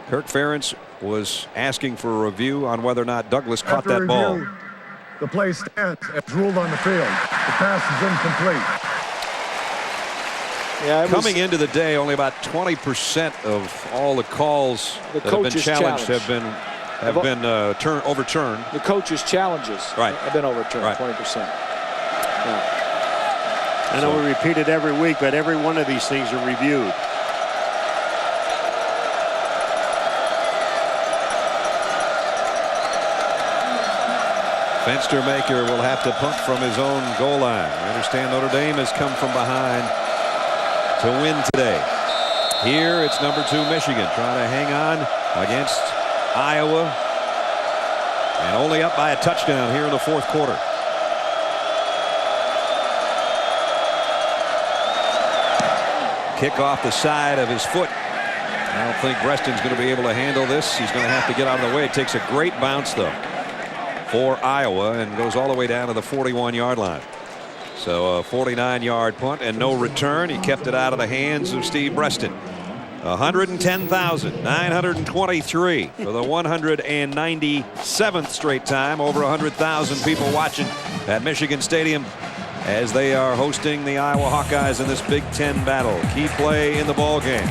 Kirk Ferentz was asking for a review on whether or not Douglas caught After that ball. review, the play stands as ruled on the field. The pass is incomplete. Yeah, Coming into the day, only about 20% of all the calls that have been challenged have been overturned. The coach's challenges have been overturned, 20%. Yeah. I know we repeat it every week, but every one of these things are reviewed. Fenstermaker will have to punt from his own goal line. I understand Notre Dame has come from behind to win today. Here it's number 2 Michigan trying to hang on against Iowa, and only up by a touchdown here in the 4th quarter. Kick off the side of his foot. I don't think Breaston's going to be able to handle this. He's going to have to get out of the way. It takes a great bounce, though, for Iowa, and goes all the way down to the 41-yard line. So a 49-yard punt and no return. He kept it out of the hands of Steve Breaston. 110,923 for the 197th straight time. Over 100,000 people watching at Michigan Stadium as they are hosting the Iowa Hawkeyes in this Big Ten battle. Key play in the ball game.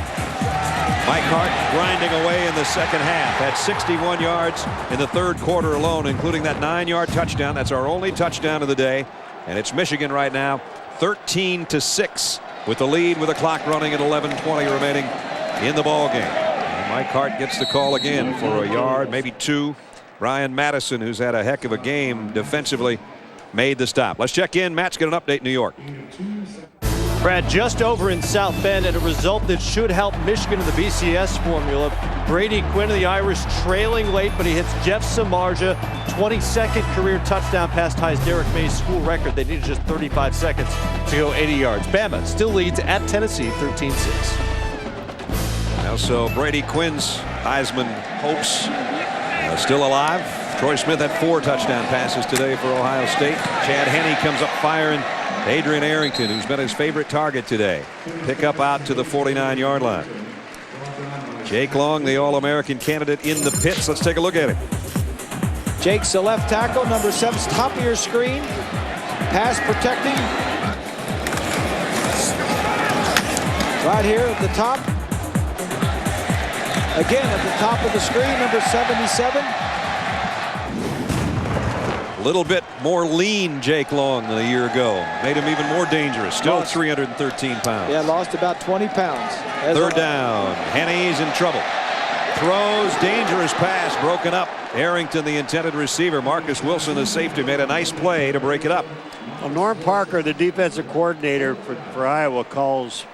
Mike Hart grinding away in the second half. Had 61 yards in the 3rd quarter alone, including that 9-yard touchdown. That's our only touchdown of the day. And it's Michigan right now 13-6 with the lead, with the clock running at 11:20 remaining in the ball game. And Mike Hart gets the call again for a yard, maybe 2. Brian Madison, who's had a heck of a game defensively, made the stop. Let's check in. Matt's got an update in New York. Brad, just over in South Bend, and a result that should help Michigan in the BCS formula. Brady Quinn of the Irish trailing late, but he hits Jeff Samardzija, 22nd career touchdown pass, ties Derek May's school record. They needed just 35 seconds to go 80 yards. Bama still leads at Tennessee 13-6. Now, so Brady Quinn's Heisman hopes still alive. Troy Smith had 4 touchdown passes today for Ohio State. Chad Henne comes up firing. Adrian Arrington, who's been his favorite target today, pick up out to the 49-yard line. Jake Long, the All-American candidate, in the pits. Let's take a look at him. Jake's the left tackle, number 7's top of your screen. Pass protecting. Right here at the top. Again at the top of the screen, number 77. A little bit more lean Jake Long than a year ago. Made him even more dangerous. Still 313 pounds. Yeah, lost about 20 pounds. 3rd down. Henne's in trouble. Throws, dangerous pass, broken up. Arrington, the intended receiver. Marcus Wilson, the safety, made a nice play to break it up. Well, Norm Parker, the defensive coordinator for Iowa, calls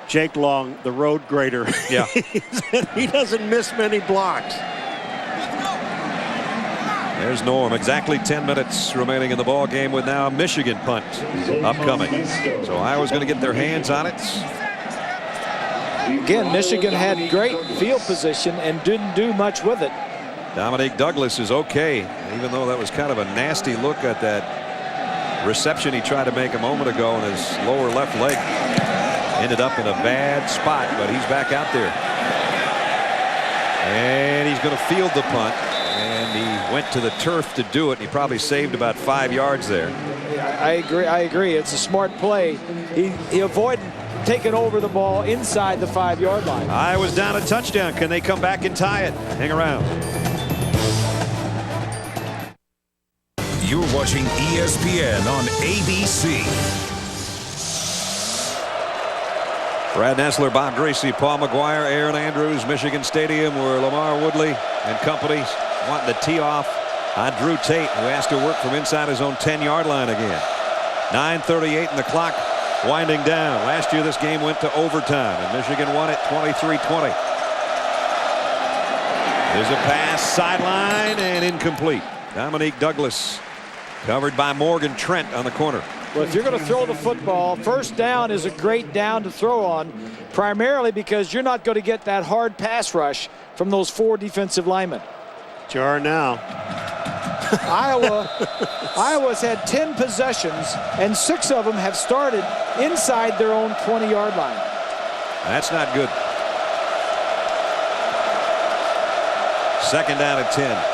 Jake Long the road grader. Yeah. He doesn't miss many blocks. There's Norm. Exactly 10 minutes remaining in the ball game, with now a Michigan punt upcoming. So Iowa's going to get their hands on it. Again, Michigan had great field position and didn't do much with it. Dominique Douglas is okay, even though that was kind of a nasty look at that reception he tried to make a moment ago, and his lower left leg ended up in a bad spot, but he's back out there. And he's going to field the punt, and he went to the turf to do it, and he probably saved about 5 yards there. I agree. It's a smart play. He avoided taking over the ball inside the 5-yard line. Iowa's down a touchdown. Can they come back and tie it? Hang around. You're watching ESPN on ABC. Brad Nessler, Bob Gracie, Paul McGuire, Aaron Andrews, Michigan Stadium, where Lamar Woodley and company wanting to tee off on Drew Tate, who has to work from inside his own 10-yard line again. 9:38 in the clock, winding down. Last year this game went to overtime, and Michigan won it 23-20. There's a pass, sideline, and incomplete. Dominique Douglas covered by Morgan Trent on the corner. Well, if you're going to throw the football, first down is a great down to throw on, primarily because you're not going to get that hard pass rush from those 4 defensive linemen. Jar now. Iowa's had 10 possessions, and 6 of them have started inside their own 20-yard line. That's not good. Second down at 10.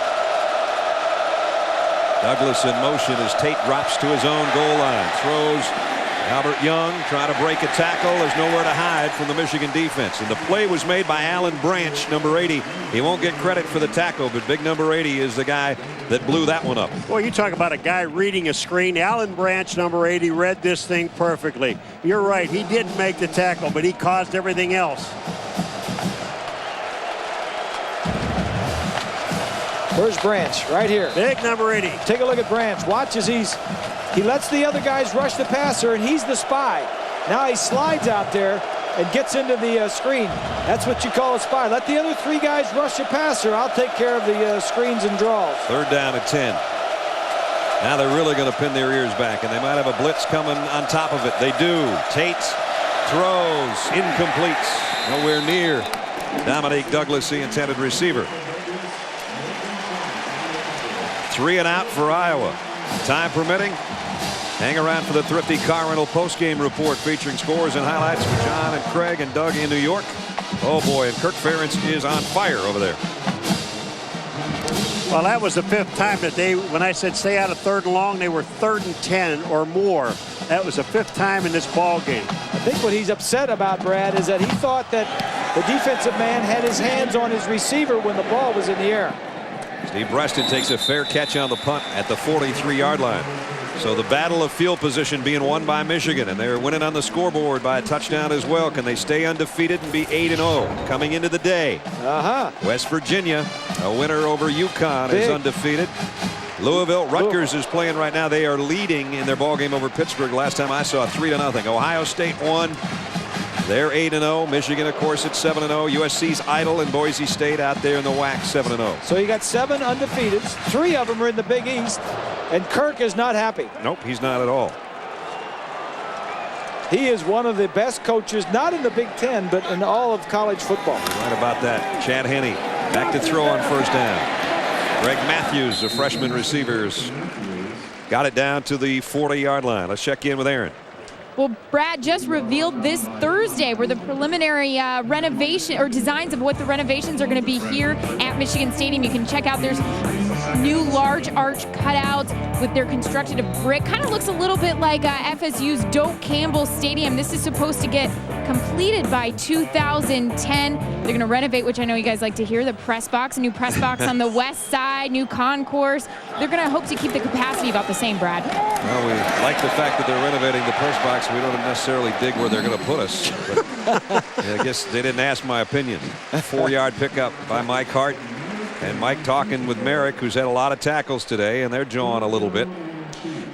Douglas in motion as Tate drops to his own goal line. Throws. Albert Young trying to break a tackle. There's nowhere to hide from the Michigan defense. And the play was made by Alan Branch, number 80. He won't get credit for the tackle, but big number 80 is the guy that blew that one up. Well, you talk about a guy reading a screen. Alan Branch, number 80, read this thing perfectly. You're right. He didn't make the tackle, but he caused everything else. Where's Branch? Right here. Big number 80. Take a look at Branch. Watch as he lets the other guys rush the passer, and he's the spy. Now he slides out there and gets into the screen. That's what you call a spy. Let the other 3 guys rush the passer. I'll take care of the screens and draws. Third down at 10. Now they're really going to pin their ears back, and they might have a blitz coming on top of it. They do. Tate throws. Incomplete. Nowhere near Dominique Douglas, the intended receiver. 3 and out for Iowa. Time permitting. Hang around for the Thrifty Car Rental postgame report featuring scores and highlights for John and Craig and Doug in New York. Oh boy, and Kirk Ferentz is on fire over there. Well, that was the 5th time that when I said stay out of 3rd and long, they were 3rd and 10 or more. That was the 5th time in this ball game. I think what he's upset about, Brad, is that he thought that the defensive man had his hands on his receiver when the ball was in the air. Steve Breaston takes a fair catch on the punt at the 43-yard line. So the battle of field position being won by Michigan, and they're winning on the scoreboard by a touchdown as well. Can they stay undefeated and be 8-0 coming into the day? West Virginia, a winner over UConn, is undefeated. Louisville, Rutgers is playing right now. They are leading in their ball game over Pittsburgh. Last time I saw 3-0. Ohio State won. They're 8-0. Michigan, of course, at 7-0. USC's idle, and Boise State out there in the WAC 7-0. So you got 7 undefeateds. 3 of them are in the Big East, and Kirk is not happy. Nope, he's not at all. He is one of the best coaches, not in the Big Ten, but in all of college football. Right about that. Chad Henne back to throw on first down. Greg Matthews, the freshman receivers, got it down to the 40-yard line. Let's check in with Aaron. Well, Brad just revealed this Thursday where the preliminary renovation or designs of what the renovations are going to be here at Michigan Stadium. You can check out there's new large arch cutouts with their constructed of brick. Kind of looks a little bit like FSU's Doak Campbell Stadium. This is supposed to get completed by 2010. They're going to renovate, which I know you guys like to hear, the press box, a new press box on the west side, new concourse. They're going to hope to keep the capacity about the same, Brad. Well, we like the fact that they're renovating the press box. We don't necessarily dig where they're going to put us. But I guess they didn't ask my opinion. 4-yard pickup by Mike Hart. And Mike talking with Merrick, who's had a lot of tackles today, and they're jawing a little bit.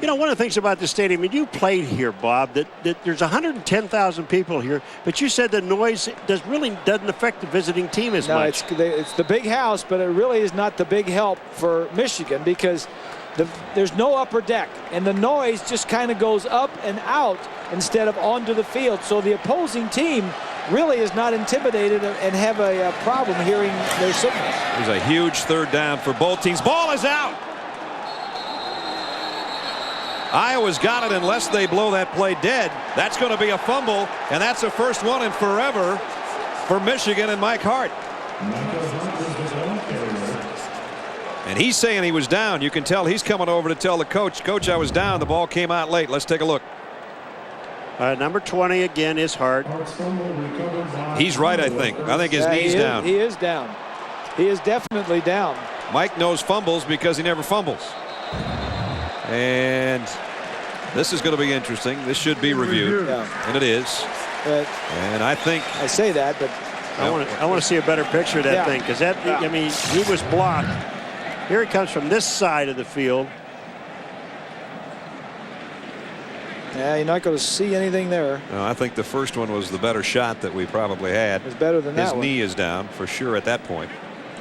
You know, one of the things about the stadium, and you played here, Bob, that there's 110,000 people here, but you said the noise doesn't affect the visiting team as much. It's the big house, but it really is not the big help for Michigan because there's no upper deck, and the noise just kind of goes up and out instead of onto the field. So the opposing team really is not intimidated and have a problem hearing their signals. There's a huge third down for both teams. Ball is out. Iowa's got it unless they blow that play dead. That's going to be a fumble, and that's the first one in forever for Michigan and Mike Hart. And he's saying he was down. You can tell he's coming over to tell the coach, Coach, I was down. The ball came out late. Let's take a look. Number 20 again is Hart. He's right, I think. I think his knee's down. He is down. He is definitely down. Mike knows fumbles because he never fumbles. And this is going to be interesting. This should be reviewed, and it is. And I think I say that, but I want to see a better picture of that thing, because that I mean, he was blocked. Here he comes from this side of the field. Yeah, you're not going to see anything there. No, I think the first one was the better shot that we probably had. It's better than that one. His knee is down for sure at that point.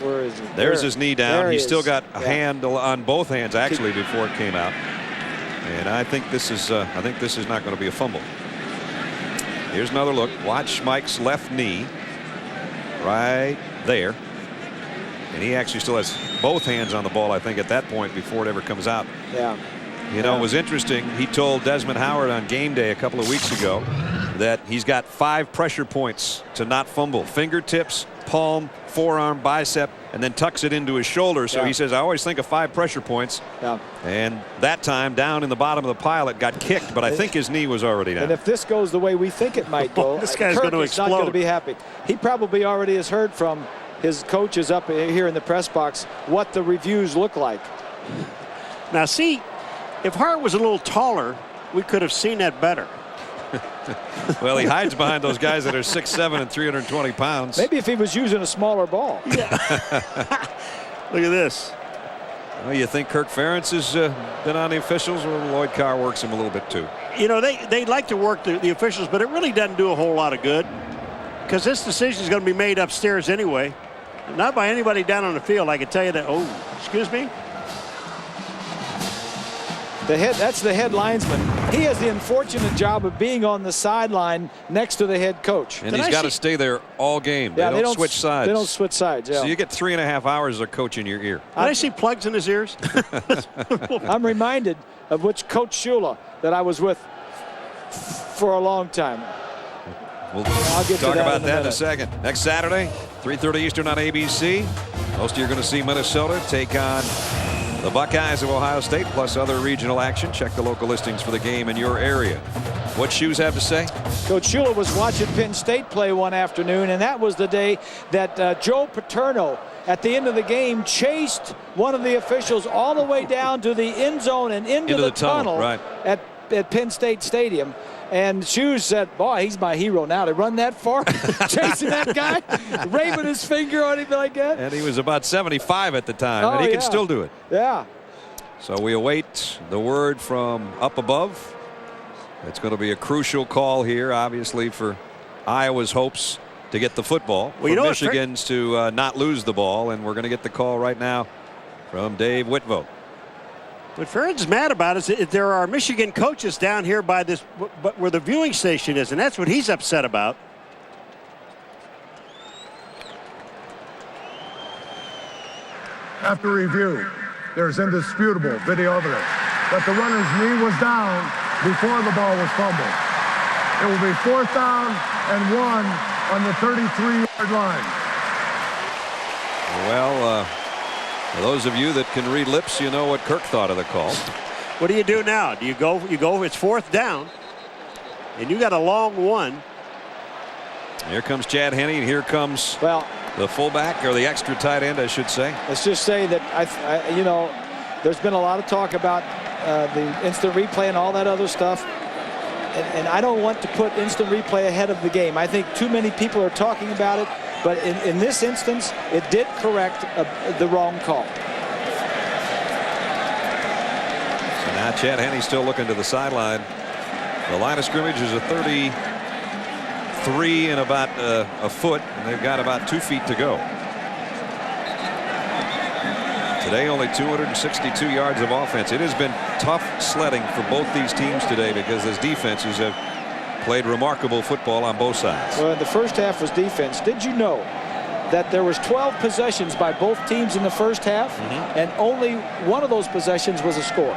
Where is it? There's his knee down. He's still got a Yeah. hand on both hands actually before it came out. And I think this is not going to be a fumble. Here's another look. Watch Mike's left knee right there. And he actually still has both hands on the ball, I think, at that point before it ever comes out. Yeah. You know, it was interesting. He told Desmond Howard on game day a couple of weeks ago that he's got 5 pressure points to not fumble. Fingertips, palm, forearm, bicep, and then tucks it into his shoulder. So he says, I always think of 5 pressure points. Yeah. And that time down in the bottom of the pile, it got kicked, but I think his knee was already down. And if this goes the way we think it might go, this guy's Kirk going to is not explode. going to be happy. He probably already has heard from his coaches up here in the press box what the reviews look like. Now, see, if Hart was a little taller, we could have seen that better. Well, he hides behind those guys that are 6'7" and 320 pounds. Maybe if he was using a smaller ball. Look at this. Well, you think Kirk Ferentz has been on the officials, or Lloyd Carr works him a little bit too? You know, they like to work the officials, but it really doesn't do a whole lot of good, because this decision is going to be made upstairs anyway. Not by anybody down on the field. I can tell you that. Oh, excuse me. That's the head linesman. He has the unfortunate job of being on the sideline next to the head coach. And he's got to stay there all game. Yeah, they don't switch sides. They don't switch sides. Yeah. So you get 3.5 hours of coach in your ear. Did I see plugs in his ears? I'm reminded of which Coach Shula that I was with for a long time. We'll I'll get to talk that about in a that in a minute. second. Next Saturday, 3:30 Eastern on ABC. Most of you are going to see Minnesota take on the Buckeyes of Ohio State, plus other regional action. Check the local listings for the game in your area. What Shoes have to say? Coach Shula was watching Penn State play one afternoon, and that was the day that Joe Paterno, at the end of the game, chased one of the officials all the way down to the end zone and into the tunnel right. at Penn State Stadium. And Shoes said, boy, he's my hero now to run that far, chasing that guy, waving his finger or anything like that. And he was about 75 at the time, Oh, and he yeah. can still do it. Yeah. So we await the word from up above. It's going to be a crucial call here, obviously, for Iowa's hopes to get the football, Well, you for know what, Michigan's to not lose the ball, and we're going to get the call right now from Dave Whitvo. What Ferentz is mad about is that there are Michigan coaches down here by this, where the viewing station is, and that's what he's upset about. After review, there's indisputable video evidence that the runner's knee was down before the ball was fumbled. It will be 4th down and 1 on the 33-yard line. Well, for those of you that can read lips, you know what Kirk thought of the call. What do you do now? Do you go? It's 4th down, and you got a long one. Here comes Chad Henne, and here comes the fullback, or the extra tight end, I should say. Let's just say that you know, there's been a lot of talk about the instant replay and all that other stuff, and I don't want to put instant replay ahead of the game. I think too many people are talking about it, but in this instance, it did correct the wrong call. So now Chad Henne still looking to the sideline. The line of scrimmage is a 33 and about a foot, and they've got about 2 feet to go. Today only 262 yards of offense. It has been tough sledding for both these teams today because those defenses have played remarkable football on both sides. Well, the first half was defense. Did you know that there was 12 possessions by both teams in the first half, and only one of those possessions was a score?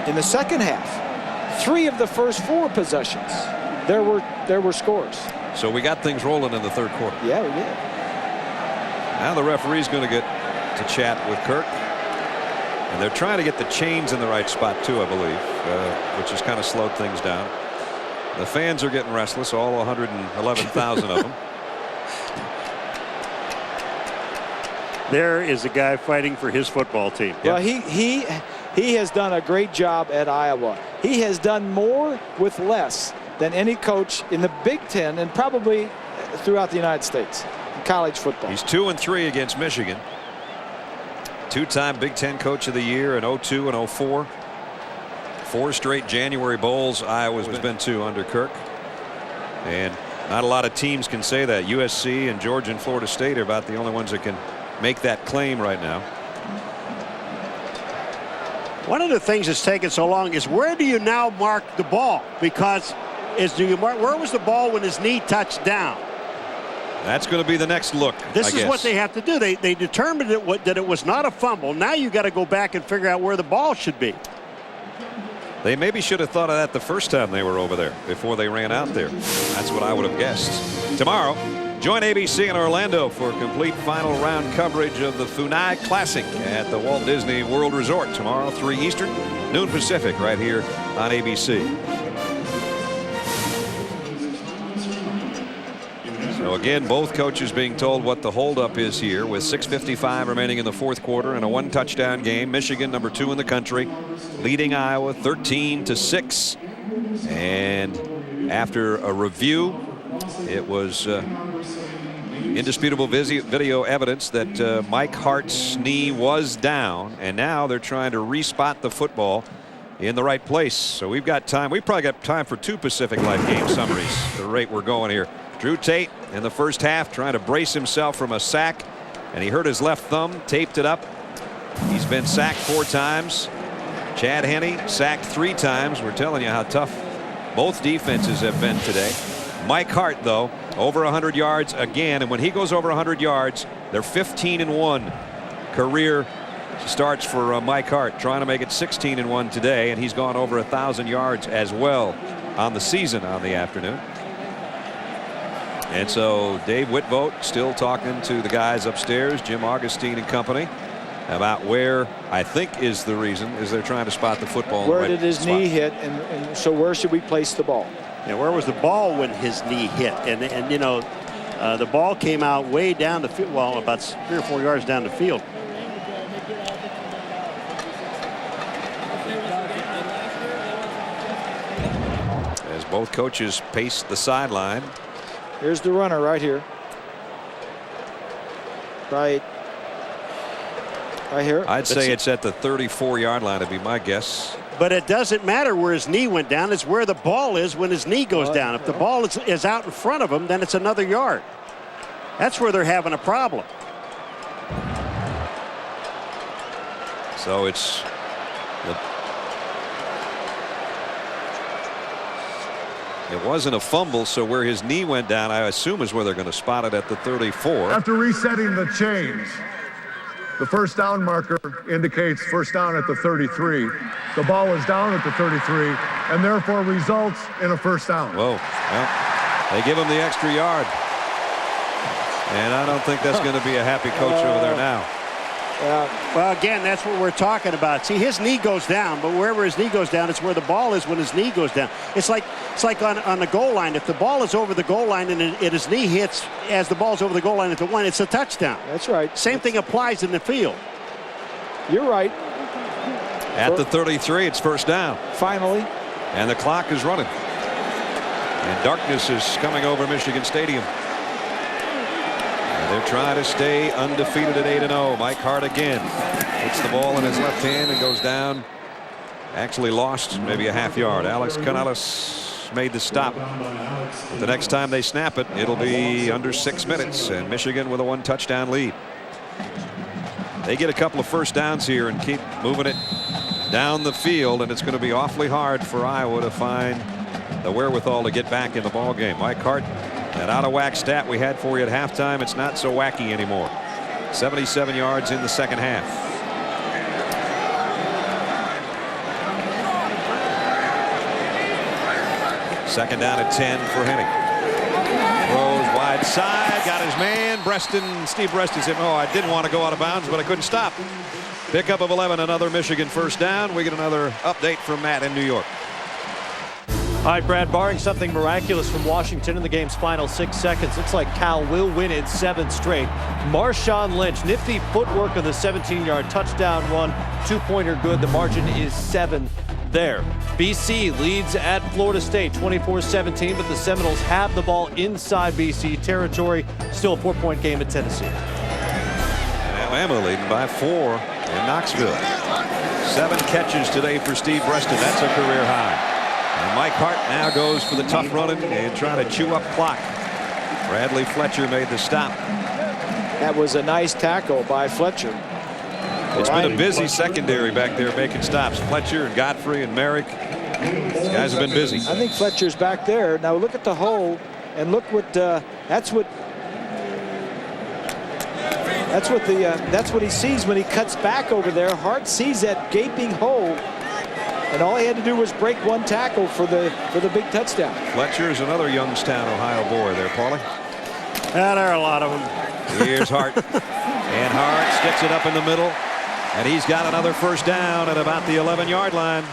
In the second half, 3 of the first 4 possessions, there were scores. So we got things rolling in the third quarter. Yeah, we did. Now the referee's going to get to chat with Kirk. And they're trying to get the chains in the right spot, too, I believe, which has kind of slowed things down. The fans are getting restless, all 111,000 of them. There is a guy fighting for his football team. Well, he has done a great job at Iowa. He has done more with less than any coach in the Big Ten and probably throughout the United States in college football. He's 2-3 against Michigan. 2-time Big Ten Coach of the Year in 02 and 04. 4 straight January Bowls Iowa's been to under Kirk. And not a lot of teams can say that. USC and Georgia and Florida State are about the only ones that can make that claim right now. One of the things that's taken so long is where do you now mark the ball? Because where was the ball when his knee touched down? That's going to be the next look. This is what they have to do. They determined that it was not a fumble. Now you got to go back and figure out where the ball should be. They maybe should have thought of that the first time they were over there before they ran out there. That's what I would have guessed. Tomorrow, join ABC in Orlando for complete final round coverage of the Funai Classic at the Walt Disney World Resort tomorrow, 3 Eastern, noon Pacific, right here on ABC. So again, both coaches being told what the holdup is here with 6:55 remaining in the fourth quarter and a 1-touchdown game. Michigan, number 2 in the country, leading Iowa 13-6. And after a review, it was indisputable video evidence that Mike Hart's knee was down, and now they're trying to respot the football in the right place. So we've got time. We've probably got time for 2 Pacific Life game summaries at the rate we're going here. Drew Tate in the first half trying to brace himself from a sack, and he hurt his left thumb, taped it up. He's been sacked 4 times. Chad Henne sacked 3 times. We're telling you how tough both defenses have been today. Mike Hart, though, over 100 yards again, and when he goes over 100 yards, they're 15-1 career starts for Mike Hart, trying to make it 16-1 today, and he's gone over 1,000 yards as well on the season on the afternoon. And so Dave Whitvote still talking to the guys upstairs, Jim Augustine and company, about where I think is the reason is they're trying to spot the football. Where did his knee hit, and so where should we place the ball? Yeah, where was the ball when his knee hit? And you know, the ball came out way down the field, well, about 3 or 4 yards down the field. As both coaches pace the sideline. Here's the runner right here. Right here. I'd say it's at the 34-yard line would be my guess. But it doesn't matter where his knee went down. It's where the ball is when his knee goes down. If the ball is out in front of him, then it's another yard. That's where they're having a problem. So it's it wasn't a fumble, so where his knee went down, I assume, is where they're going to spot it at the 34. After resetting the chains, the first down marker indicates first down at the 33. The ball is down at the 33 and therefore results in a first down. Whoa. Well, they give him the extra yard. And I don't think that's going to be a happy coach over there now. Well, again, that's what we're talking about. See, his knee goes down, but wherever his knee goes down, it's where the ball is when his knee goes down. It's like on the goal line. If the ball is over the goal line and his knee hits as the ball's over the goal line at the 1, it's a touchdown. That's right. Same thing applies in the field. You're right. At the 33, it's first down. Finally. And the clock is running. And darkness is coming over Michigan Stadium. They're trying to stay undefeated at 8-0. Mike Hart again hits the ball in his left hand and goes down. Actually lost maybe a half yard. Alex Canales made the stop. But the next time they snap it, it'll be under 6 minutes, and Michigan with a 1-touchdown lead. They get a couple of first downs here and keep moving it down the field, and it's going to be awfully hard for Iowa to find the wherewithal to get back in the ball game. Mike Hart, that out of whack stat we had for you at halftime, it's not so wacky anymore. 77 yards in the second half. Second down at 10 for Henning. Throws wide side, got his man. Steve Breston said, "Oh, I didn't want to go out of bounds, but I couldn't stop." Pickup of 11, another Michigan first down. We get another update from Matt in New York. All right, Brad, barring something miraculous from Washington in the game's final 6 seconds, looks like Cal will win it 7 straight. Marshawn Lynch, nifty footwork on the 17-yard touchdown run. 2-pointer good. The margin is 7 there. BC leads at Florida State 24-17, but the Seminoles have the ball inside BC territory. Still a 4-point game at Tennessee. And Alabama leading by 4 in Knoxville. 7 catches today for Steve Breston. That's a career high. And Mike Hart now goes for the tough running and trying to chew up clock. Bradley Fletcher made the stop. That was a nice tackle by Fletcher. It's been a busy secondary back there making stops. Fletcher and Godfrey and Merrick. These guys have been busy. I think Fletcher's back there. Now look at the hole and look what that's what he sees when he cuts back over there. Hart sees that gaping hole. And all he had to do was break one tackle for the big touchdown. Fletcher is another Youngstown, Ohio boy there, Paulie. There are a lot of them. Here's Hart. And Hart sticks it up in the middle. And he's got another first down at about the 11-yard line.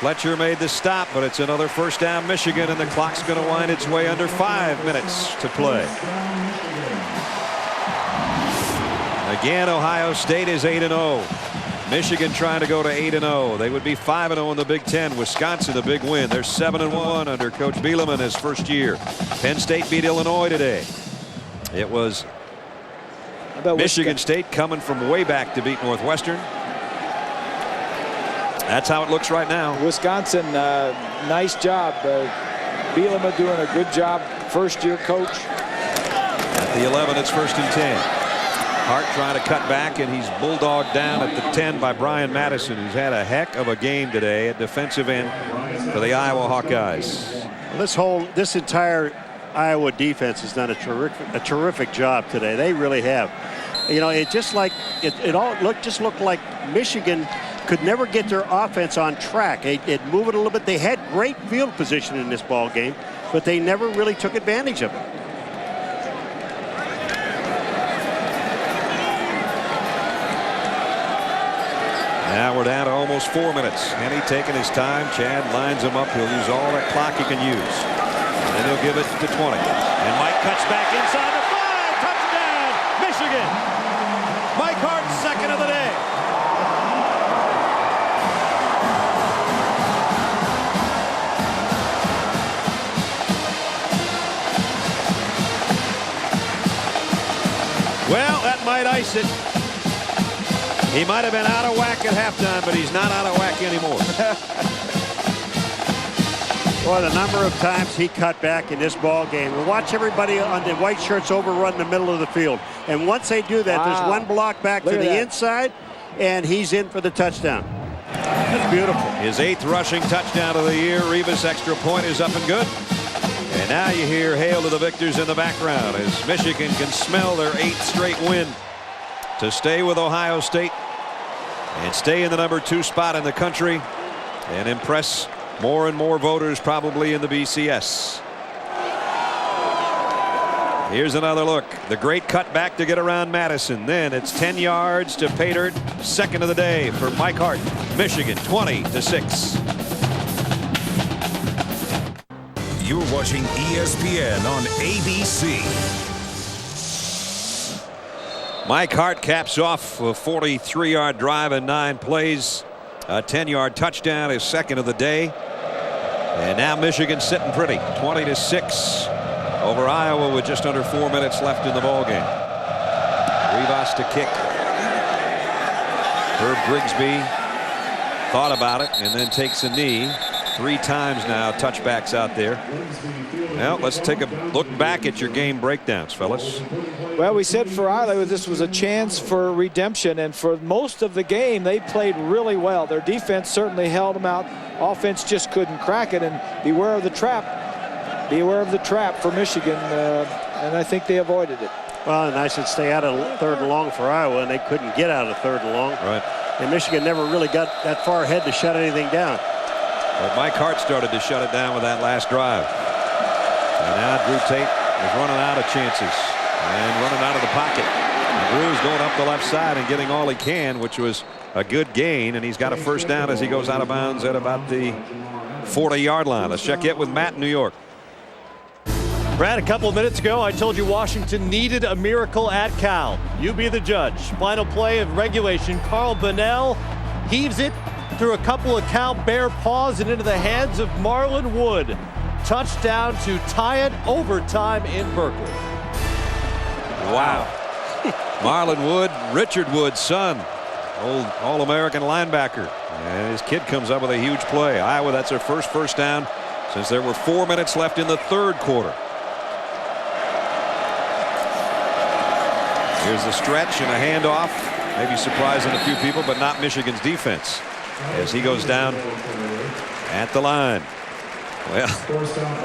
Fletcher made the stop, but it's another first down Michigan, and the clock's going to wind its way under 5 minutes to play. Again, Ohio State is 8-0. Michigan trying to go to 8-0. They would be 5-0 in the Big Ten. Wisconsin, a big win. They're 7-1 under Coach Bielema his first year. Penn State beat Illinois today. It was Michigan State coming from way back to beat Northwestern. That's how it looks right now. Wisconsin, nice job. Bielema doing a good job. First-year coach. At the 11, it's 1st and 10. Hart trying to cut back, and he's bulldogged down at the 10 by Brian Madison, who's had a heck of a game today at defensive end for the Iowa Hawkeyes. This entire Iowa defense has done a terrific job today. They really have. You know, it just like it all looked like Michigan could never get their offense on track. It moved it a little bit. They had great field position in this ball game, but they never really took advantage of it. Now we're down to almost 4 minutes. Henny taking his time. Chad lines him up. He'll use all that clock he can use. And then he'll give it to 20. And Mike cuts back inside the 5. Touchdown, Michigan. Mike Hart, second of the day. Well, that might ice it. He might have been out of whack at halftime, but he's not out of whack anymore. Boy, the number of times he cut back in this ball game. We watch everybody on the white shirts overrun the middle of the field. And once they do that, there's one block back to the inside, and he's in for the touchdown. That's beautiful. His 8th rushing touchdown of the year. Revis extra point is up and good. And now you hear hail to the victors in the background as Michigan can smell their 8th straight win to stay with Ohio State and stay in the number 2 spot in the country and impress more and more voters probably in the BCS. Here's another look. The great cutback to get around Madison. Then it's 10 yards to pay dirt. Second of the day for Mike Hart. Michigan 20-6. You're watching ESPN on ABC. Mike Hart caps off a 43-yard drive in 9 plays. A 10-yard touchdown, his second of the day. And now Michigan sitting pretty, 20-6 over Iowa with just under 4 minutes left in the ballgame. Rivas to kick. Herb Grigsby thought about it and then takes a knee. 3 times now, touchbacks out there. Well, let's take a look back at your game breakdowns, fellas. Well, we said for Iowa this was a chance for redemption, and for most of the game they played really well. Their defense certainly held them out. Offense just couldn't crack it, and beware of the trap. Beware of the trap for Michigan, and I think they avoided it. Well, and I said stay out of 3rd and long for Iowa, and they couldn't get out of 3rd and long. Right. And Michigan never really got that far ahead to shut anything down. But Mike Hart started to shut it down with that last drive. And now Drew Tate is running out of chances and running out of the pocket. And Drew's going up the left side and getting all he can, which was a good gain. And he's got a first down as he goes out of bounds at about the 40-yard line. Let's check it with Matt in New York. Brad, a couple of minutes ago, I told you Washington needed a miracle at Cal. You be the judge. Final play of regulation. Carl Bunnell heaves it through a couple of Cal bare paws and into the hands of Marlon Wood. Touchdown to tie it overtime in Berkeley. Wow. Marlon Wood, Richard Wood's son, old All-American linebacker. And his kid comes up with a huge play. Iowa, that's their first down since there were 4 minutes left in the 3rd quarter. Here's the stretch and a handoff. Maybe surprising a few people, but not Michigan's defense as he goes down at the line. Well,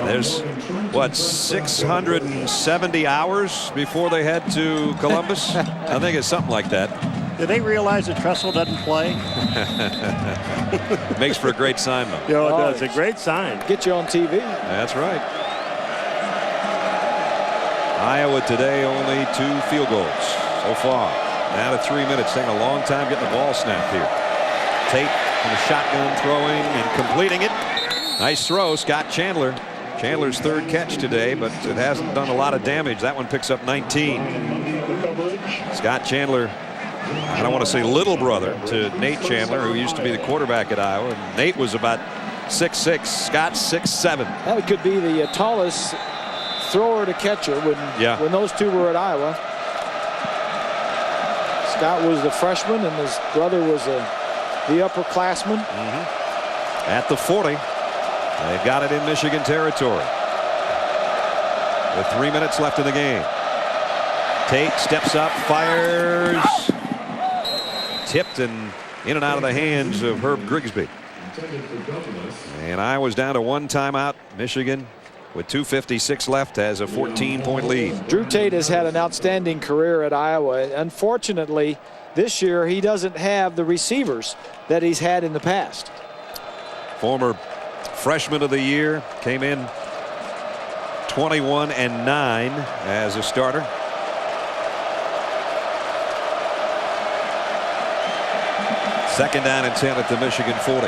there's, what, 670 hours before they head to Columbus? I think it's something like that. Did they realize that Tressel doesn't play? Makes for a great sign, though. You know, it's a great sign. Get you on TV. That's right. Iowa today only 2 field goals so far. Down to 3 minutes. Taking a long time getting the ball snapped here. Tate in the shotgun throwing and completing it. Nice throw, Scott Chandler. Chandler's 3rd catch today, but it hasn't done a lot of damage. That one picks up 19. Scott Chandler, I don't want to say little brother to Nate Chandler, who used to be the quarterback at Iowa. And Nate was about 6'6", Scott's 6'7". That could be the tallest thrower to catcher when those two were at Iowa. Scott was the freshman and his brother was the upperclassman. At the 40. They've got it in Michigan territory. With 3 minutes left in the game. Tate steps up, fires. Tipped and in and out of the hands of Herb Grigsby. And Iowa's down to 1 timeout. Michigan, with 2:56 left, has a 14-point lead. Drew Tate has had an outstanding career at Iowa. Unfortunately, this year he doesn't have the receivers that he's had in the past. Former freshman of the year, came in 21-9 as a starter. Second down and 10 at the Michigan 40.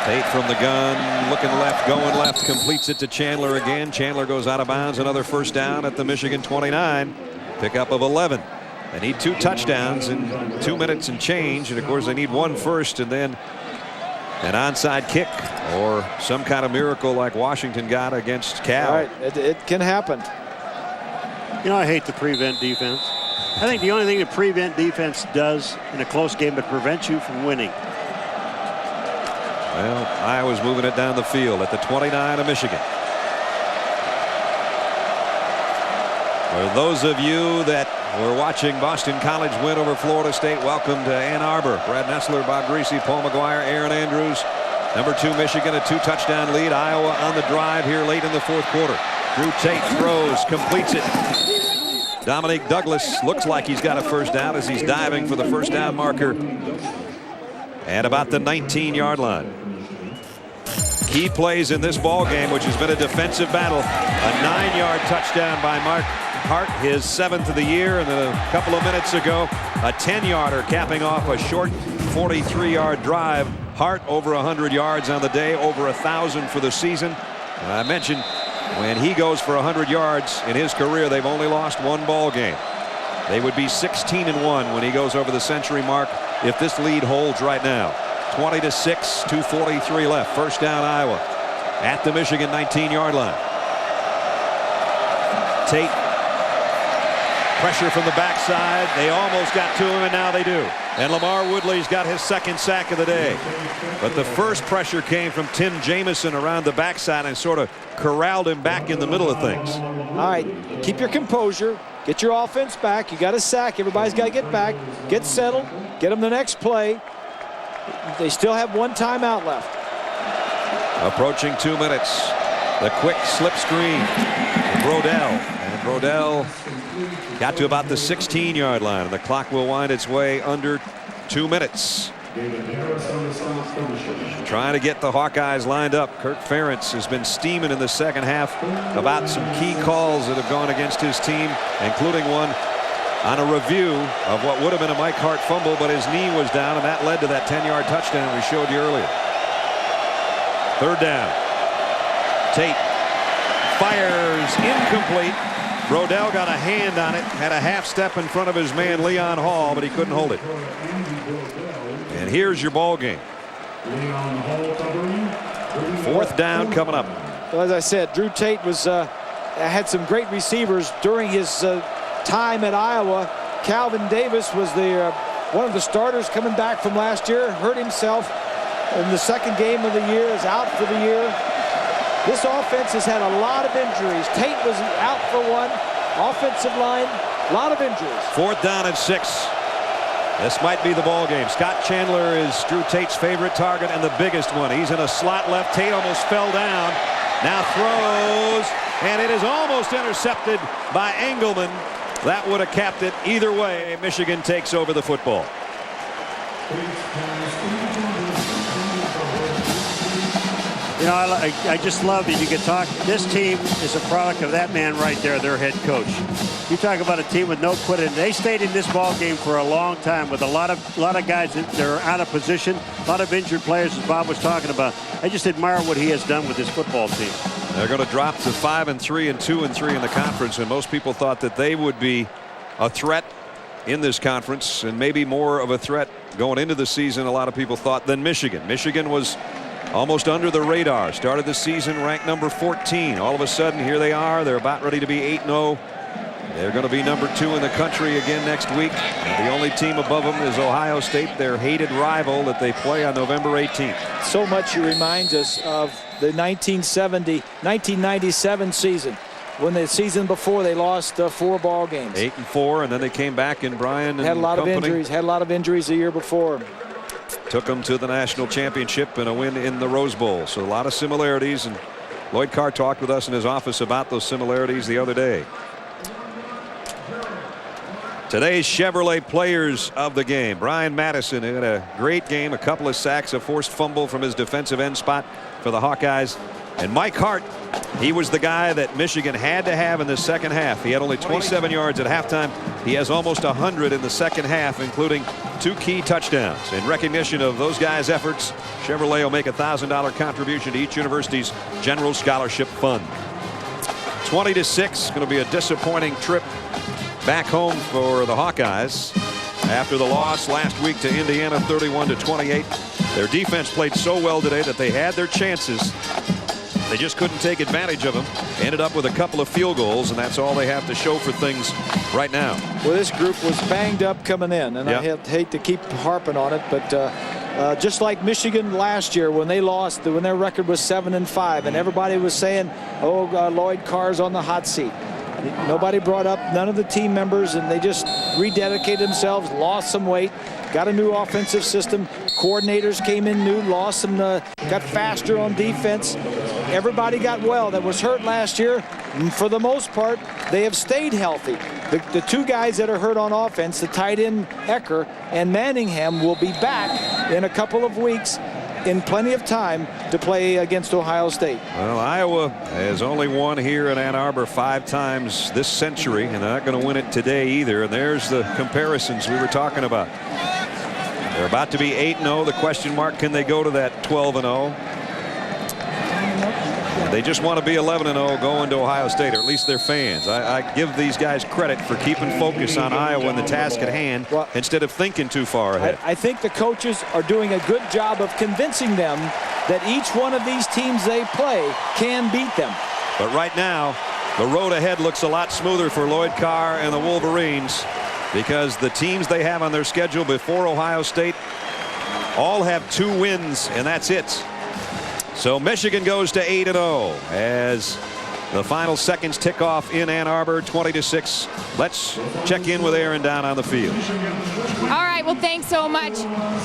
Tate from the gun, looking left, going left, completes it to Chandler again. Chandler goes out of bounds. Another first down at the Michigan 29. Pickup of 11. They need 2 touchdowns in 2 minutes and change. And of course, they need 1 first and then an onside kick or some kind of miracle like Washington got against Cal. Right. It can happen. You know, I hate the prevent defense. I think the only thing the prevent defense does in a close game but prevents you from winning. Well, Iowa's moving it down the field at the 29 of Michigan. For those of you that were watching Boston College win over Florida State, welcome to Ann Arbor. Brad Nessler, Bob Greasy, Paul McGuire, Aaron Andrews. Number 2 Michigan, a 2-touchdown lead. Iowa on the drive here late in the 4th quarter. Drew Tate throws, completes it. Dominique Douglas looks like he's got a first down as he's diving for the first down marker at about the 19-yard line. Key plays in this ball game, which has been a defensive battle. A 9-yard touchdown by Mark Hart, his 7th of the year, and then a couple of minutes ago, a 10-yarder capping off a short 43-yard drive. Hart over 100 yards on the day, over 1,000 for the season. And I mentioned when he goes for 100 yards in his career, they've only lost 1 ball game. They would be 16-1 when he goes over the century mark if this lead holds right now. 20-6, 2:43 left. First down, Iowa at the Michigan 19-yard line. Tate Pressure from the backside. They almost got to him, and now they do. And Lamar Woodley's got his second sack of the day. But the first pressure came from Tim Jamison around the backside and sort of corralled him back in the middle of things. All right, keep your composure. Get your offense back. You got a sack. Everybody's got to get back. Get settled. Get them the next play. They still have one timeout left. Approaching 2 minutes. The quick slip screen. Brodell. And Brodell got to about the 16-yard line, and the clock will wind its way under 2 minutes. Trying to get the Hawkeyes lined up. Kirk Ferentz has been steaming in the second half about some key calls that have gone against his team, including one on a review of what would have been a Mike Hart fumble, but his knee was down, and that led to that 10-yard touchdown we showed you earlier. Third down. Tate fires incomplete. Brodell got a hand on it, had a half step in front of his man Leon Hall, but he couldn't hold it. And here's your ball game. Fourth down coming up. Well, as I said, Drew Tate was had some great receivers during his time at Iowa. Calvin Davis was one of the starters coming back from last year, hurt himself in the second game of the year, is out for the year. This offense has had a lot of injuries. Tate was out for one. Offensive line, a lot of injuries. Fourth down and 6. This might be the ball game. Scott Chandler is Drew Tate's favorite target and the biggest one. He's in a slot left. Tate almost fell down. Now throws, and it is almost intercepted by Engelman. That would have capped it. Either way, Michigan takes over the football. You know, I just love that you can talk. This team is a product of that man right there, their head coach. You talk about a team with no quitting. They stayed in this ball game for a long time with a lot of guys that are out of position, a lot of injured players, as Bob was talking about. I just admire what he has done with this football team. They're going to drop to 5-3 and 2-3 in the conference, and most people thought that they would be a threat in this conference, and maybe more of a threat going into the season, a lot of people thought, than Michigan. Michigan was almost under the radar. Started the season ranked number 14. All of a sudden, here they are. They're about ready to be 8-0. They're going to be number 2 in the country again next week. And the only team above them is Ohio State, their hated rival that they play on November 18th. So much he reminds us of the 1997 season, when the season before they lost 4 ball games. 8-4, and then they came back in Brian and had a lot company. of injuries. Had a lot of injuries the year before. Took them to the national championship and a win in the Rose Bowl. So a lot of similarities, and Lloyd Carr talked with us in his office about those similarities the other day. Today's Chevrolet players of the game. Brian Madison had a great game, a couple of sacks, a forced fumble from his defensive end spot for the Hawkeyes. And Mike Hart, he was the guy that Michigan had to have in the second half. He had only 27 yards at halftime. He has almost 100 in the second half, including 2 key touchdowns. In recognition of those guys' efforts, Chevrolet will make a $1,000 contribution to each university's general scholarship fund. 20-6, going to be a disappointing trip back home for the Hawkeyes after the loss last week to Indiana, 31-28. Their defense played so well today that they had their chances. They just couldn't take advantage of them. Ended up with a couple of field goals, and that's all they have to show for things right now. Well, this group was banged up coming in, and I hate to keep harping on it, but just like Michigan last year when they lost, when their record was 7-5, and everybody was saying, oh, Lloyd Carr's on the hot seat. Nobody brought up none of the team members, and they just rededicated themselves, lost some weight, got a new offensive system. Coordinators came in new, lost some, got faster on defense. Everybody got well that was hurt last year. And for the most part, they have stayed healthy. The 2 guys that are hurt on offense, the tight end Ecker and Manningham, will be back in a couple of weeks in plenty of time to play against Ohio State. Well, Iowa has only won here in Ann Arbor 5 times this century, and they're not going to win it today either. And there's the comparisons we were talking about. They're about to be 8-0. The question mark, can they go to that 12-0? They just want to be 11-0 going to Ohio State, or at least their fans. I give these guys credit for keeping focus on Iowa and the task at hand instead of thinking too far ahead. I think the coaches are doing a good job of convincing them that each one of these teams they play can beat them. But right now, The road ahead looks a lot smoother for Lloyd Carr and the Wolverines because the teams they have on their schedule before Ohio State all have 2 wins, and that's it. So Michigan goes to 8-0 as the final seconds tick off in Ann Arbor, 20-6. Let's check in with Aaron down on the field. All right, well, thanks so much.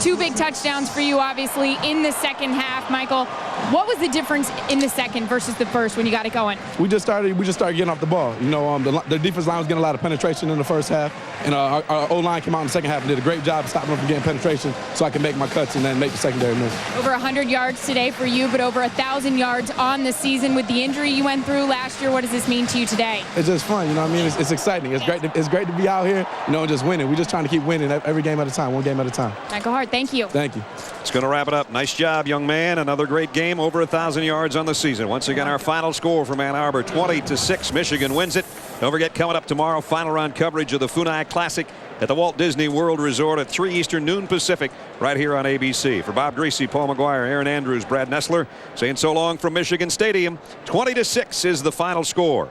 2 big touchdowns for you, obviously, in the second half. Michael, what was the difference in the second versus the first when you got it going? We just started getting off the ball. You know, the defense line was getting a lot of penetration in the first half, and our O-line came out in the second half and did a great job stopping them from getting penetration so I can make my cuts and then make the secondary move. Over 100 yards today for you, but over 1,000 yards on the season with the injury you went through last year. What does this mean to you today? It's just fun, you know what I mean? It's exciting. It's great to be out here, you know, and just winning. We're just trying to keep winning every game at a time, one game at a time. Michael Hart, thank you. Thank you. It's going to wrap it up. Nice job, young man. Another great game, over 1,000 yards on the season. Once again, our final score from Ann Arbor, 20-6. Michigan wins it. Don't forget, coming up tomorrow, final round coverage of the Funai Classic at the Walt Disney World Resort at 3 Eastern, noon Pacific, right here on ABC. For Bob Greasy, Paul McGuire, Aaron Andrews, Brad Nessler, saying so long from Michigan Stadium. 20-6 is the final score.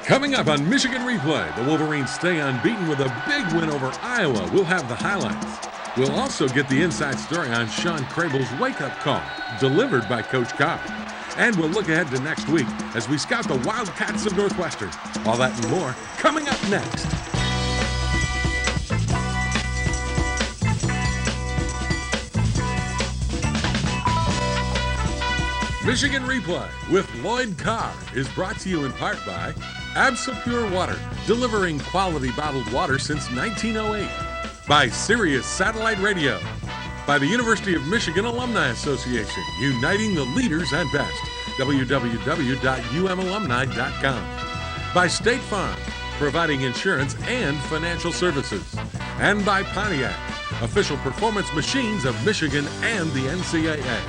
Coming up on Michigan Replay, the Wolverines stay unbeaten with a big win over Iowa. We'll have the highlights. We'll also get the inside story on Sean Crable's wake-up call, delivered by Coach Carr. And we'll look ahead to next week as we scout the Wildcats of Northwestern. All that and more coming up next. Michigan Replay with Lloyd Carr is brought to you in part by Absopure Water, delivering quality bottled water since 1908. By Sirius Satellite Radio. By the University of Michigan Alumni Association, uniting the leaders and best. www.umalumni.com. By State Farm, providing insurance and financial services. And by Pontiac, official performance machines of Michigan and the NCAA.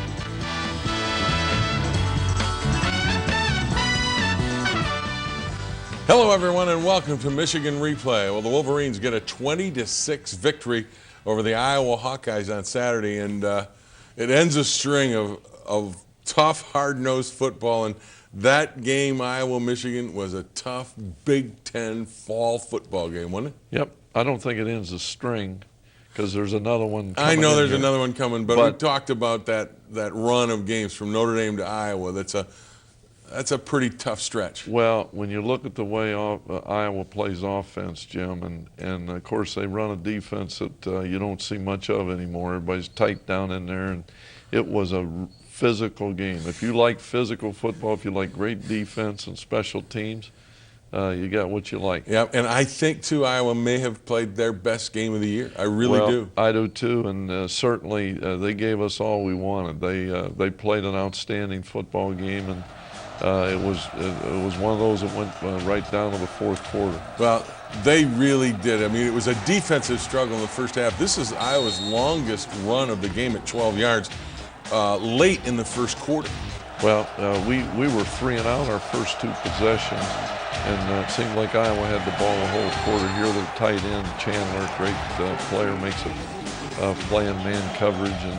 Hello, everyone, and welcome to Michigan Replay. Well, the Wolverines get a 20-6 victory over the Iowa Hawkeyes on Saturday, and it ends a string of tough, hard-nosed football. And that game, Iowa-Michigan, was a tough Big Ten fall football game, wasn't it? Yep. I don't think it ends a string because there's another one coming. I know there's another one coming, but we talked about that run of games from Notre Dame to Iowa. That's a pretty tough stretch. Well, when you look at the way Iowa plays offense, Jim, and of course they run a defense that you don't see much of anymore. Everybody's tight down in there, and it was a physical game. If you like physical football, if you like great defense and special teams, you got what you like. Yeah, and I think, too, Iowa may have played their best game of the year. I really do. I do, too, and certainly they gave us all we wanted. They played an outstanding football game, and it was one of those that went right down to the fourth quarter. Well, they really did. I mean, it was a defensive struggle in the first half. This is Iowa's longest run of the game at 12 yards late in the first quarter. Well, we were 3 and out our first 2 possessions, and it seemed like Iowa had the ball the whole quarter. Here, their tight end, Chandler, great player, makes a play in man coverage, and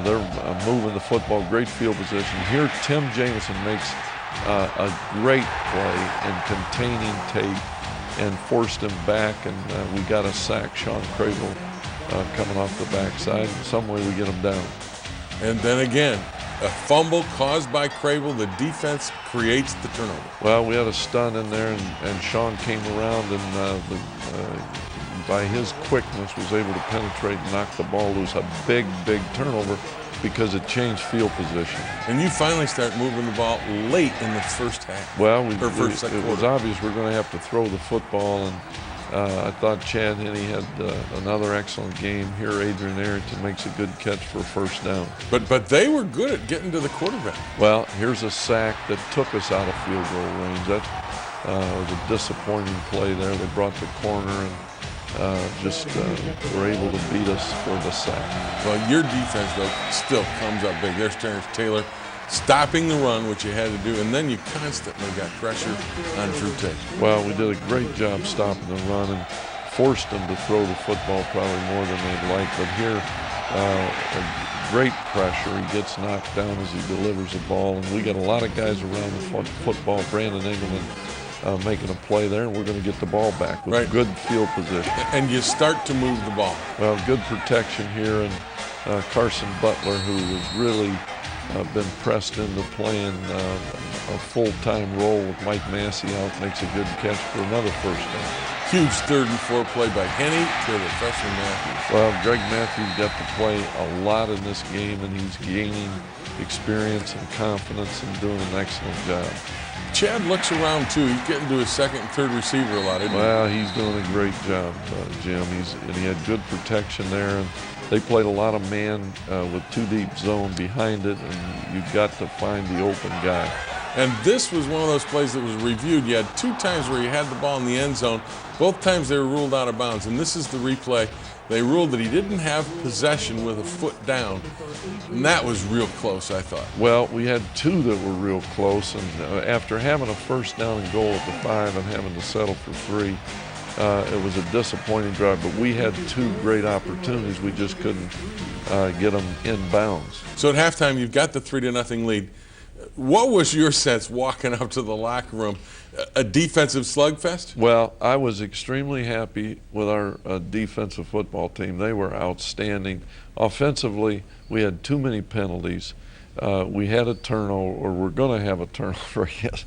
they're moving the football, great field position. Here, Tim Jamison makes a great play in containing Tate and forced him back, and we got a sack. Sean Crable coming off the backside. Some way we get him down. And then again, a fumble caused by Crable. The defense creates the turnover. Well, we had a stun in there, and Sean came around and by his quickness was able to penetrate and knock the ball loose. A big turnover because it changed field position. And you finally start moving the ball late in the first half. Well, it was obvious we're going to have to throw the football, and I thought Chad Henne had another excellent game. Here, Adrian Arrington makes a good catch for a first down. But they were good at getting to the quarterback. Well, here's a sack that took us out of field goal range. That was a disappointing play there. They brought the corner and just were able to beat us for the sack. Well, your defense, though, still comes up big. There's Terrence Taylor stopping the run, which you had to do, and then you constantly got pressure on Drew Tate. Well, we did a great job stopping the run and forced them to throw the football probably more than they'd like. But here, great pressure. He gets knocked down as he delivers the ball, and we got a lot of guys around the football. Brandon Engelman making a play there, and we're going to get the ball back with good field position. And you start to move the ball. Well, good protection here, and Carson Butler, who has really been pressed into playing a full-time role with Mike Massey out, makes a good catch for another first down. Huge 3rd and 4 play by Henne to the freshman Matthews. Well, Greg Matthews got to play a lot in this game, and he's gaining experience and confidence and doing an excellent job. Chad looks around, too. He's getting to his 2nd and 3rd receiver a lot, isn't he? Well, he's doing a great job, Jim. And he had good protection there. And they played a lot of man with 2 deep zone behind it, and you've got to find the open guy. And this was one of those plays that was reviewed. You had 2 times where you had the ball in the end zone. Both times they were ruled out of bounds. And this is the replay. They ruled that he didn't have possession with a foot down. And that was real close, I thought. Well, we had 2 that were real close. And after having a first down and goal at the 5 and having to settle for 3, it was a disappointing drive. But we had 2 great opportunities. We just couldn't get them in bounds. So at halftime, you've got the 3-0 lead. What was your sense walking up to the locker room? A defensive slugfest? Well, I was extremely happy with our defensive football team. They were outstanding. Offensively, we had too many penalties. We had a turnover, or we're going to have a turnover, I guess.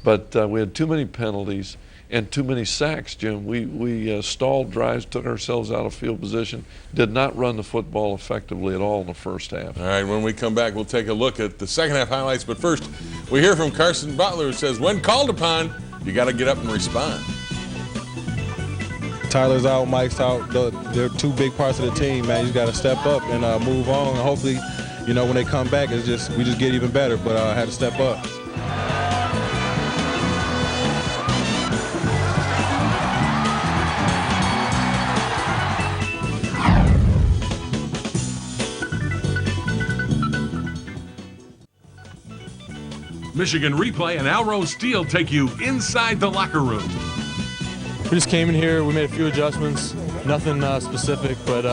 But we had too many penalties and too many sacks, Jim. We stalled drives, took ourselves out of field position, did not run the football effectively at all in the first half. All right, when we come back, we'll take a look at the second half highlights. But first, we hear from Carson Butler, who says, when called upon, you got to get up and respond. Tyler's out, Mike's out. They're 2 big parts of the team, man. You got to step up and move on. And hopefully, you know, when they come back, we just get even better. But I had to step up. Michigan Replay and Alro Steel take you inside the locker room. We just came in here, we made a few adjustments, nothing specific, but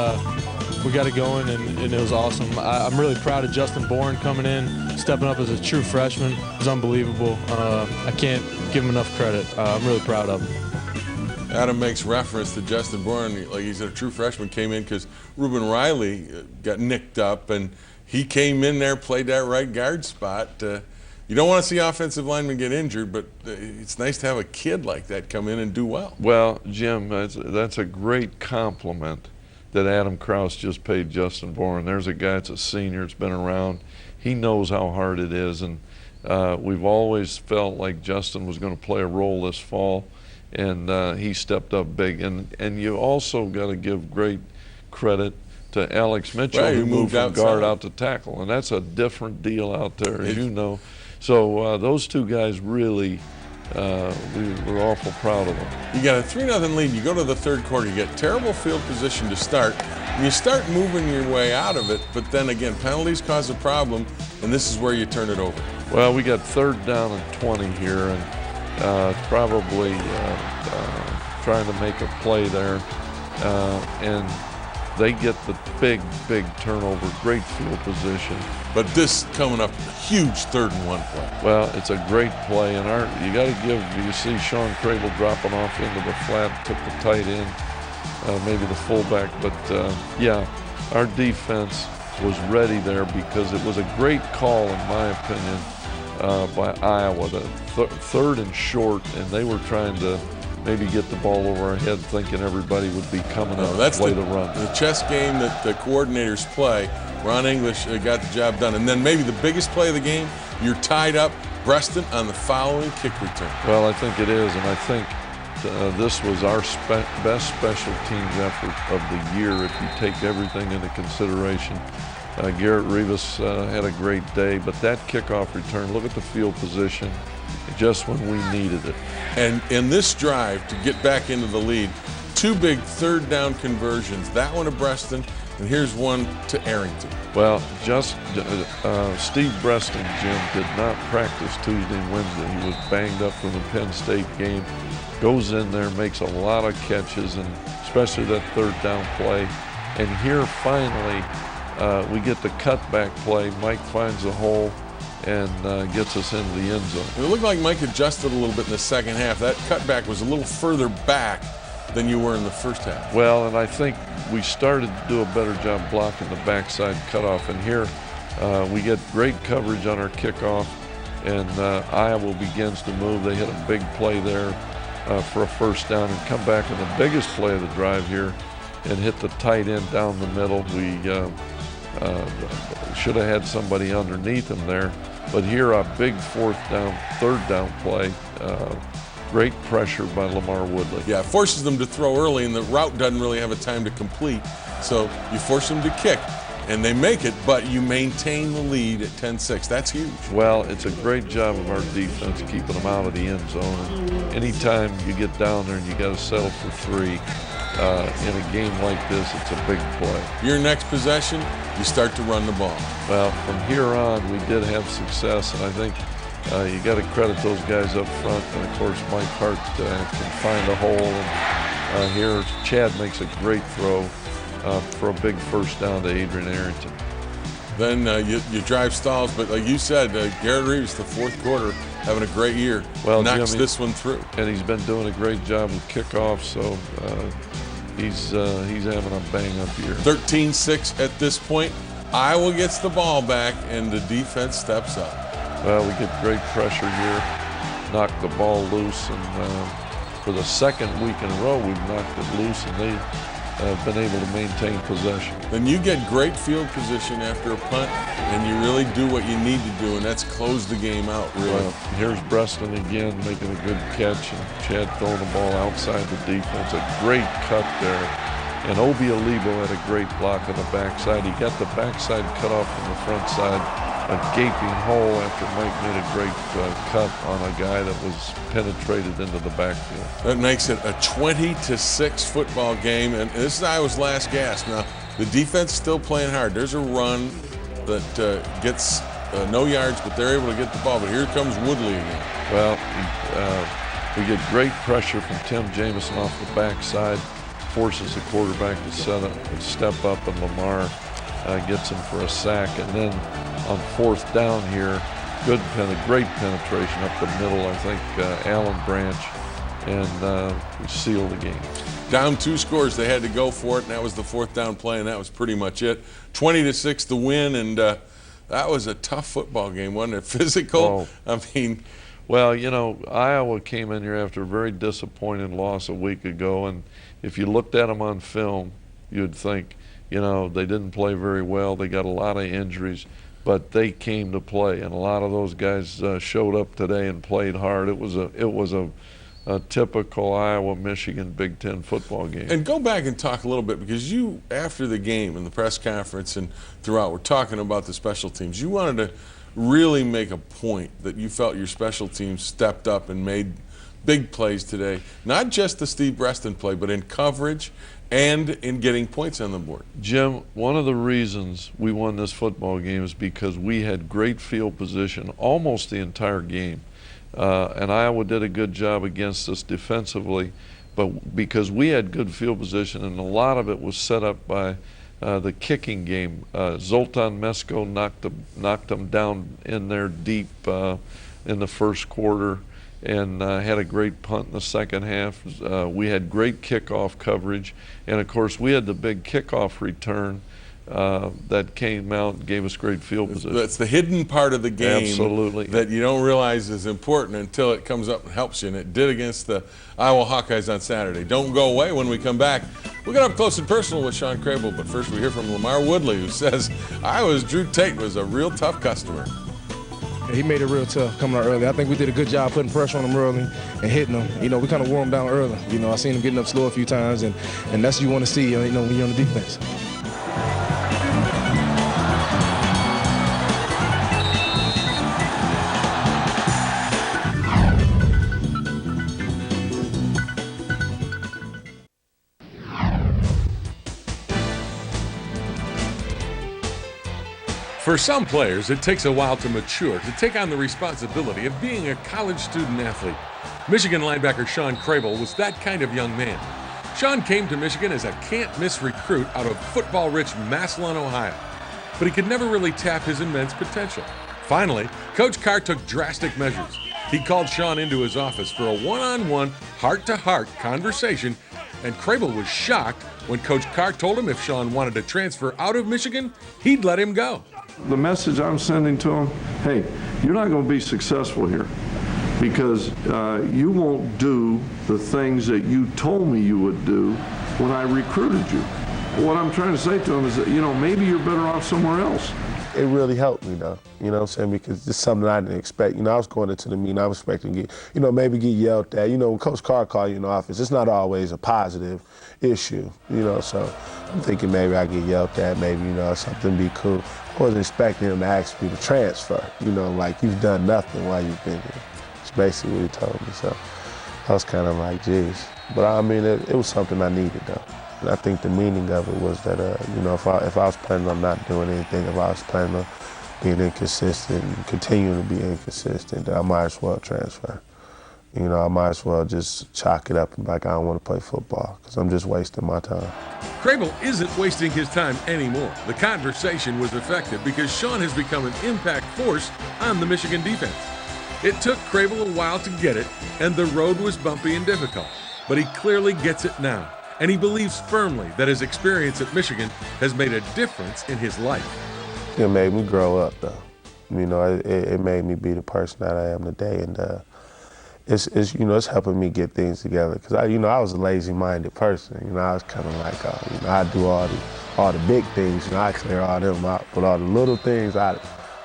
we got it going, and it was awesome. I'm really proud of Justin Bourne coming in, stepping up as a true freshman. It was unbelievable. I can't give him enough credit. I'm really proud of him. Adam makes reference to Justin Bourne, like he's a true freshman, came in because Reuben Riley got nicked up, and he came in there, played that right guard spot. You don't want to see offensive linemen get injured, but it's nice to have a kid like that come in and do well. Well, Jim, that's a great compliment that Adam Krause just paid Justin Bourne. There's a guy that's a senior, that's been around. He knows how hard it is, and we've always felt like Justin was going to play a role this fall, and he stepped up big. And you also got to give great credit to Alex Mitchell, who moved from guard out to tackle, and that's a different deal out there, as you know. So those 2 guys really, we were awful proud of them. You got a 3-0 lead. You go to the 3rd quarter. You get terrible field position to start. You start moving your way out of it, but then again, penalties cause a problem, and this is where you turn it over. Well, we got 3rd down and 20 here, and probably trying to make a play there, and they get the big turnover, great field position. But this coming up, huge 3rd and 1 play. Well, it's a great play, and you got to you see Sean Cradle dropping off into the flat, took the tight end, maybe the fullback, but yeah, our defense was ready there because it was a great call, in my opinion, by Iowa, the 3rd and short, and they were trying to maybe get the ball over our head thinking everybody would be coming up to play the run. The chess game that the coordinators play. Ron English got the job done. And then maybe the biggest play of the game, you're tied up, Breaston, on the following kick return. Well, I think it is, and I think this was our best special teams effort of the year if you take everything into consideration. Garrett Rivas had a great day, but that kickoff return, look at the field position, just when we needed it. And in this drive to get back into the lead, 2 big 3rd down conversions. That one to Breaston, and here's one to Arrington. Well, Steve Breaston, Jim, did not practice Tuesday and Wednesday. He was banged up from the Penn State game. Goes in there, makes a lot of catches, and especially that 3rd down play. And here finally, we get the cutback play. Mike finds a hole and gets us into the end zone. It looked like Mike adjusted a little bit in the second half. That cutback was a little further back than you were in the first half. Well, and I think we started to do a better job blocking the backside cutoff. And here we get great coverage on our kickoff, and Iowa begins to move. They hit a big play there for a first down and come back with the biggest play of the drive here and hit the tight end down the middle. We should have had somebody underneath him there. But here a big third down play. Great pressure by Lamar Woodley. Yeah, it forces them to throw early, and the route doesn't really have a time to complete. So you force them to kick, and they make it, but you maintain the lead at 10-6. That's huge. Well, it's a great job of our defense keeping them out of the end zone. And anytime you get down there and you got to settle for 3 in a game like this, it's a big play. Your next possession, you start to run the ball. Well, from here on, we did have success, and I think you got to credit those guys up front. And of course, Mike Hart can find a hole. And here, Chad makes a great throw for a big first down to Adrian Arrington. Then you drive stalls, but like you said, Garrett Reeves, the fourth quarter, having a great year. Well, knocks Jimmy, this one through. And he's been doing a great job with kickoffs, so he's having a bang-up year. 13-6 at this point. Iowa gets the ball back, and the defense steps up. Well, we get great pressure here, knock the ball loose, and for the second week in a row, we've knocked it loose, and they have been able to maintain possession. Then you get great field position after a punt, and you really do what you need to do, and that's close the game out, really. Well, here's Breston again making a good catch, and Chad throwing the ball outside the defense. A great cut there. And Obi Alibo had a great block on the backside. He got the backside cut off from the front side. A gaping hole after Mike made a great cut on a guy that was penetrated into the backfield. That makes it a 20-6 football game, and this is Iowa's last gasp. Now, the defense still playing hard. There's a run that gets no yards, but they're able to get the ball. But here comes Woodley again. Well, we get great pressure from Tim Jamison off the backside, forces the quarterback to step up, and Lamar gets him for a sack. And then on fourth down here, great penetration up the middle. I think Allen Branch, and we sealed the game. Down 2 scores, they had to go for it, and that was the fourth down play, and that was pretty much it. 20-6 the win, and that was a tough football game, wasn't it? Physical. I mean, well, you know, Iowa came in here after a very disappointing loss a week ago, and if you looked at them on film, you'd think, you know, they didn't play very well. They got a lot of injuries, but they came to play, and a lot of those guys showed up today and played hard. It was a typical Iowa-Michigan Big Ten football game. And go back and talk a little bit, because you, after the game in the press conference and throughout, we're talking about the special teams. You wanted to really make a point that you felt your special teams stepped up and made big plays today. Not just the Steve Breston play, but in coverage and in getting points on the board. Jim, one of the reasons we won this football game is because we had great field position almost the entire game. And Iowa did a good job against us defensively, but because we had good field position, and a lot of it was set up by the kicking game. Zoltan Mesko knocked them down in there deep in the first quarter, and had a great punt in the second half. We had great kickoff coverage, and of course we had the big kickoff return that came out and gave us great field position. That's the hidden part of the game. Absolutely. That you don't realize is important until it comes up and helps you, and it did against the Iowa Hawkeyes on Saturday. Don't go away. When we come back, we'll get up close and personal with Sean Crable, but first we hear from Lamar Woodley, who says Iowa's Drew Tate was a real tough customer. He made it real tough coming out early. I think we did a good job putting pressure on him early and hitting him. You know, we kind of wore him down early. You know, I seen him getting up slow a few times, and that's what you want to see, you know, when you're on the defense. For some players, it takes a while to mature, to take on the responsibility of being a college student athlete. Michigan linebacker Sean Crable was that kind of young man. Sean came to Michigan as a can't-miss recruit out of football-rich Massillon, Ohio. but he could never really tap his immense potential. Finally, Coach Carr took drastic measures. He called Sean into his office for a one-on-one, heart-to-heart conversation, and Crable was shocked when Coach Carr told him if Sean wanted to transfer out of Michigan, he'd let him go. The message I'm sending to him, hey, you're not going to be successful here because you won't do the things that you told me you would do when I recruited you. What I'm trying to say to him is that, maybe you're better off somewhere else. It really helped me, though, you know what I'm saying, because it's something I didn't expect. I was going into the meeting, I was expecting to get, maybe get yelled at. When Coach Carr called you in the office, it's not always a positive issue, so I'm thinking maybe I get yelled at, maybe, something be cool. I wasn't expecting him to ask me to transfer, like you've done nothing while you've been here. It's basically what he told me, so I was kind of like, geez. But I mean, it was something I needed, though. And I think the meaning of it was that, if I was planning on not doing anything, if I was planning on being inconsistent and continuing to be inconsistent, then I might as well transfer. I might as well just chalk it up and be like, I don't want to play football because I'm just wasting my time. Crable isn't wasting his time anymore. The conversation was effective because Sean has become an impact force on the Michigan defense. It took Crable a while to get it, and the road was bumpy and difficult, but he clearly gets it now. And he believes firmly that his experience at Michigan has made a difference in his life. It made me grow up, though. It made me be the person that I am today, and it's helping me get things together. Because I was a lazy-minded person. I was kind of like, I do all the big things. I clear all them out, but all the little things I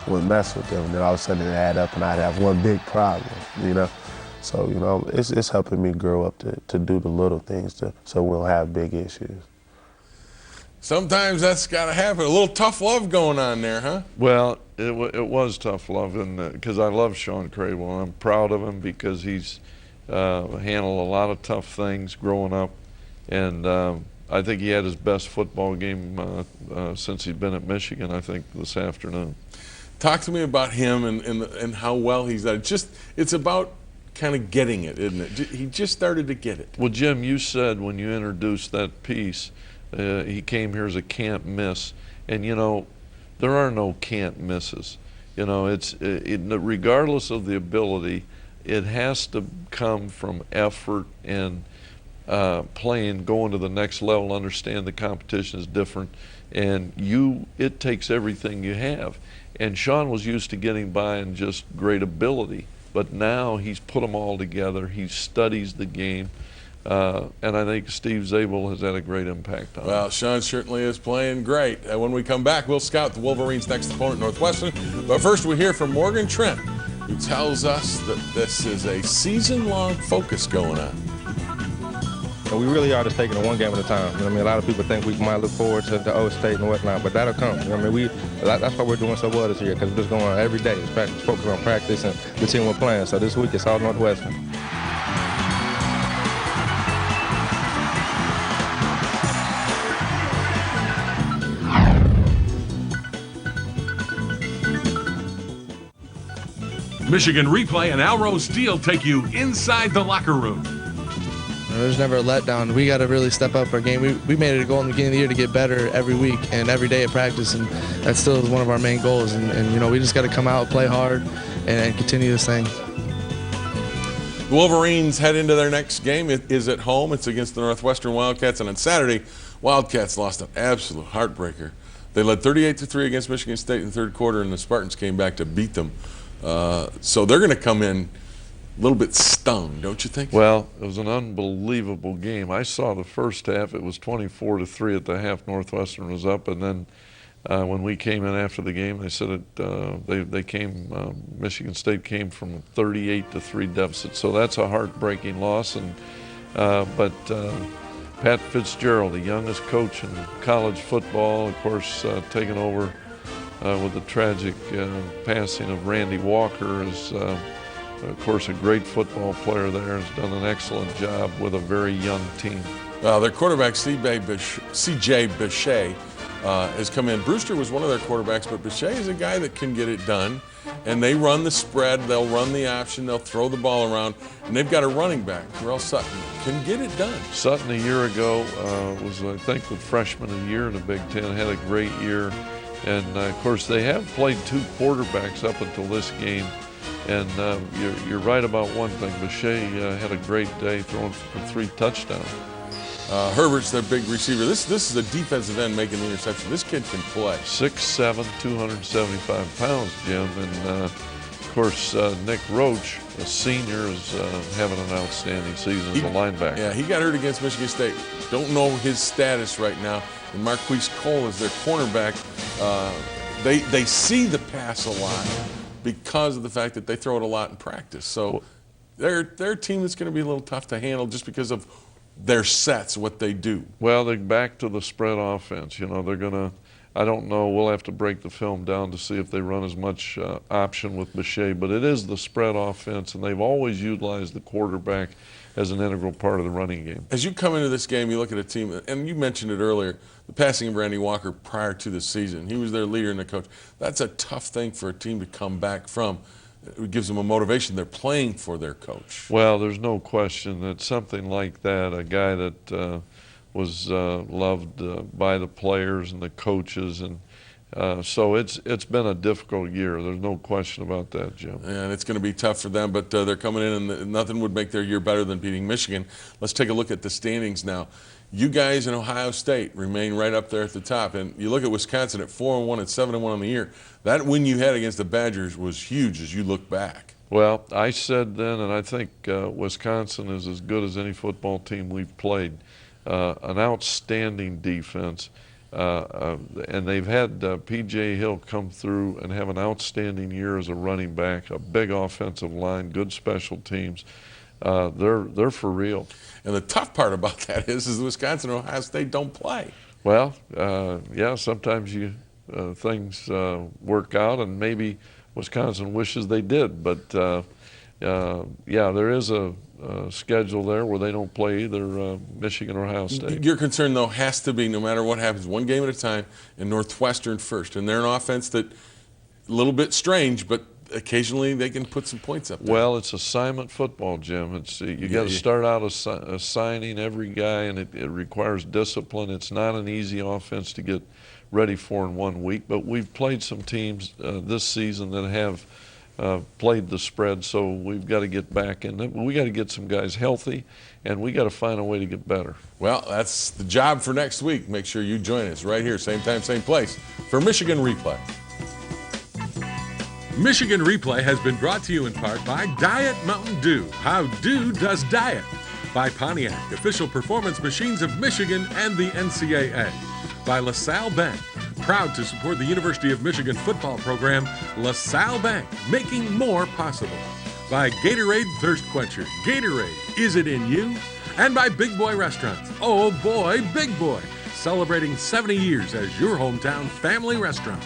wouldn't mess with them. And then all of a sudden it add up, and I'd have one big problem. So, it's helping me grow up to do the little things so we'll have big issues. Sometimes that's got to happen. A little tough love going on there, huh? Well, it was tough love, because I love Sean Crable, and I'm proud of him because he's handled a lot of tough things growing up, and I think he had his best football game since he's been at Michigan, I think, this afternoon. Talk to me about him and how well he's done. It's about kind of getting it, isn't it? He just started to get it. Well, Jim, you said when you introduced that piece, he came here as a can't miss, and there are no can't misses. Regardless of the ability, it has to come from effort and playing, going to the next level, understand the competition is different, and it takes everything you have. And Sean was used to getting by in just great ability, but now he's put them all together. He studies the game. And I think Steve Zabel has had a great impact on him. Well, Sean certainly is playing great. When we come back, we'll scout the Wolverines' next opponent, Northwestern. But first, we hear from Morgan Trent, who tells us that this is a season-long focus going on. And we really are just taking it one game at a time. A lot of people think we might look forward to the Old State and whatnot, but that'll come. That's why we're doing so well this year, because we're just going every day. It's practice, focus on practice and the team we're playing. So this week it's all Northwestern. Michigan Replay and Alro Steel take you inside the locker room. There's never a letdown. We got to really step up our game. We made it a goal in the beginning of the year to get better every week and every day at practice, and that still is one of our main goals. And we just got to come out, play hard, and continue this thing. The Wolverines head into their next game. It is at home. It's against the Northwestern Wildcats, and on Saturday, Wildcats lost an absolute heartbreaker. They led 38-3 against Michigan State in the third quarter, and the Spartans came back to beat them. So they're going to come in a little bit stung, don't you think? Well, it was an unbelievable game. I saw the first half. It was 24-3 at the half. Northwestern was up, and then when we came in after the game, they said Michigan State came from a 38-3 deficit. So that's a heartbreaking loss. But Pat Fitzgerald, the youngest coach in college football, of course, taking over with the tragic passing of Randy Walker, is of course a great football player there, has done an excellent job with a very young team. Their quarterback, C.J. Bechet, has come in. Brewster was one of their quarterbacks, but Bechet is a guy that can get it done. And they run the spread, they'll run the option, they'll throw the ball around, and they've got a running back, Terrell Sutton, can get it done. Sutton a year ago was, I think, the freshman of the year in the Big Ten, had a great year. And, of course, they have played 2 quarterbacks up until this game. And you're right about one thing. Boucher had a great day throwing for 3 touchdowns. Herbert's their big receiver. This is a defensive end making the interception. This kid can play. 6'7", 275 pounds, Jim. And, of course, Nick Roach, a senior, is having an outstanding season as a linebacker. Yeah, he got hurt against Michigan State. Don't know his status right now. And Marquise Cole is their cornerback. They see the pass a lot because of the fact that they throw it a lot in practice. So they're a team that's going to be a little tough to handle just because of their sets, what they do. Well, they're back to the spread offense. You know, they're going to, I don't know, we'll have to break the film down to see if they run as much option with Boucher, but it is the spread offense, and they've always utilized the quarterback as an integral part of the running game. As you come into this game, you look at a team, and you mentioned it earlier, the passing of Randy Walker prior to the season. He was their leader and the coach. That's a tough thing for a team to come back from. It gives them a motivation. They're playing for their coach. Well, there's no question that something like that, a guy that was loved by the players and the coaches, and so it's been a difficult year. There's no question about that, Jim. And it's going to be tough for them, but they're coming in, and nothing would make their year better than beating Michigan. Let's take a look at the standings now. You guys in Ohio State remain right up there at the top, and you look at Wisconsin at 4-1 and 7-1 on the year. That win you had against the Badgers was huge as you look back. Well, I said then, and I think Wisconsin is as good as any football team we've played. An outstanding defense, and they've had P.J. Hill come through and have an outstanding year as a running back, a big offensive line, good special teams. They're for real. And the tough part about that is Wisconsin and Ohio State don't play. Well, yeah, sometimes things work out, and maybe Wisconsin wishes they did. But, yeah, there is a schedule there where they don't play either Michigan or Ohio State. Your concern, though, has to be, no matter what happens, one game at a time, and Northwestern first. And they're an offense that a little bit strange, but occasionally they can put some points up there. Well, it's assignment football, Jim. It's you got to start out assigning every guy, and it requires discipline. It's not an easy offense to get ready for in 1 week, but we've played some teams this season that have played the spread, so we've got to get back in it. We got to get some guys healthy, and we got to find a way to get better. Well, that's the job for next week. Make sure you join us right here, same time, same place, for Michigan Replay. Michigan Replay has been brought to you in part by Diet Mountain Dew. How Dew does diet. By Pontiac, official performance machines of Michigan and the NCAA. By LaSalle Bank, proud to support the University of Michigan football program, LaSalle Bank, making more possible. By Gatorade Thirst Quencher. Gatorade, is it in you? And by Big Boy Restaurants. Oh boy, Big Boy, celebrating 70 years as your hometown family restaurant.